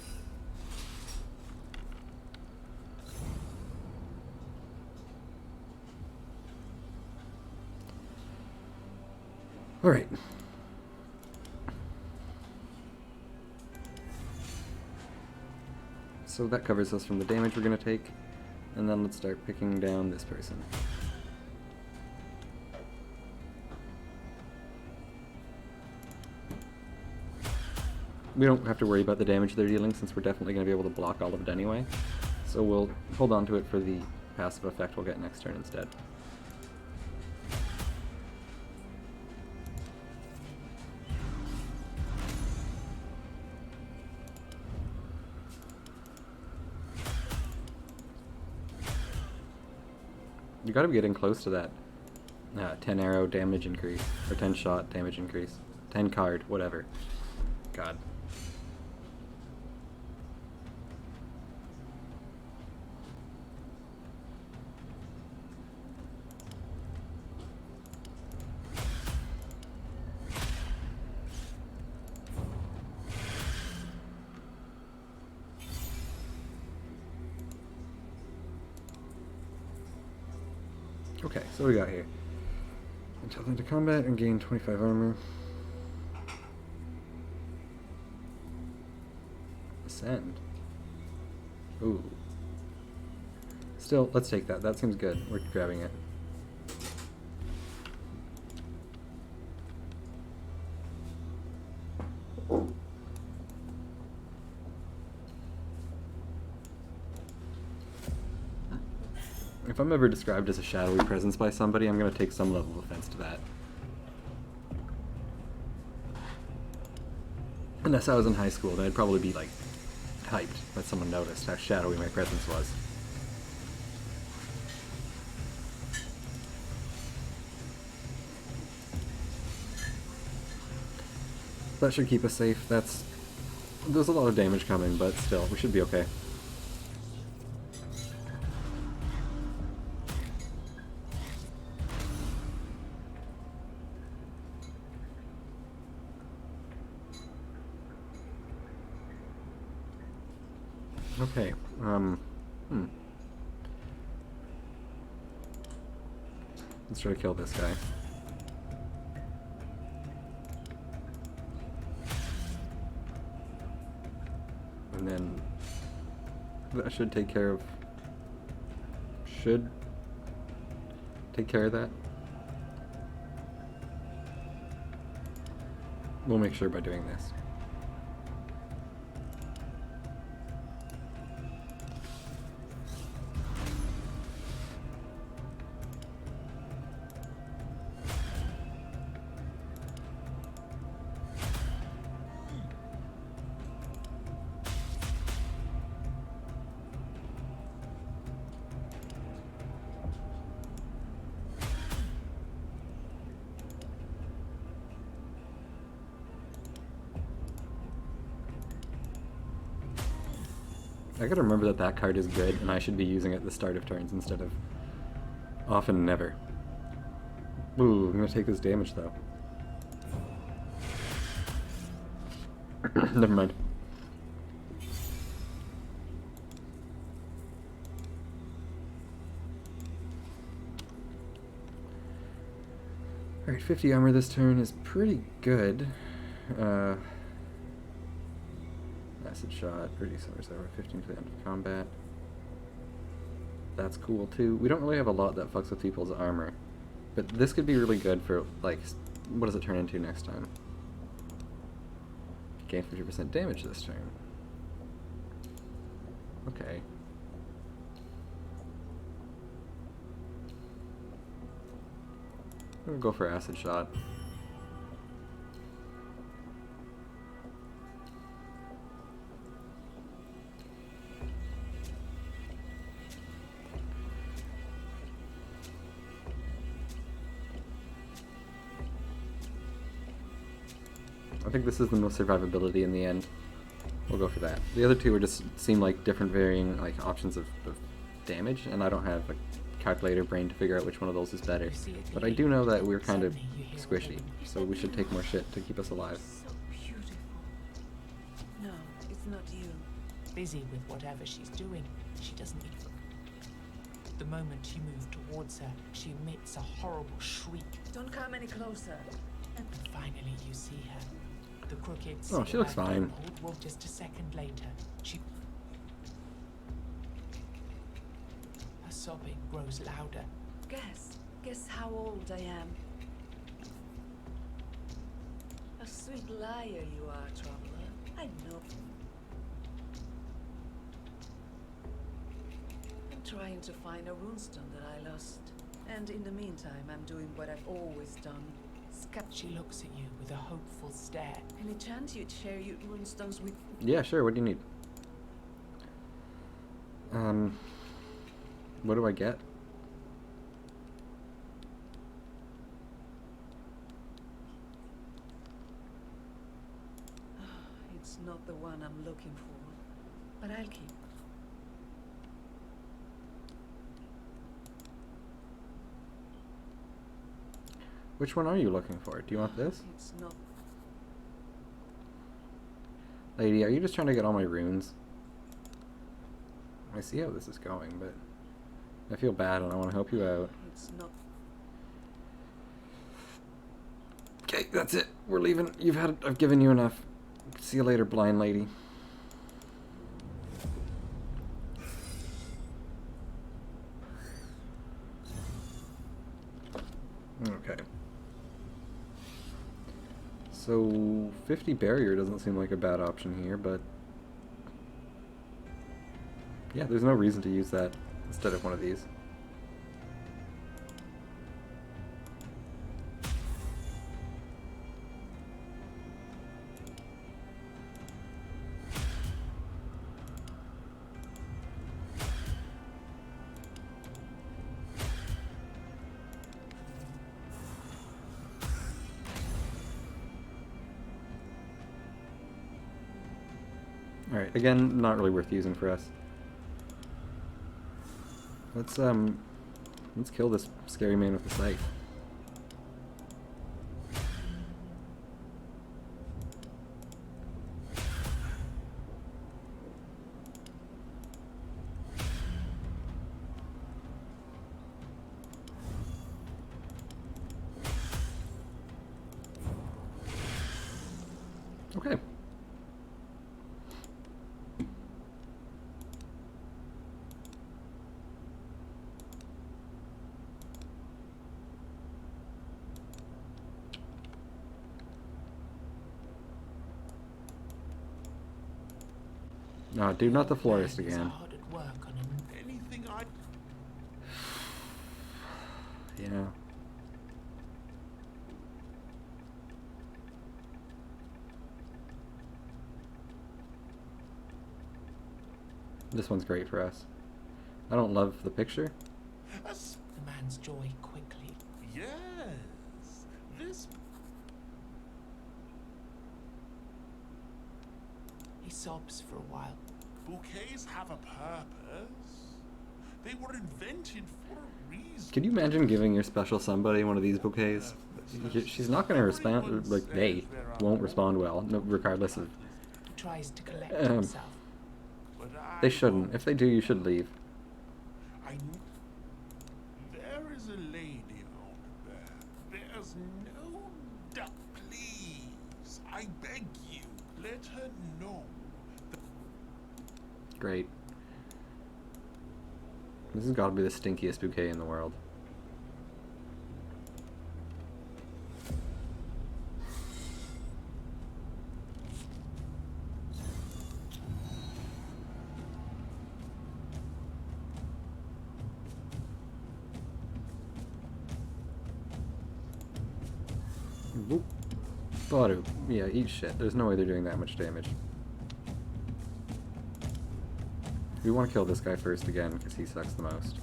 Alright. So that covers us from the damage we're going to take. And then let's start picking down this person. We don't have to worry about the damage they're dealing since we're definitely going to be able to block all of it anyway. So we'll hold on to it for the passive effect we'll get next turn instead. You gotta be getting close to that 10 arrow damage increase, or 10 shot damage increase. 10 card, whatever. God. Okay, so what do we got here? Until into combat and gain 25 armor. Ascend. Ooh. Still, let's take that. That seems good. We're grabbing it. If I'm ever described as a shadowy presence by somebody, I'm going to take some level of offense to that. Unless I was in high school, then I'd probably be, like, hyped that someone noticed how shadowy my presence was. That should keep us safe. There's a lot of damage coming, but still, we should be okay. Okay, let's try to kill this guy. And then that should take care of that. We'll make sure by doing this. I gotta remember that that card is good, and I should be using it at the start of turns instead of often never. Ooh, I'm gonna take this damage though. Never mind. Alright, 50 armor this turn is pretty good. Acid shot, reduce armor 15 to the end of combat. That's cool too. We don't really have a lot that fucks with people's armor, but this could be really good for, like, what does it turn into next time? Gain 50% damage this turn. Okay. I'm gonna go for acid shot. think this is the most survivability in the end. We'll go for that. The other two are just seem like different varying like options of damage, and I don't have a calculator brain to figure out which one of those is better. But I do know that we're kind of squishy, so we should take more shit to keep us alive. So beautiful. No, it's not you. Busy with whatever she's doing, she doesn't even. The moment you move towards her, she emits a horrible shriek. Don't come any closer. And finally you see her. The crooked Oh, she looks fine. Well, just a second later, her sobbing grows louder. Guess how old I am. A sweet liar you are, traveler. I know. I'm trying to find a runestone that I lost. And in the meantime, I'm doing what I've always done. She looks at you with a hopeful stare. Any chance you'd share your runestones with... Yeah, sure. What do you need? What do I get? It's not the one I'm looking for, but I'll keep. Which one are you looking for? Do you want this? It's not. Lady, are you just trying to get all my runes? I see how this is going, but I feel bad and I want to help you out. It's not. Okay, that's it. We're leaving. I've given you enough. See you later, blind lady. Okay. So 50 barrier doesn't seem like a bad option here, but yeah, there's no reason to use that instead of one of these. Alright, again, not really worth using for us. Let's kill this scary man with the scythe. Okay. No, dude, not the florist again. Anything I... Yeah. This one's great for us. I don't love the picture. The man's joy quickly. Yes. This... He sobs for a while. Bouquets have a purpose. They were invented for a reason. Could you imagine giving your special somebody one of these bouquets? She's not going to respond, like, they won't respond well, regardless of... He tries to collect himself. They shouldn't. If they do, you should leave. There is a lady out there. There's no doubt. Please, I beg you, let her know. Great. This has got to be the stinkiest bouquet in the world. Boop. Baru. Yeah, eat shit. There's no way they're doing that much damage. We want to kill this guy first again, because he sucks the most.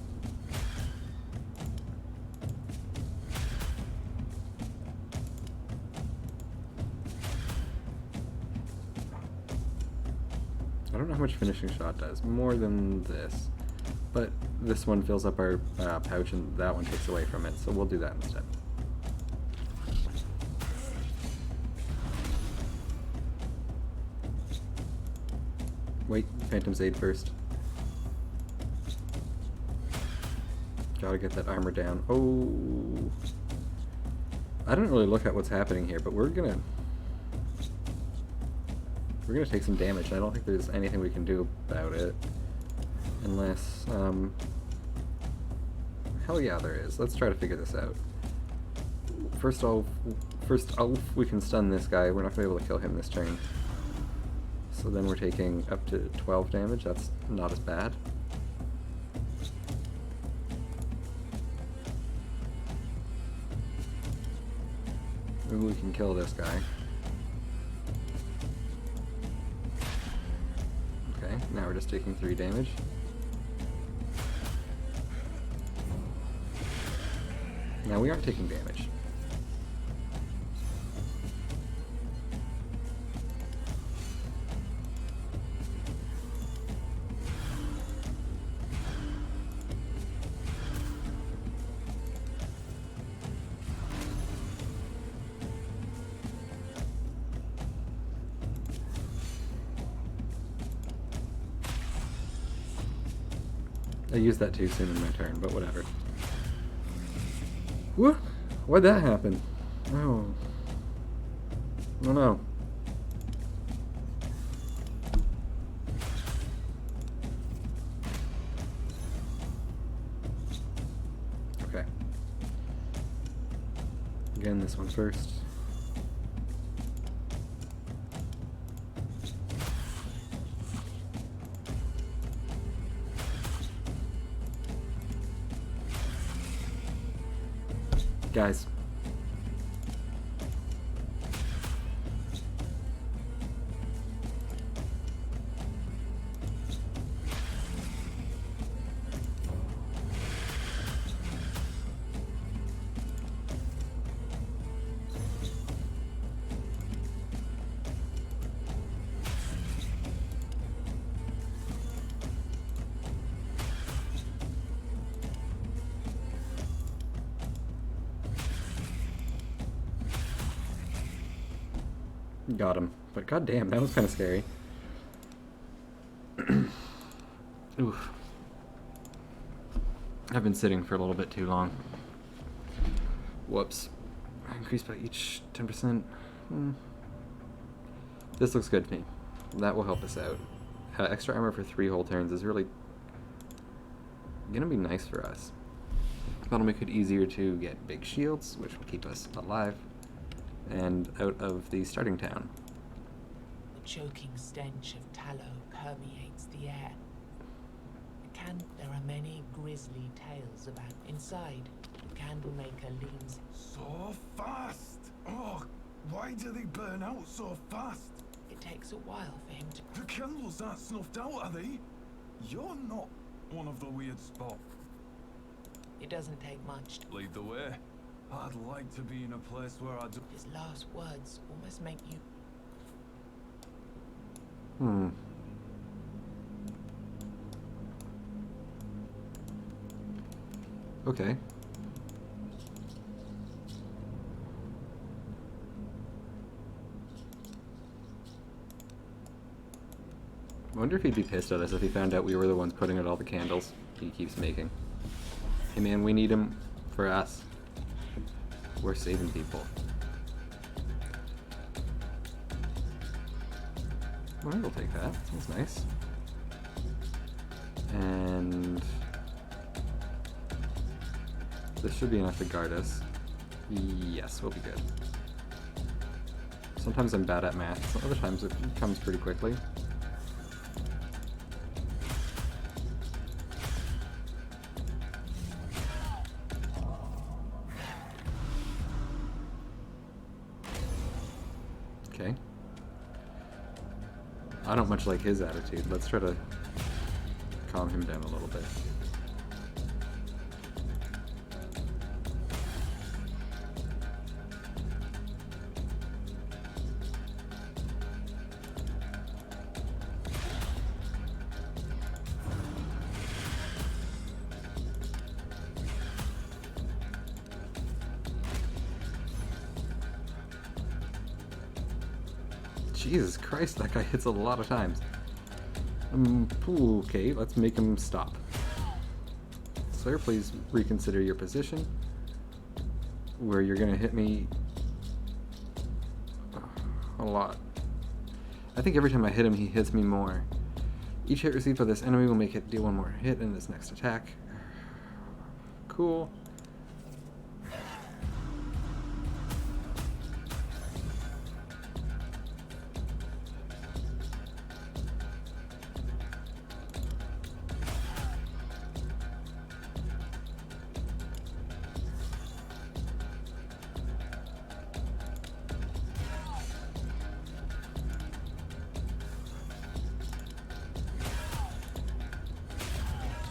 much finishing shot does. More than this. But this one fills up our pouch and that one takes away from it, so we'll do that instead. Wait, Phantom's Aid first. Gotta get that armor down. Oh! I don't really look at what's happening here, but we're gonna take some damage. I don't think there's anything we can do about it. Unless, hell yeah there is. Let's try to figure this out. First off, we can stun this guy. We're not gonna be able to kill him this turn. So then we're taking up to 12 damage. That's not as bad. Maybe we can kill this guy. Okay, now we're just taking 3 damage. Now we aren't taking damage. I used that too soon in my turn, but whatever. What? Why'd that happen? Oh. Oh no. Okay. Again, this one first. Guys. Got him. But goddamn, that was kind of scary. Oof. I've been sitting for a little bit too long. Whoops. Increased by each 10%. This looks good to me. That will help us out. Extra armor for 3 whole turns is really gonna be nice for us. That'll make it easier to get big shields, which will keep us alive and out of the starting town. The choking stench of tallow permeates the air. There are many grisly tales about inside. The candlemaker leans So fast! Oh, why do they burn out so fast? It takes a while for him to... The candles aren't snuffed out, are they? You're not one of the weird spots. It doesn't take much to... Lead the way. I'd like to be in a place where I do... His last words almost make you... Okay. I wonder if he'd be pissed at us if he found out we were the ones putting out all the candles he keeps making. Hey man, we need him for us. We're saving people. Well, we'll take that. That's nice. And this should be enough to guard us. Yes, we'll be good. Sometimes I'm bad at math, so other times it comes pretty quickly. Okay. I don't much like his attitude. Let's try to calm him down a little bit. Jesus Christ, that guy hits a lot of times. Okay, let's make him stop. Sir, please reconsider your position. Where you're gonna hit me a lot. I think every time I hit him, he hits me more. Each hit received by this enemy will make it deal one more hit in this next attack. Cool.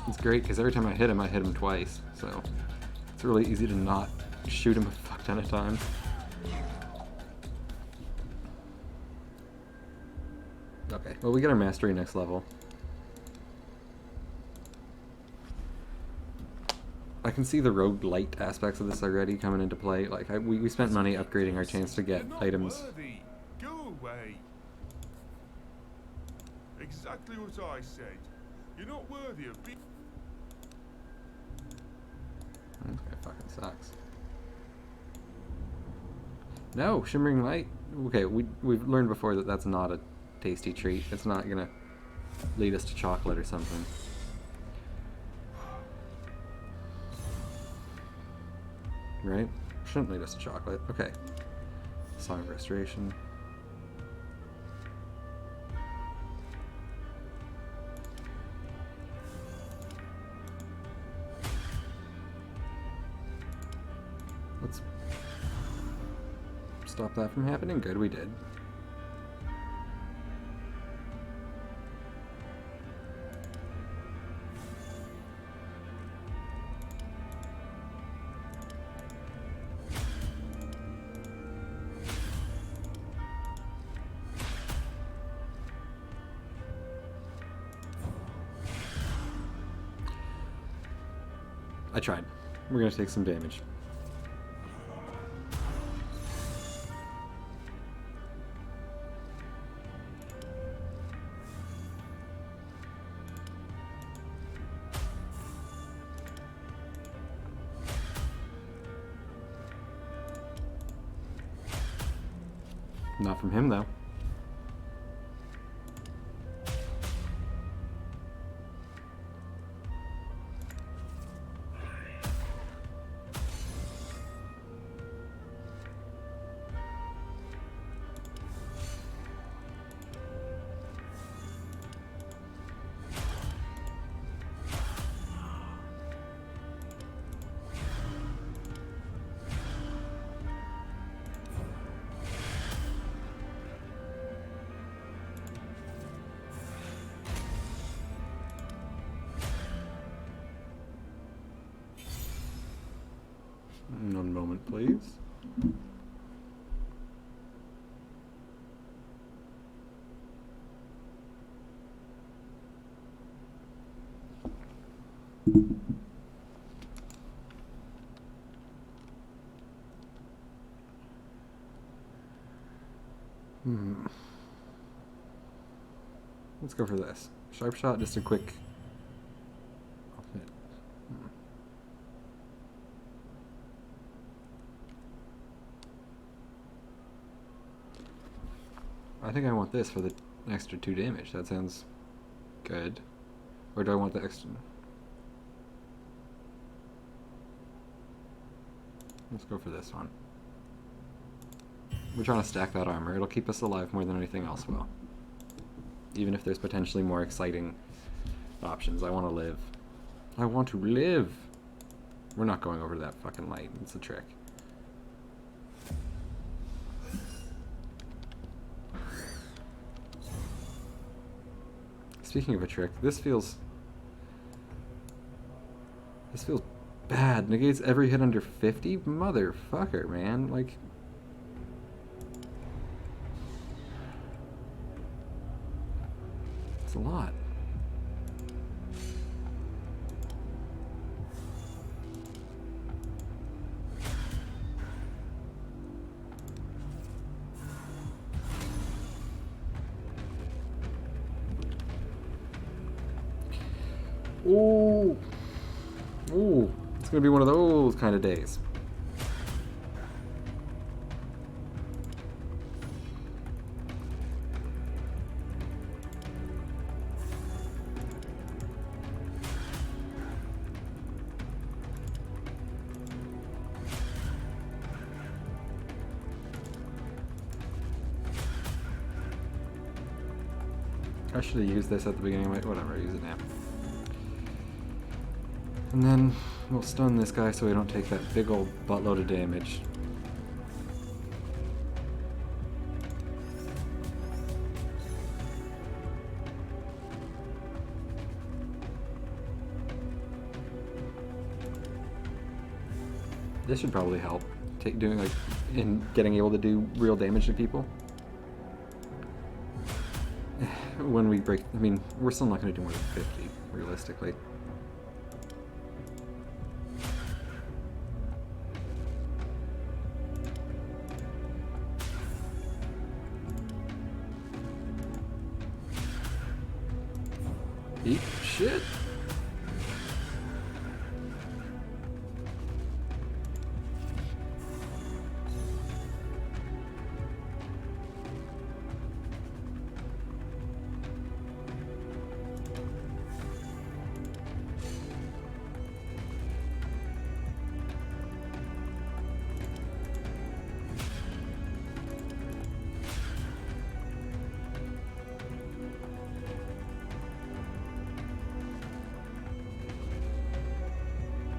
It's great because every time I hit him twice, so it's really easy to not shoot him a fuck ton of times. Okay, well we get our mastery next level. I can see the roguelite aspects of this already coming into play. Like, we spent money upgrading our chance to get items. Worthy. Go away. Exactly what I said. You're not worthy of being. This guy fucking sucks. No, shimmering light. Okay, we've learned before that that's not a tasty treat. It's not gonna lead us to chocolate or something. Right? Shouldn't lead us to chocolate. Okay. Song of Restoration. Let's stop that from happening. Good, we did. I tried. We're gonna take some damage. Not from him, though. One moment, please. Let's go for this. Sharp shot, just a quick. Hit. I think I want this for the extra 2 damage. That sounds good. Or do I want the extra? Let's go for this one. We're trying to stack that armor. It'll keep us alive more than anything else will. Even if there's potentially more exciting options. I want to live. I want to live! We're not going over to that fucking light. It's a trick. Speaking of a trick, this feels bad. Negates every hit under 50? Motherfucker, man. Like, it's a lot. Ooh. Ooh. It's gonna be one of those kind of days. I should have used this at the beginning. Wait, whatever, use it now. And then we'll stun this guy so we don't take that big old buttload of damage. This should probably help. Doing like in getting able to do real damage to people. When we break, I mean, we're still not going to do more than 50, realistically. Eat shit.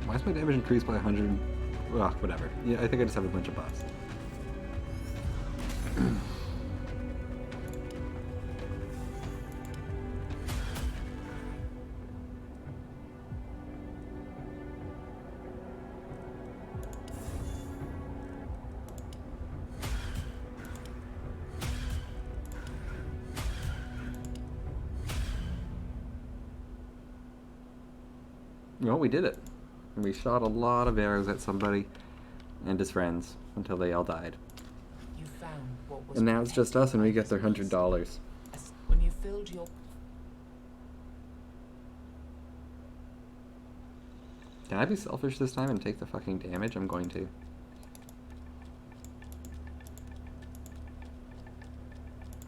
Why is my damage increased by 100? Well, whatever. Yeah, I think I just have a bunch of buffs. Well, we did it. We shot a lot of arrows at somebody and his friends until they all died. You found what was and now it's just us, and we get their $100. When you filled your... Can I be selfish this time and take the fucking damage? I'm going to.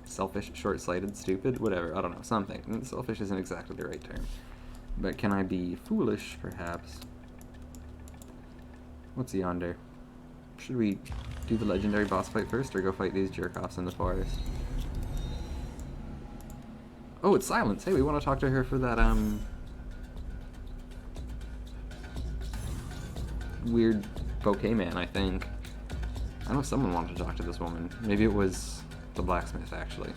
Selfish, short-sighted, stupid, whatever. I don't know, something. Selfish isn't exactly the right term. But can I be foolish, perhaps? What's yonder? Should we do the legendary boss fight first, or go fight these jerk-offs in the forest? Oh, it's Silence! Hey, we want to talk to her for that, weird bouquet man, I think. I know someone wanted to talk to this woman. Maybe it was the blacksmith, actually.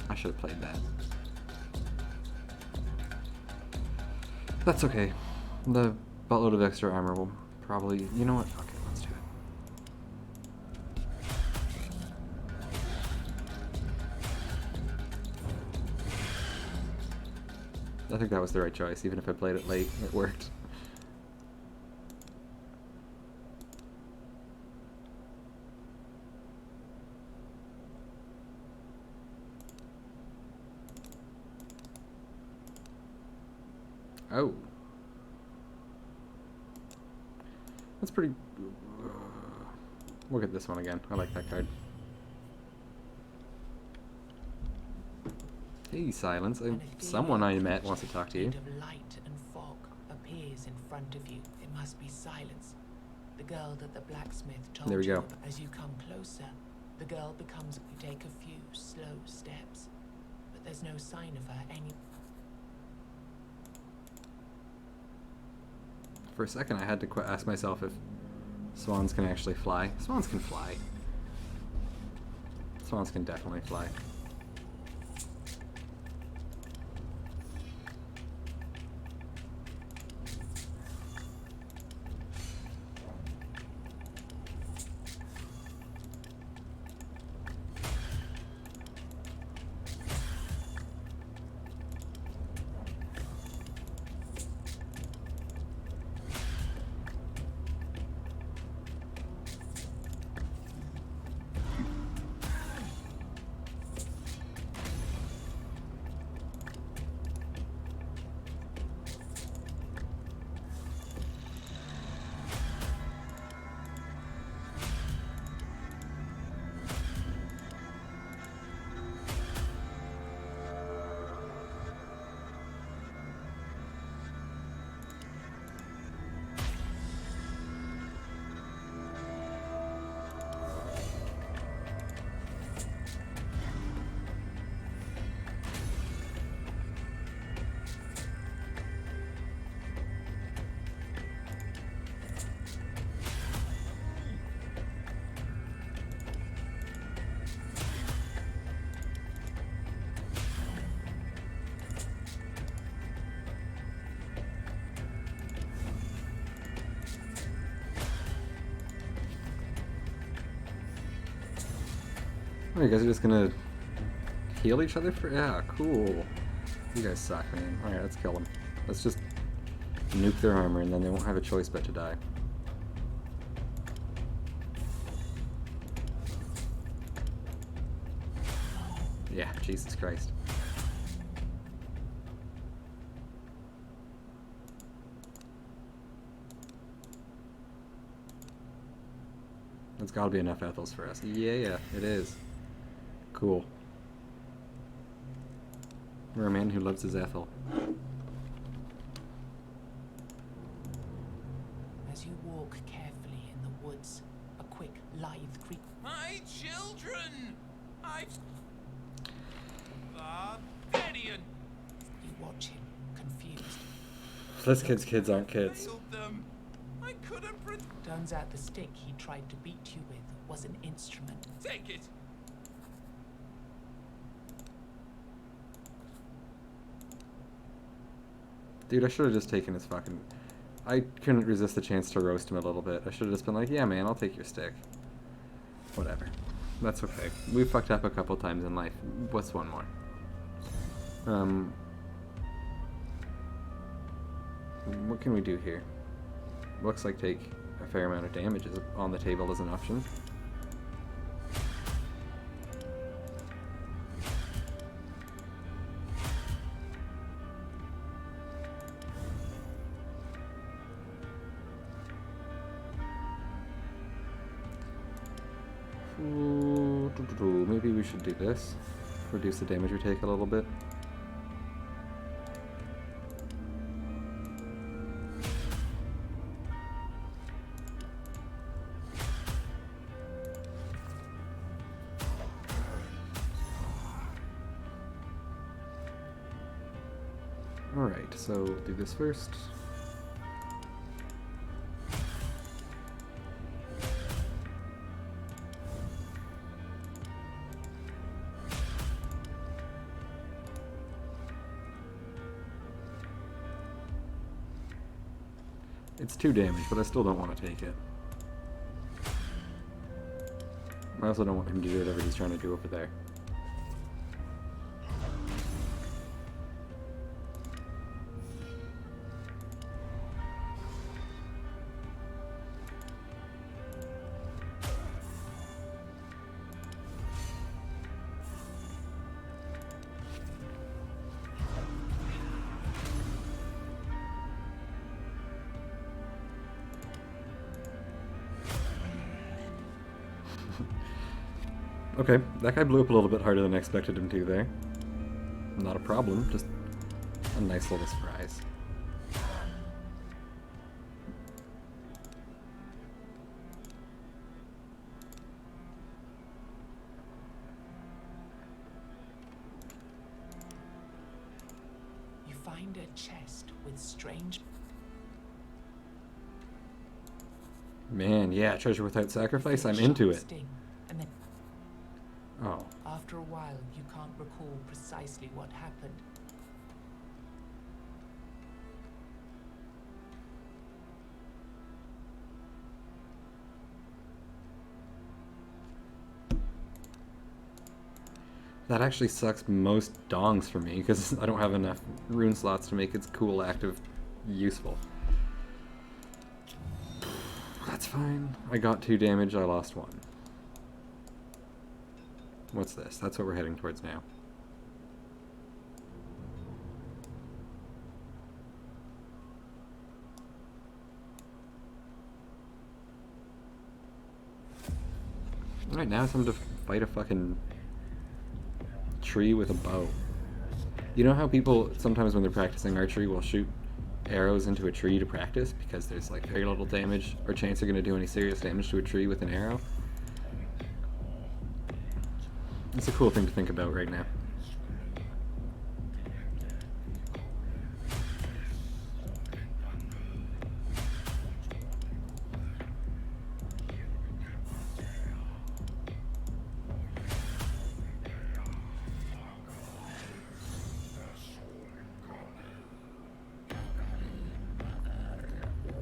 I should have played that. That's okay. The buttload of extra armor will probably... You know what? Fuck it, let's do it. I think that was the right choice. Even if I played it late, it worked. Oh. That's pretty... look at this one again. I like that card. Hey, Silence. Someone I met wants to talk to you. Of light and fog appears in front of you. It must be Silence. The girl that the blacksmith told There we go. you. As you come closer, the girl becomes... You take a few slow steps, but there's no sign of her any... For a second, I had to ask myself if swans can actually fly. Swans can fly. Swans can definitely fly. Oh, you guys are just gonna heal each other for? Yeah, cool. You guys suck, man. Alright, let's kill them. Let's just nuke their armor and then they won't have a choice but to die. Yeah, Jesus Christ. There's gotta be enough Ethels for us. Yeah, it is. Cool. We're a man who loves his Ethel. As you walk carefully in the woods, a quick, lithe creak. My children! I've... Barbarian! You watch him, confused. This kid's kids aren't kids. Failed them. I couldn't Turns out the stick he tried to beat you with was an instrument. take it! Dude, I should have just taken his fucking... I couldn't resist the chance to roast him a little bit. I should have just been like, yeah man, I'll take your stick. Whatever. That's okay. We fucked up a couple times in life. What's one more? What can we do here? Looks like take a fair amount of damage is on the table as an option. Maybe we should do this. Reduce the damage we take a little bit. Alright, so do this first. It's 2 damage, but I still don't want to take it. I also don't want him to do whatever he's trying to do over there. Okay, that guy blew up a little bit harder than I expected him to there. Not a problem, just a nice little surprise. You find a chest with strange... Man, yeah, treasure without sacrifice, I'm into it. Sting, and then Oh. after a while, you can't recall precisely what happened. That actually sucks most dongs for me, because I don't have enough rune slots to make its cool active useful. That's fine. I got 2 damage, I lost 1. What's this? That's what we're heading towards now. Alright, now it's time to fight a fucking tree with a bow. You know how people sometimes when they're practicing archery will shoot arrows into a tree to practice because there's like very little damage or chance they're going to do any serious damage to a tree with an arrow? It's a cool thing to think about right now.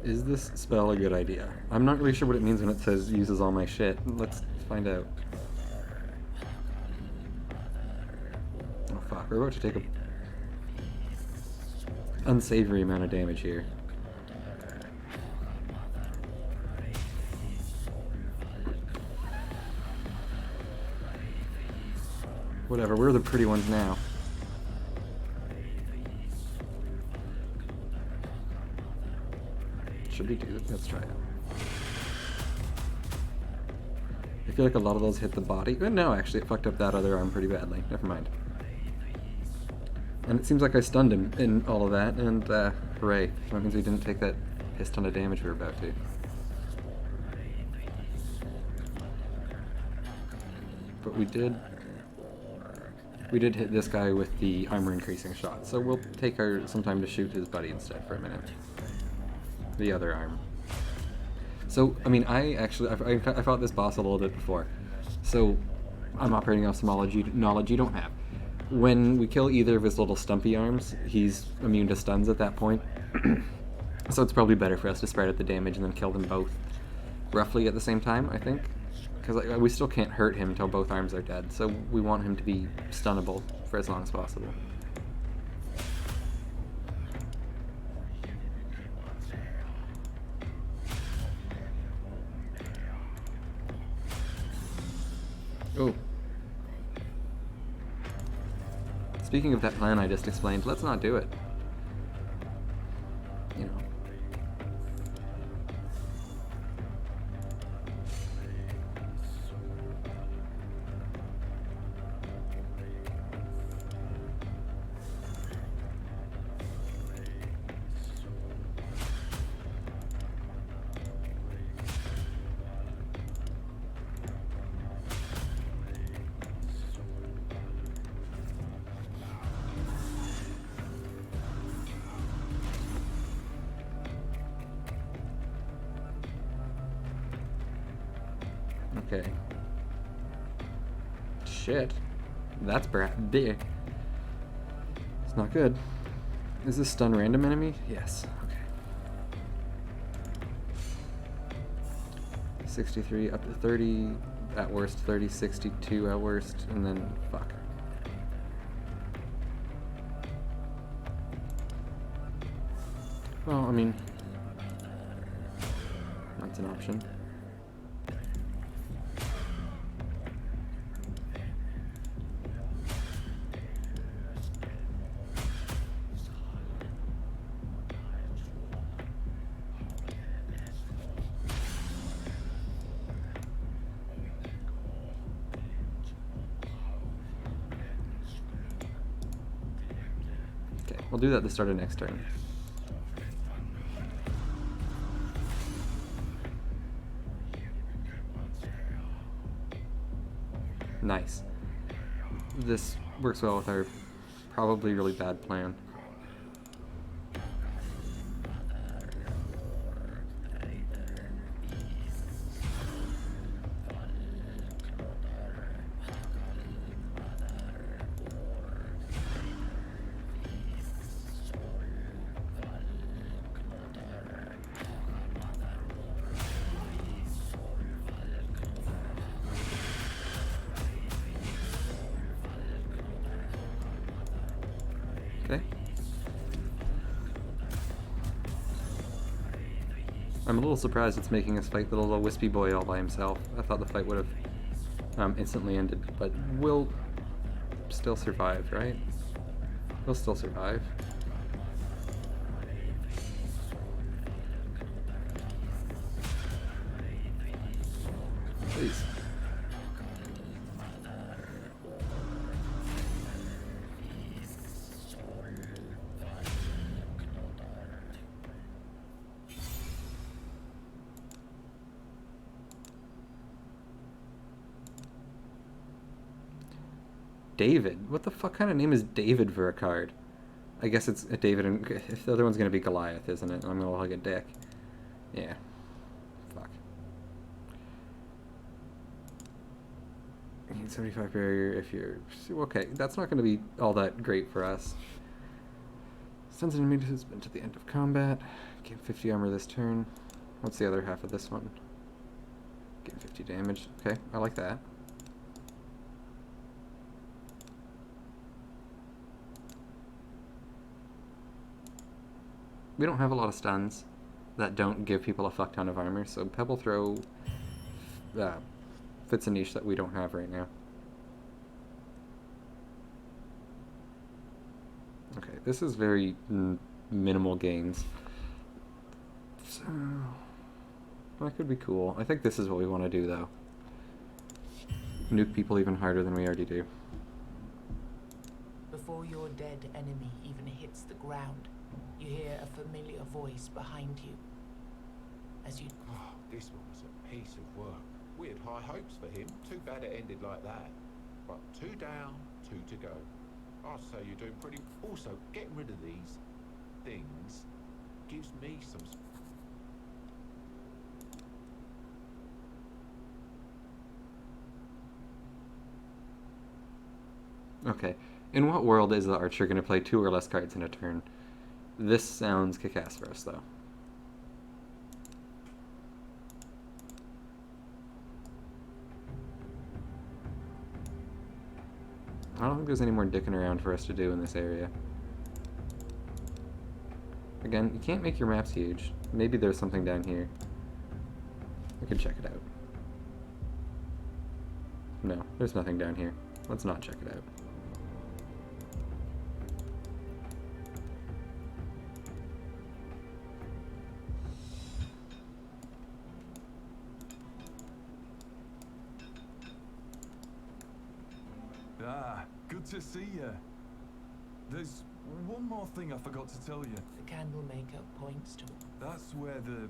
Is this spell a good idea? I'm not really sure what it means when it says uses all my shit. Let's find out. we're about to take a unsavory amount of damage here. Whatever, we're the pretty ones now. Should we do it? Let's try it. I feel like a lot of those hit the body. No, actually, it fucked up that other arm pretty badly. Never mind. And it seems like I stunned him in all of that, and hooray. That means we didn't take that piss ton of damage we were about to. But we did hit this guy with the armor increasing shot, so we'll take some time to shoot his buddy instead for a minute. The other arm. So, I mean, I fought this boss a little bit before, so I'm operating off some knowledge you don't have. When we kill either of his little stumpy arms, he's immune to stuns at that point, so it's probably better for us to spread out the damage and then kill them both roughly at the same time, I think. Because we still can't hurt him until both arms are dead, so we want him to be stunnable for as long as possible. Oh. Speaking of that plan I just explained, let's not do it. You know. Okay. Shit. That's big. It's not good. Is this stun random enemy? Yes. Okay. 63 up to 30 at worst, 30, 62 at worst, and then fuck. Well, I mean, that's an option. We'll do that at the start of next turn. Nice. This works well with our probably really bad plan. Okay. I'm a little surprised it's making us fight the little wispy boy all by himself. I thought the fight would have instantly ended, but we'll still survive, right? We'll still survive. Please. David? What the fuck kind of name is David for a card? I guess it's a David, and if the other one's gonna be Goliath, isn't it? I'm gonna look at deck. Yeah. Fuck. 75 barrier if you're... Okay, that's not gonna be all that great for us. Sends an enemy to the end of combat. Gain 50 armor this turn. What's the other half of this one? Gain 50 damage. Okay, I like that. we don't have a lot of stuns that don't give people a fuck ton of armor, so Pebble Throw fits a niche that we don't have right now. Okay, this is very minimal gains. So, that could be cool. I think this is what we want to do, though. Nuke people even harder than we already do. Before your dead enemy even hits the ground, you hear a familiar voice behind you. As you... Oh, this one was a piece of work. We had high hopes for him. Too bad it ended like that. But 2 down, 2 to go. I'd say you're doing pretty... Also, getting rid of these things gives me some... Okay. In what world is the archer going to play 2 or less cards in a turn? This sounds kick-ass for us, though. I don't think there's any more dicking around for us to do in this area. Again, you can't make your maps huge. Maybe there's something down here. We could check it out. No, there's nothing down here. Let's not check it out. Ah, good to see you. There's one more thing I forgot to tell you. The candle maker points to... That's where the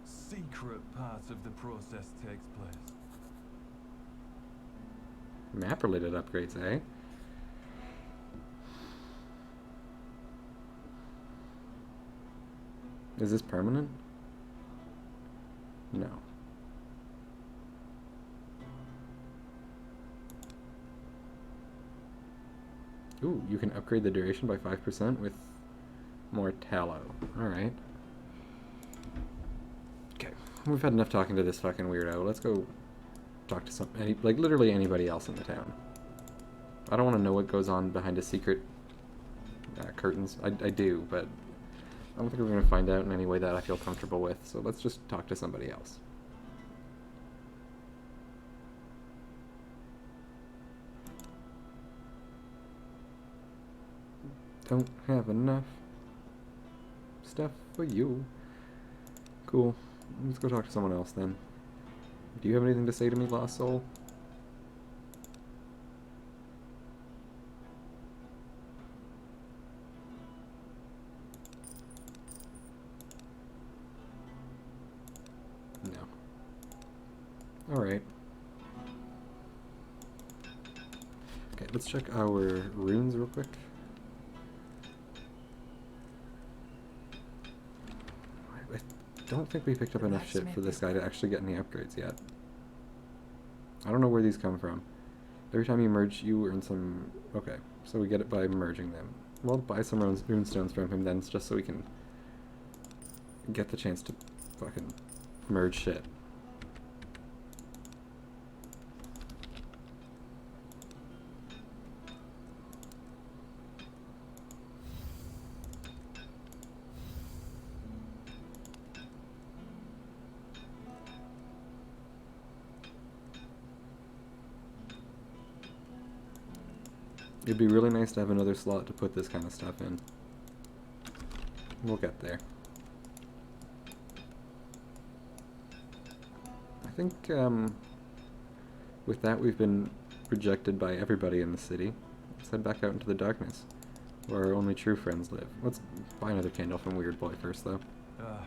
secret part of the process takes place. Map-related upgrades, eh? Is this permanent? No. Ooh, you can upgrade the duration by 5% with more tallow. Alright. Okay, we've had enough talking to this fucking weirdo. Let's go talk to like literally anybody else in the town. I don't want to know what goes on behind a secret curtains. I do, but I don't think we're going to find out in any way that I feel comfortable with, so let's just talk to somebody else. Don't have enough stuff for you. Cool. Let's go talk to someone else then. Do you have anything to say to me, Lost Soul? No. Alright. Okay, let's check our runes real quick. I don't think we picked up enough shit for this guy to actually get any upgrades yet. I don't know where these come from. Every time you merge, you earn some... Okay, so we get it by merging them. We'll buy some rune stones from him then, just so we can get the chance to fucking merge shit. It'd be really nice to have another slot to put this kind of stuff in. We'll get there. I think, with that we've been rejected by everybody in the city. Let's head back out into the darkness, where our only true friends live. Let's buy another candle from Weird Boy first, though. Oh.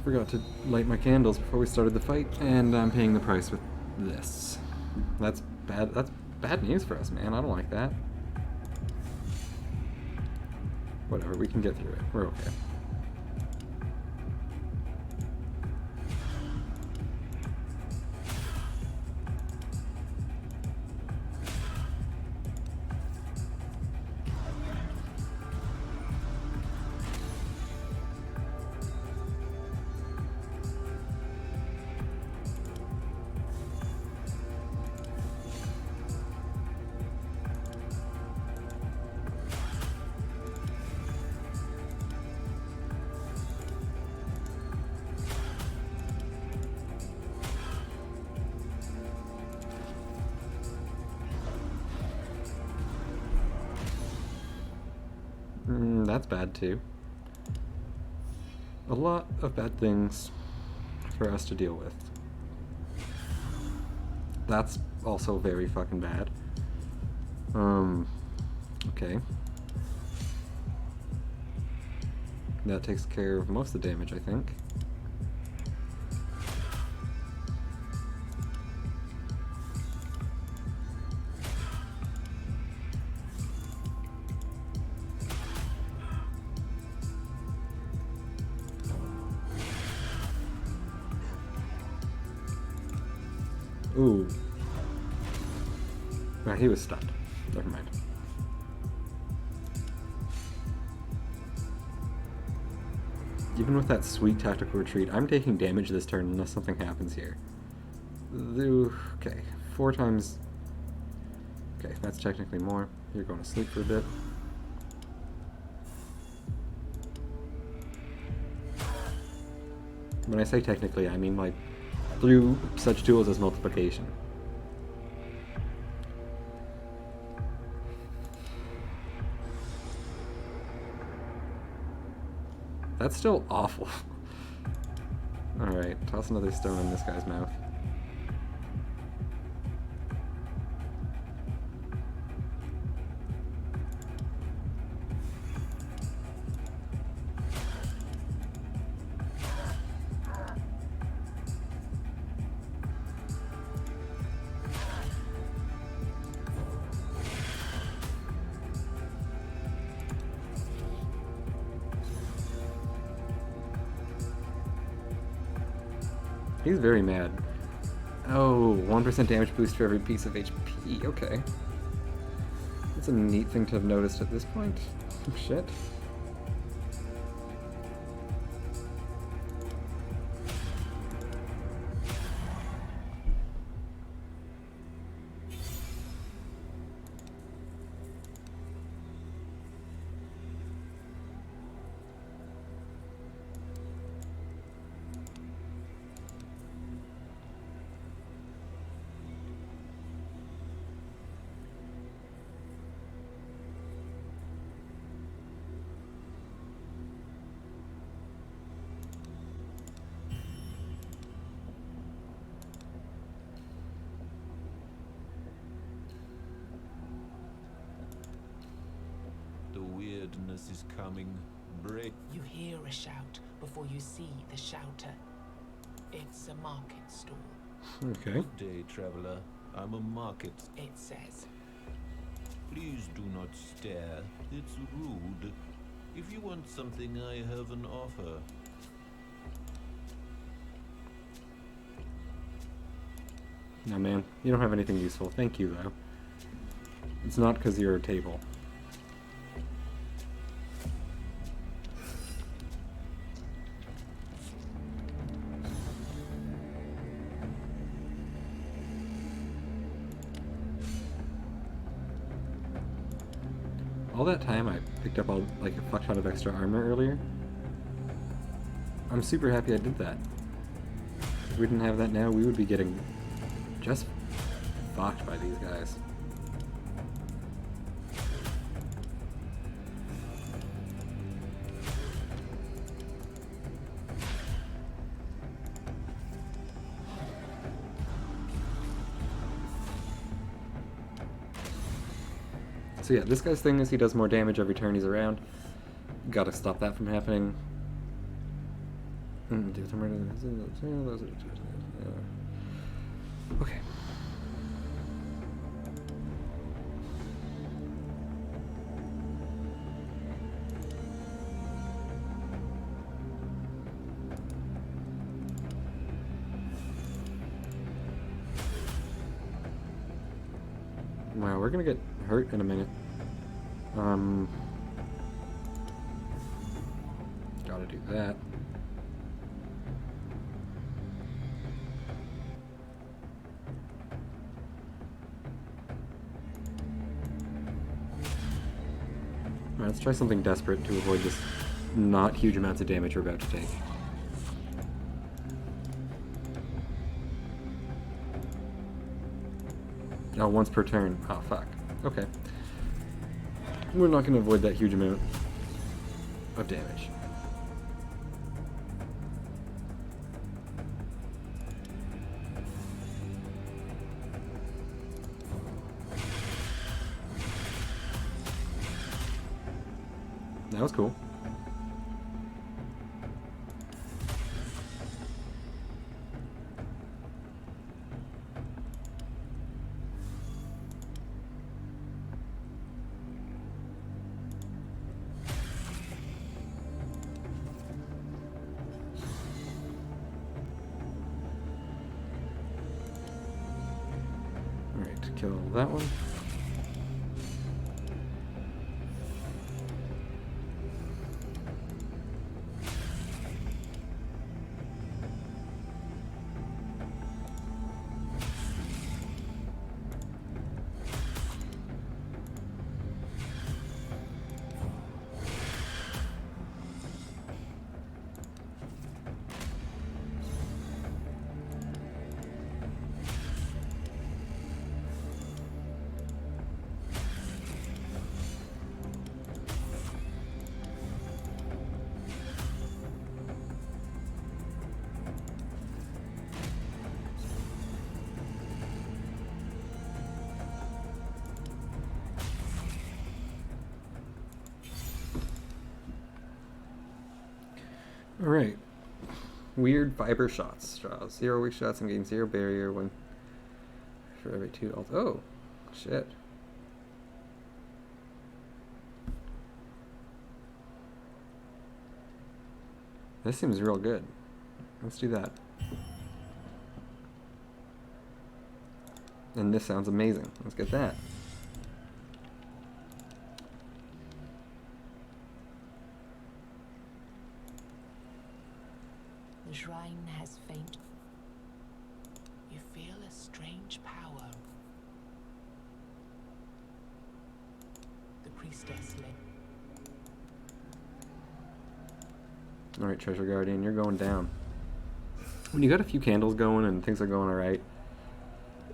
Forgot to light my candles before we started the fight, and I'm paying the price with this. That's bad. That's bad news for us, man. I don't like that. Whatever, we can get through it. We're okay. that's bad too. A lot of bad things for us to deal with. That's also very fucking bad. Okay. That takes care of most of the damage, I think. Ooh. Well, he was stunned. Never mind. Even with that sweet tactical retreat, I'm taking damage this turn unless something happens here. Okay, 4 times... Okay, that's technically more. You're going to sleep for a bit. When I say technically, I mean like through such tools as multiplication. That's still awful. Alright, toss another stone in this guy's mouth. He's very mad. Oh, 1% damage boost for every piece of HP. Okay. That's a neat thing to have noticed at this point. Shit. Weirdness is coming. Break. You hear a shout before you see the shouter. It's a market stall. Okay. Good day, traveler. I'm a market. It says. Please do not stare. It's rude. If you want something, I have an offer. No, man. You don't have anything useful. Thank you, though. It's not because you're a table. All that time I picked up like a fuck ton of extra armor earlier. I'm super happy I did that. If we didn't have that now, we would be getting just fucked by these guys. So yeah, this guy's thing is he does more damage every turn he's around. Gotta stop that from happening. Okay. Wow, we're gonna get hurt in a minute. Gotta do that. Alright, let's try something desperate to avoid this not huge amounts of damage we're about to take. Oh, once per turn. Oh, fuck. Okay. We're not going to avoid that huge amount. of damage. That was cool. Alright, kill that one. Alright. Weird fiber shots. Straws. 0 weak shots and gain 0 barrier when for every 2 ult. Oh, shit. This seems real good. Let's do that. And this sounds amazing. Let's get that. The shrine has faint. You feel a strange power. The priestess led. Alright, Treasure Guardian, you're going down. When you got a few candles going and things are going alright,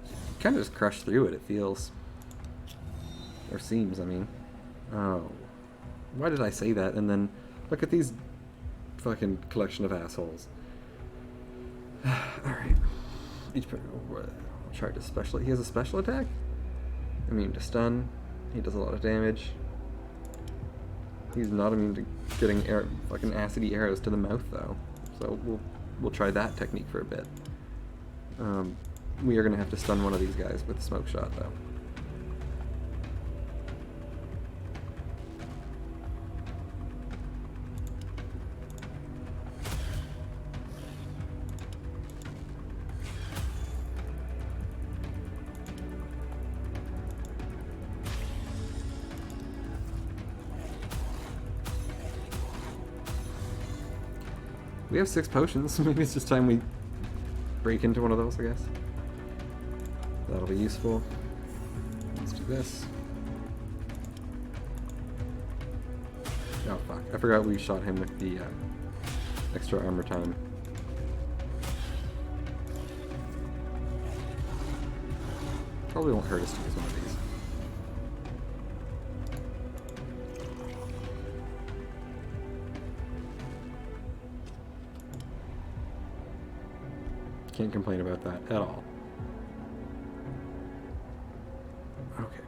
you kind of just crush through it, it feels. Or seems, I mean. Oh. Why did I say that? And then, look at these fucking collection of assholes. Alright. Try to special. He has a special attack? Immune to stun. He does a lot of damage. He's not immune to getting fucking acidy arrows to the mouth, though. So we'll try that technique for a bit. We are going to have to stun one of these guys with a smoke shot, though. We have 6 potions. Maybe it's just time we break into one of those, I guess. That'll be useful. Let's do this. Oh, fuck. I forgot we shot him with the extra armor time. Probably won't hurt us to use one of these. Can't complain about that at all. Okay.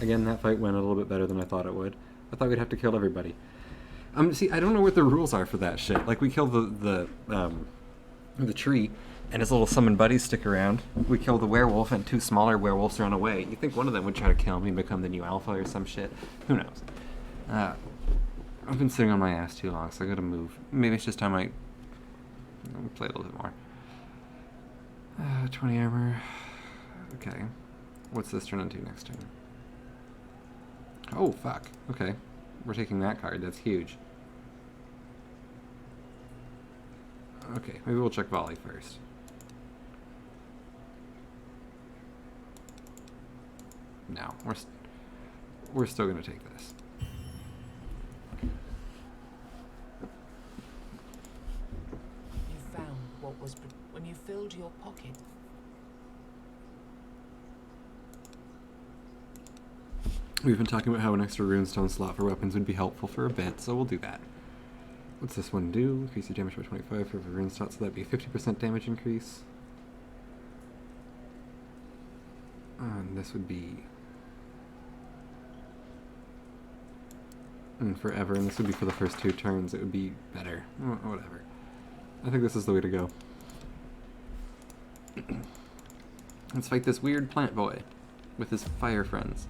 Again, that fight went a little bit better than I thought it would. I thought we'd have to kill everybody. See, I don't know what the rules are for that shit. Like, we killed the tree, and his little summon buddies stick around. We kill the werewolf, and 2 smaller werewolves run away. You think one of them would try to kill me and become the new alpha or some shit? Who knows? I've been sitting on my ass too long, so I gotta move. Maybe it's just time I play a little bit more. 20 armor. Okay. What's this turn into next turn? Oh, fuck. Okay. We're taking that card. That's huge. Okay, maybe we'll check volley first. No, we're still gonna take this. You found what was when you filled your pocket. We've been talking about how an extra runestone slot for weapons would be helpful for a bit, so we'll do that. What's this one do? Increase your damage by 25 for every rune slot, so that'd be a 50% damage increase. And this would be forever, and this would be for the first 2 turns. It would be better. Whatever. I think this is the way to go. Let's fight this weird plant boy with his fire friends.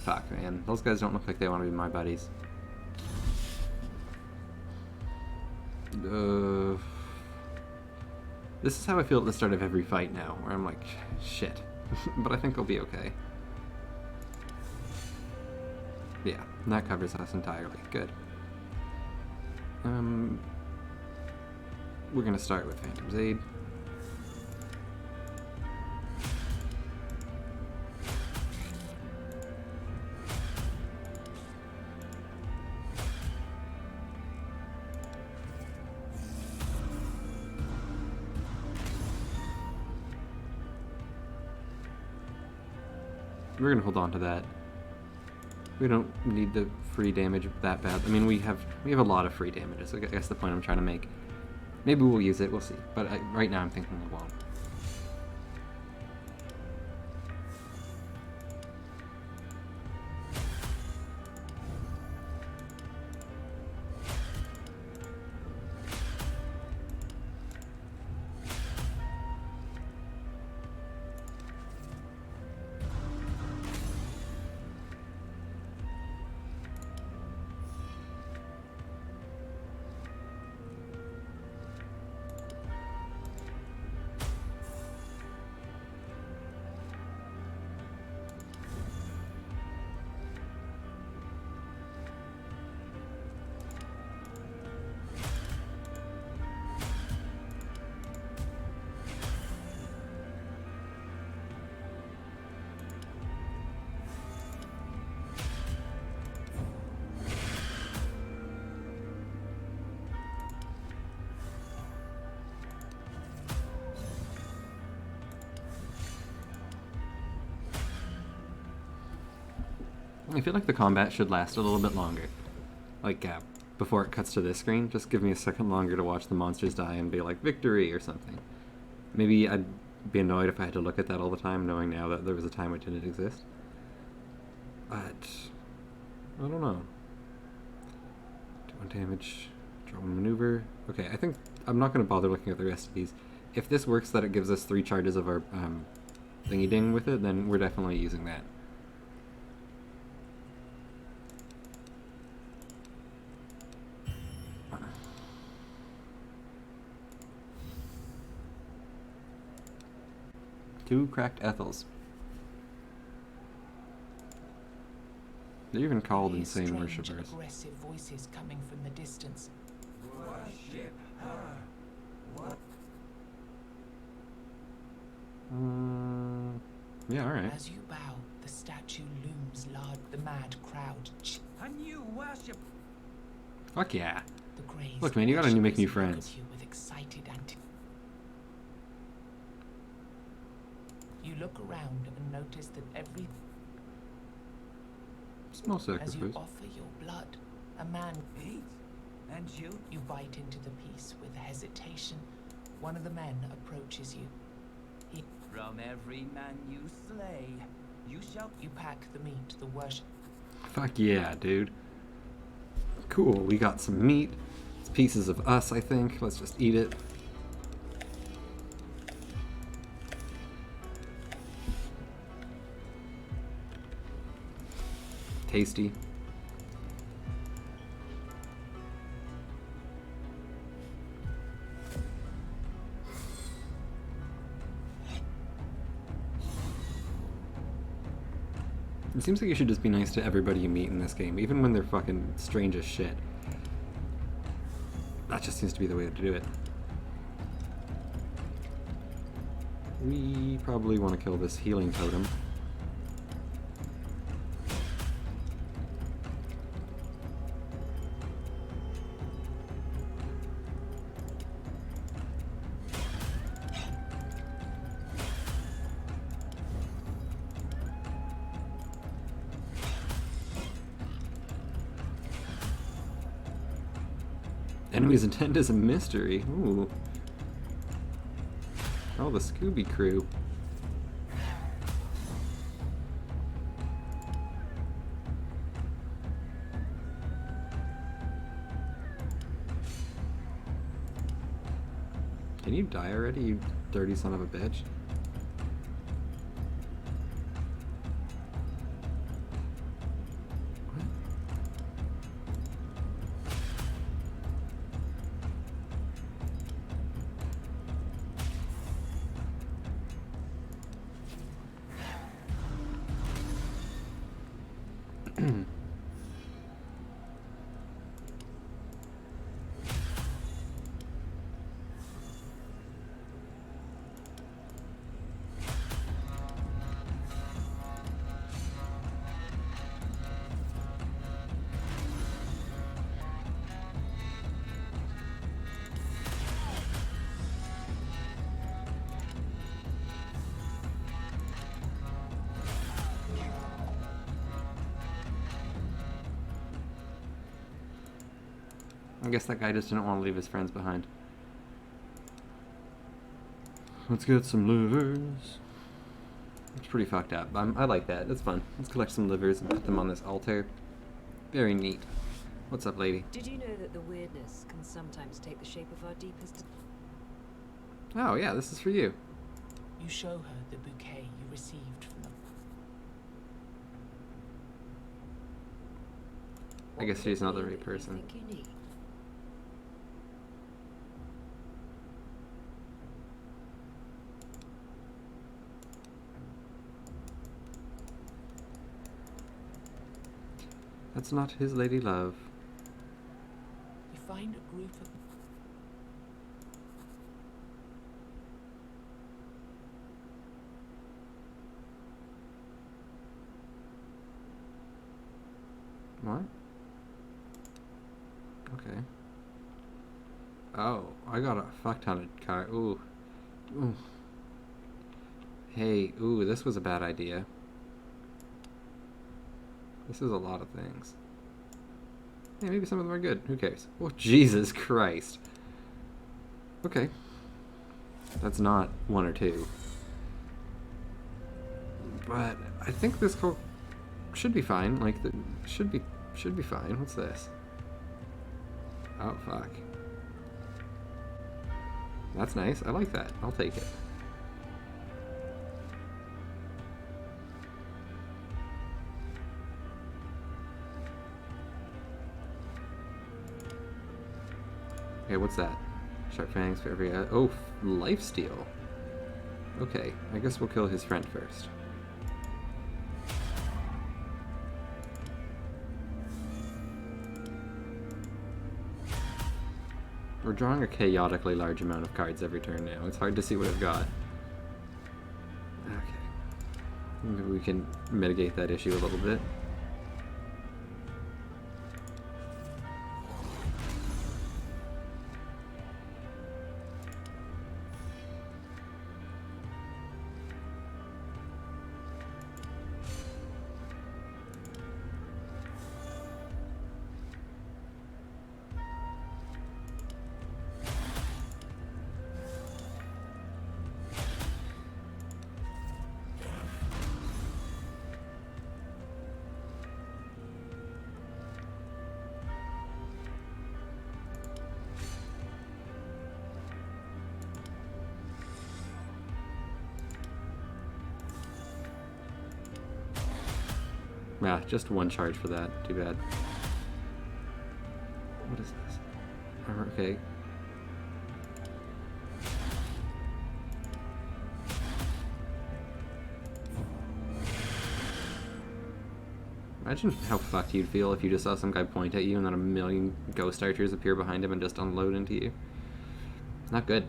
Fuck, man. Those guys don't look like they want to be my buddies. This is how I feel at the start of every fight now, where I'm like, shit. But I think I'll be okay. Yeah, that covers us entirely. Good. We're gonna start with Phantom's Aid. We're gonna hold on to that. We don't need the free damage that bad. I mean, we have a lot of free damages. I guess the point I'm trying to make. Maybe we'll use it. We'll see. But right now, I'm thinking we won't. I feel like the combat should last a little bit longer. Like, before it cuts to this screen, just give me a second longer to watch the monsters die and be like, victory, or something. Maybe I'd be annoyed if I had to look at that all the time, knowing now that there was a time it didn't exist. But, I don't know. Do 1 damage, draw 1 maneuver. Okay, I think I'm not going to bother looking at the rest of these. If this works that it gives us 3 charges of our thingy-ding with it, then we're definitely using that. Two cracked Ethels. They're even called insane worshippers. Aggressive voices coming from the distance. Worship her. What? Yeah, alright. As you bow, the statue looms large. The mad crowd. And you worship. Fuck yeah. The Greys. Look, man, you gotta make new friends. Look at you with excited You look around and notice that every... Small As sacrifice. you offer your blood, a man... Eat. And you? You bite into the piece with hesitation. One of the men approaches you. He... From every man you slay, you shall... You pack the meat, the worship... Fuck yeah, dude. Cool, we got some meat. It's pieces of us, I think. Let's just eat it. tasty. It seems like you should just be nice to everybody you meet in this game, even when they're fucking strange as shit. That just seems to be the way to do it. We probably want to kill this healing totem. Enemy's intent is a mystery. Ooh. Oh, the Scooby crew. Can you die already, you dirty son of a bitch? I guess that guy just didn't want to leave his friends behind. Let's get some livers. It's pretty fucked up. I like that. It's fun. Let's collect some livers and put them on this altar. Very neat. What's up, lady? Did you know that the weirdness can sometimes take the shape of our deepest... Oh, yeah, this is for you. You show her the bouquet you received from them. I guess she's not the right person. What do you think you need? That's not his lady love. You find a group of... What? Okay. Oh, I got a fuck ton of cards. Ooh. Ooh. Hey, ooh, this was a bad idea. This is a lot of things. Hey, maybe some of them are good. Who cares? Oh, Jesus Christ. Okay. That's not one or two. But I think this should be fine. Like, should be fine. What's this? Oh, fuck. That's nice. I like that. I'll take it. Okay, what's that? Sharp fangs for every... oh, lifesteal. Okay, I guess we'll kill his friend first. We're drawing a chaotically large amount of cards every turn now. It's hard to see what I've got. Okay. Maybe we can mitigate that issue a little bit. Yeah, just one charge for that. Too bad. What is this? Okay. Imagine how fucked you'd feel if you just saw some guy point at you and then a million ghost archers appear behind him and just unload into you. Not good.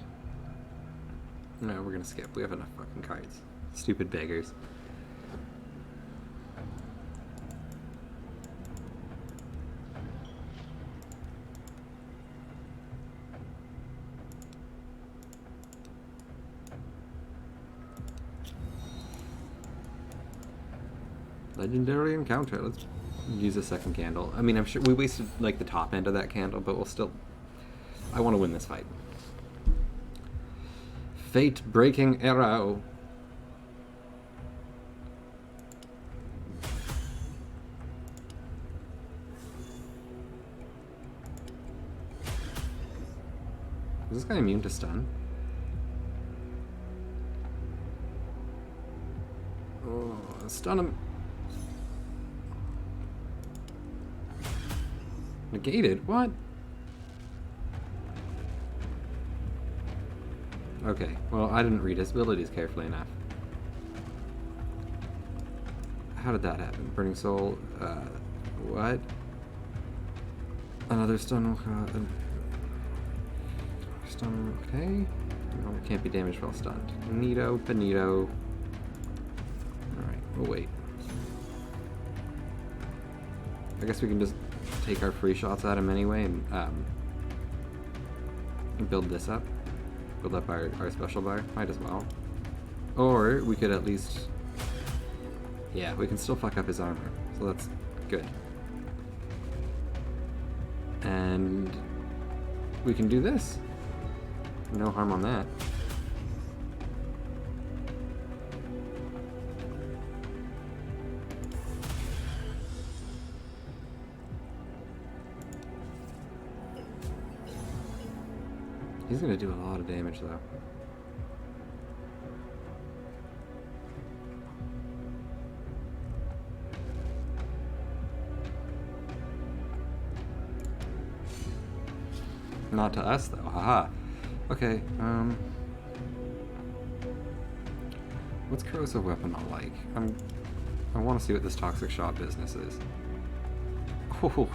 No, we're gonna skip. We have enough fucking cards. Stupid beggars. Legendary encounter. Let's use a second candle. I mean, I'm sure we wasted like the top end of that candle, but we'll still... I want to win this fight. Fate-breaking arrow. Is this guy immune to stun? Oh, stun him. Negated? What? Okay, well, I didn't read his abilities carefully enough. How did that happen? Burning Soul, what? Another stun, stun, okay. No, it can't be damaged while stunned. Neato, Benito. Alright, we'll wait. I guess we can just take our free shots at him anyway and build this up. Build up our special bar. Might as well. Or we could at least... Yeah, we can still fuck up his armor. So that's good. And we can do this. No harm on that. He's gonna do a lot of damage though. Not to us though, haha. Okay, what's corrosive weapon all like? I want to see what this toxic shot business is. Oh.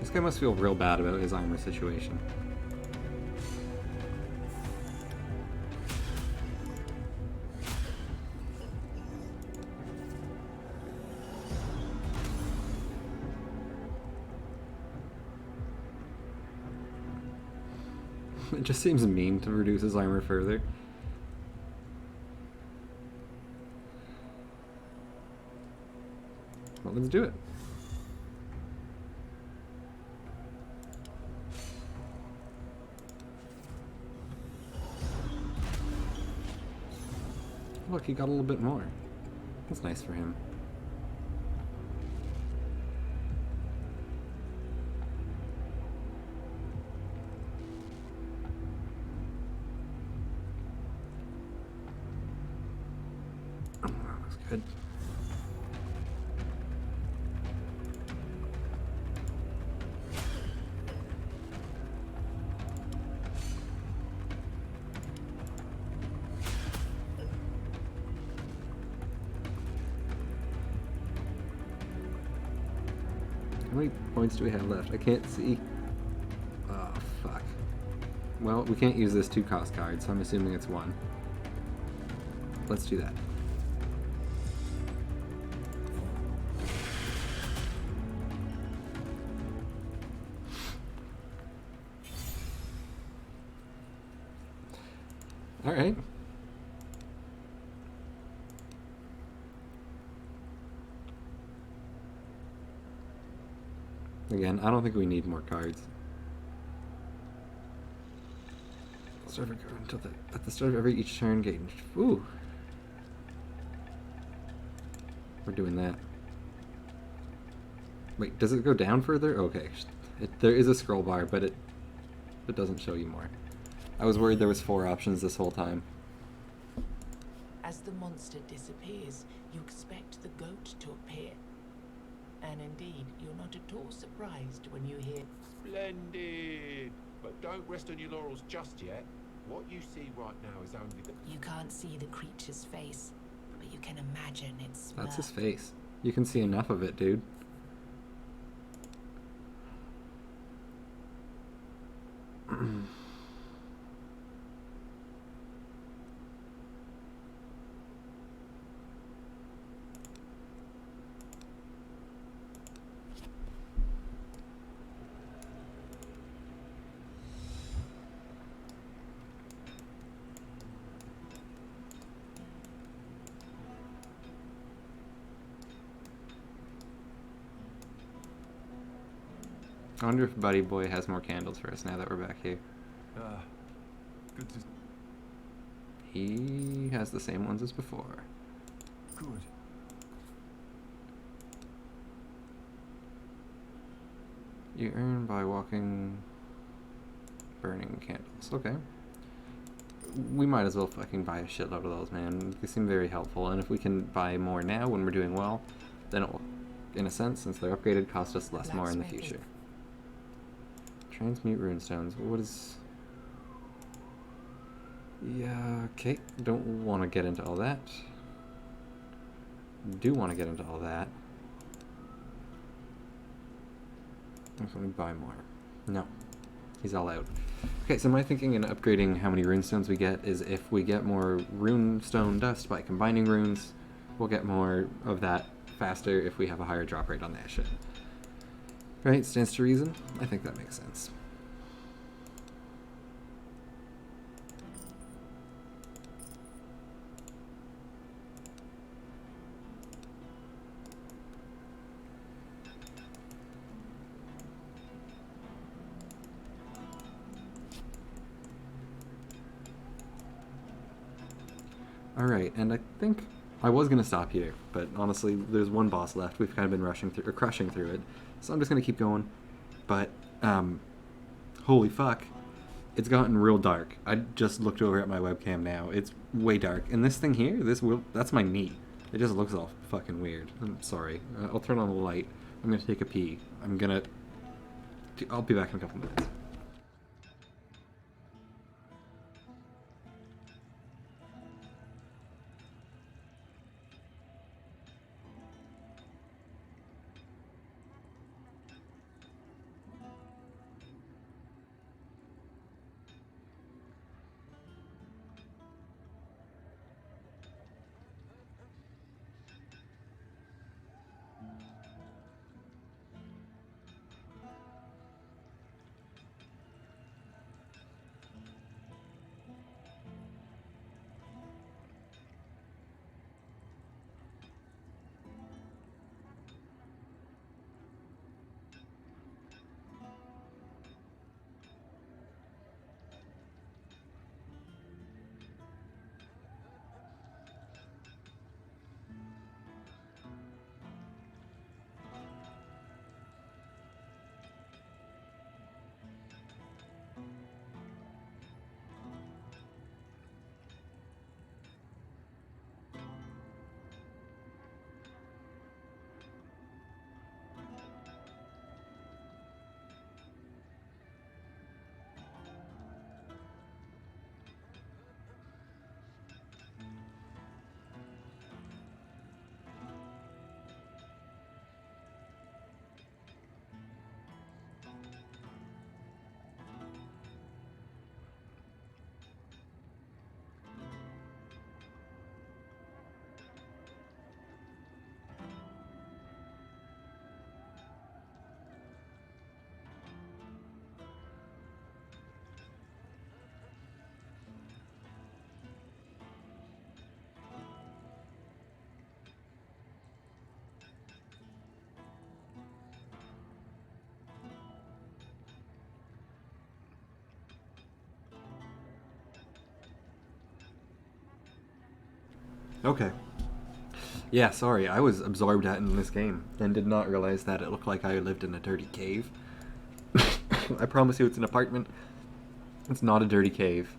This guy must feel real bad about his armor situation. It just seems mean to reduce his armor further. Well, let's do it. Look, he got a little bit more. That's nice for him. Oh, that looks good. How many points do we have left? I can't see. Oh, fuck. Well, we can't use this 2-cost card, so I'm assuming it's 1. Let's do that. Alright. Again, I don't think we need more cards. Start a card until at the start of each turn, gain. Ooh. We're doing that. Wait, does it go down further? Okay. There is a scroll bar, but it doesn't show you more. I was worried there was 4 options this whole time. As the monster disappears, you expect the goat to appear. And indeed, you're not at all surprised when you hear... Splendid! But don't rest on your laurels just yet. What you see right now is only the... You can't see the creature's face, but you can imagine its That's his smirk. face. You can see enough of it, dude. I wonder if Buddy Boy has more candles for us now that we're back here. Good to... He has the same ones as before. Good. You earn by walking... burning candles. Okay. We might as well fucking buy a shitload of those, man. They seem very helpful, and if we can buy more now when we're doing well, then it will, in a sense, since they're upgraded, cost us less more in the future. Transmute runestones. What is... Yeah, okay. Don't want to get into all that. Do want to get into all that. Let me buy more. No. He's all out. Okay, so my thinking in upgrading how many runestones we get is if we get more runestone dust by combining runes, we'll get more of that faster if we have a higher drop rate on that shit. Right, stands to reason. I think that makes sense. Alright, and I think I was going to stop here, but honestly, there's one boss left. We've kind of been rushing through, or crushing through it, so I'm just going to keep going. But, holy fuck, it's gotten real dark. I just looked over at my webcam now. It's way dark. And this thing here, that's my knee. It just looks all fucking weird. I'm sorry. I'll turn on the light. I'm going to take a pee. I'll be back in a couple minutes. Okay. Yeah, sorry, I was absorbed out in this game and did not realize that it looked like I lived in a dirty cave. I promise you it's an apartment. It's not a dirty cave.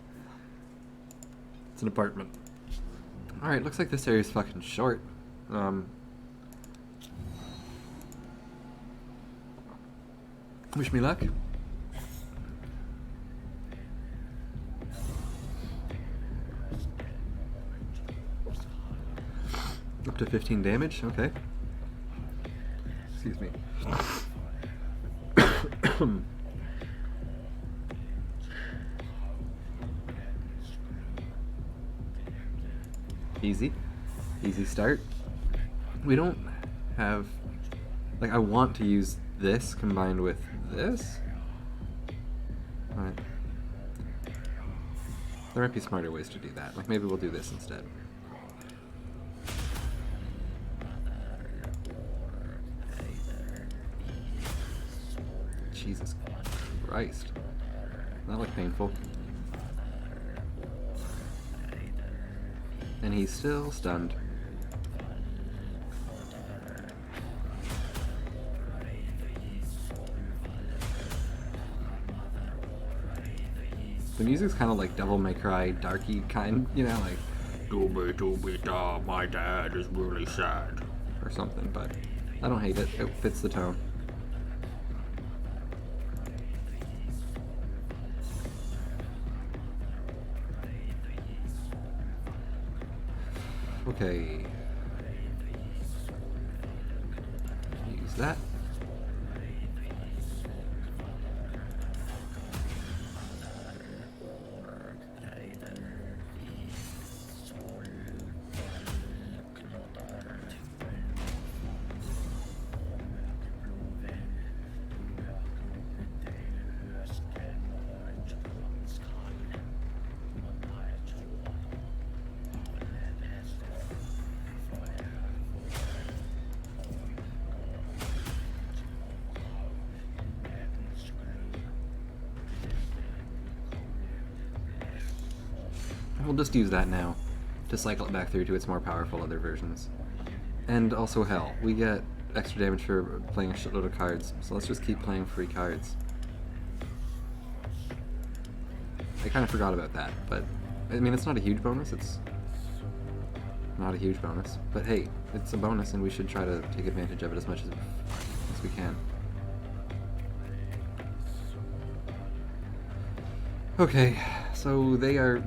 It's an apartment. Alright, looks like this area's fucking short. Wish me luck. Up to 15 damage, okay. Excuse me. Easy. Easy start. We don't have... Like, I want to use this combined with this. Alright. There might be smarter ways to do that. Like, maybe we'll do this instead. Jesus Christ. That looked painful. And he's still stunned. The music's kind of like Devil May Cry, darky kind, you know, like "Dooby my dad is really sad," or something, but I don't hate it. It fits the tone. Okay. Use that. We'll just use that now to cycle it back through to its more powerful other versions. And also, hell, we get extra damage for playing a shitload of cards, so let's just keep playing free cards. I kind of forgot about that, but I mean, it's not a huge bonus, it's not a huge bonus, but hey, it's a bonus and we should try to take advantage of it as much as we can. Okay, so they are,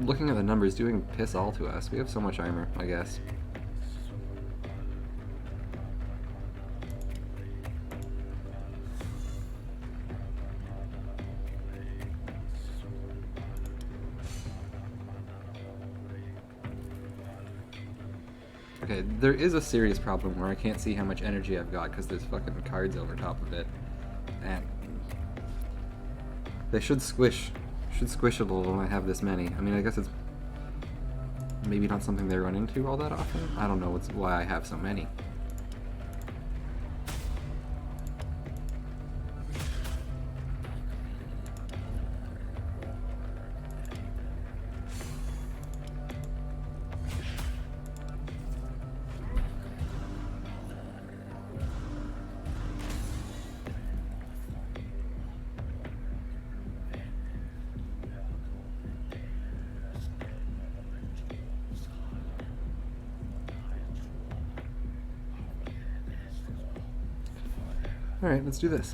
looking at the numbers, doing piss all to us. We have so much armor, I guess. Okay, there is a serious problem where I can't see how much energy I've got because there's fucking cards over top of it. And they should squish a little when I have this many. I mean, I guess it's maybe not something they run into all that often. I don't know why I have so many. Alright, let's do this.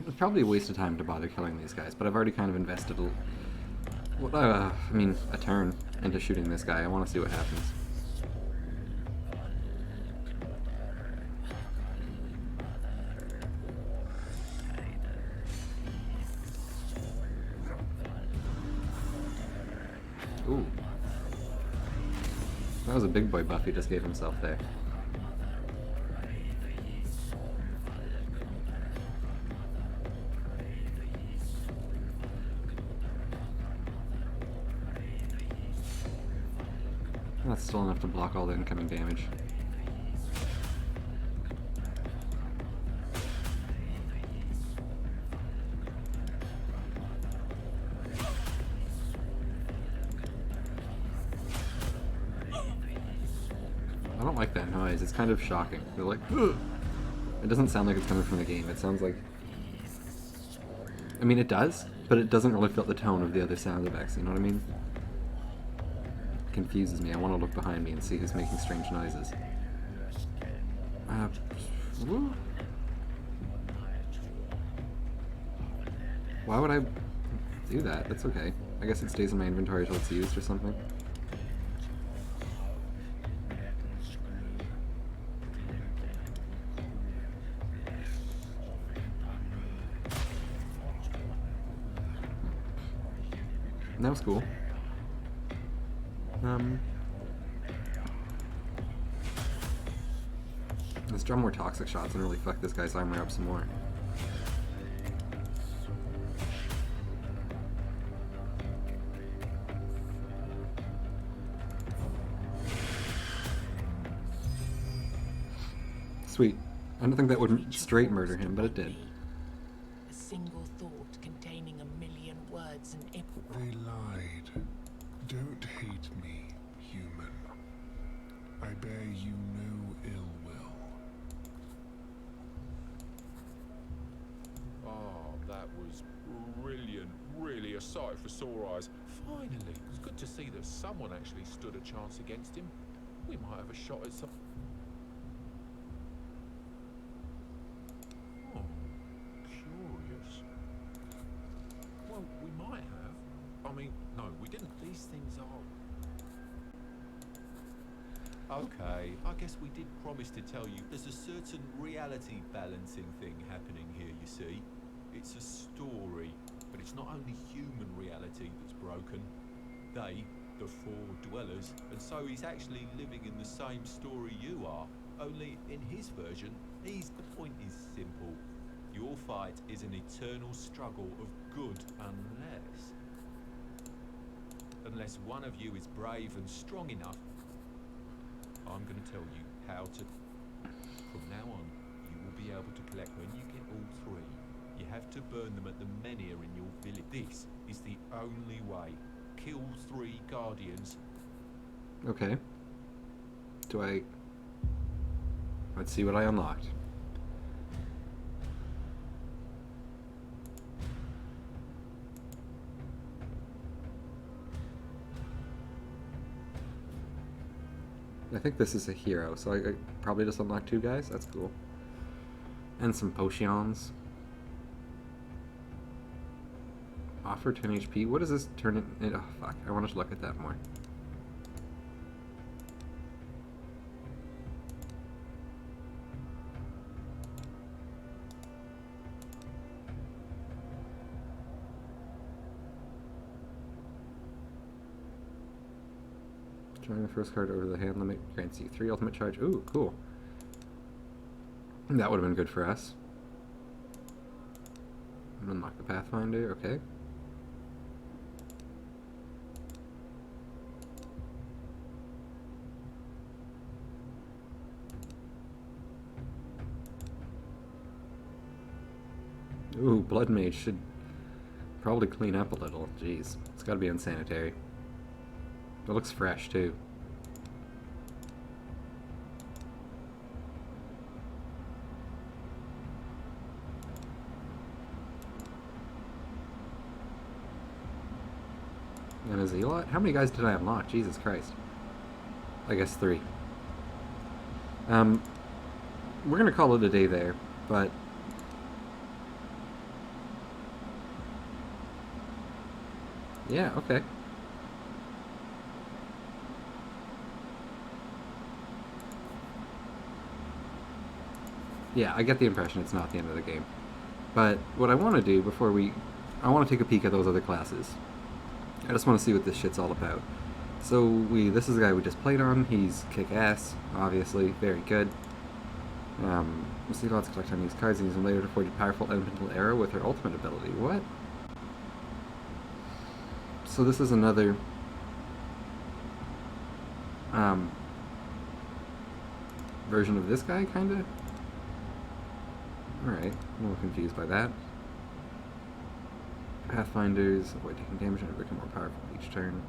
It's probably a waste of time to bother killing these guys, but I've already kind of invested a turn into shooting this guy. I want to see what happens. Ooh. That was a big boy buff he just gave himself there. That's still enough to block all the incoming damage. I don't like that noise. It's kind of shocking. You're like, ugh. It doesn't sound like it's coming from the game. It sounds like... I mean, it does, but it doesn't really fit the tone of the other sound effects, you know what I mean? It confuses me. I want to look behind me and see who's making strange noises. Woo. Why would I do that? That's okay. I guess it stays in my inventory until it's used or something. That was cool. Let's draw more toxic shots and really fuck this guy's armor up some more. Sweet. I don't think that would straight murder him, but it did. A single thought containing a million words and They lied. Don't hate me, human. I bear you no ill will. Oh, that was brilliant. Really a sight for sore eyes. Finally, it's good to see that someone actually stood a chance against him. We might have a shot at some... Oh, curious. Well, we might have. I mean, no, we didn't. These things are... Okay, I guess we did promise to tell you there's a certain reality balancing thing happening here, you see. It's a story, but it's not only human reality that's broken. They, the four dwellers, and so he's actually living in the same story you are, only in his version, the point is simple. Your fight is an eternal struggle of good unless one of you is brave and strong enough. I'm going to tell you how to... From now on, you will be able to collect when you get all three. You have to burn them at the menhir in your village. This is the only way. Kill 3 guardians. Okay. Let's see what I unlocked. I think this is a hero, so I probably just unlocked 2 guys. That's cool. And some potions. Offer 10 HP. What does this turn in? Oh, fuck. I wanted to look at that more. Drawing the first card over the hand limit grants you 3 ultimate charge. Ooh, cool. That would have been good for us. Unlock the Pathfinder, okay. Ooh, Blood Mage should probably clean up a little. Jeez, it's gotta be unsanitary. It looks fresh, too. And a Zealot? How many guys did I unlock? Jesus Christ. I guess 3. We're gonna call it a day there, but... yeah, okay. Yeah, I get the impression it's not the end of the game. But what I want to do before I want to take a peek at those other classes. I just want to see what this shit's all about. So this is the guy we just played on. He's kick-ass, obviously, very good. We'll see lots of collect on these cards and use them later to forge a powerful elemental arrow with her ultimate ability. What? So this is another... version of this guy, kinda. Alright, I'm a little confused by that. Pathfinders, avoid taking damage and become more powerful each turn.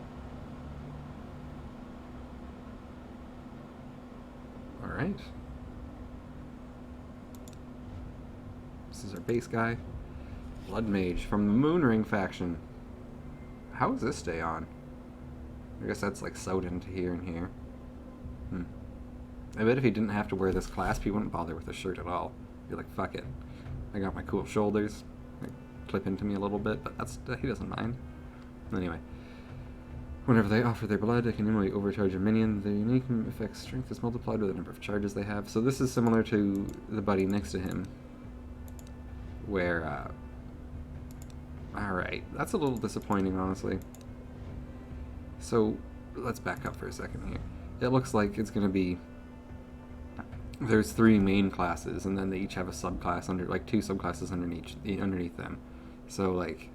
Alright. This is our base guy. Blood Mage from the Moonring faction. How does this stay on? I guess that's like sewed into here and here. I bet if he didn't have to wear this clasp, he wouldn't bother with the shirt at all. He'd be like, fuck it. I got my cool shoulders. They clip into me a little bit, but he doesn't mind. Anyway. Whenever they offer their blood, they can normally overcharge a minion. Their unique effect strength is multiplied by the number of charges they have. So this is similar to the buddy next to him. Where, alright. That's a little disappointing, honestly. So, let's back up for a second here. It looks like it's going to be... There's 3 main classes, and then they each have a subclass under... Like, 2 subclasses underneath them. So, like...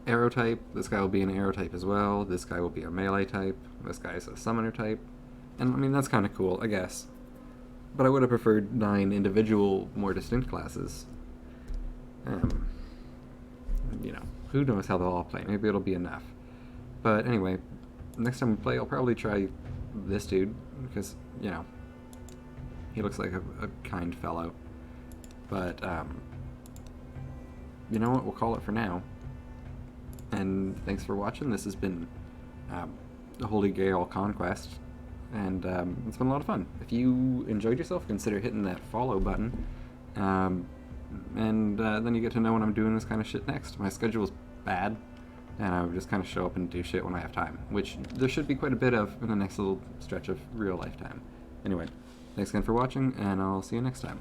Arrow type, this guy will be an arrow type as well. This guy will be a melee type. This guy is a summoner type. And, I mean, that's kind of cool, I guess. But I would have preferred 9 individual, more distinct classes. You know, who knows how they'll all play. Maybe it'll be enough. But anyway, next time we play, I'll probably try this dude, because, you know, he looks like a kind fellow. But, you know what, we'll call it for now. And thanks for watching. This has been the Holy Grail Conquest, and it's been a lot of fun. If you enjoyed yourself, consider hitting that follow button, and then you get to know when I'm doing this kind of shit next. My schedule's bad, and I just kind of show up and do shit when I have time, which there should be quite a bit of in the next little stretch of real life time. Anyway, thanks again for watching, and I'll see you next time.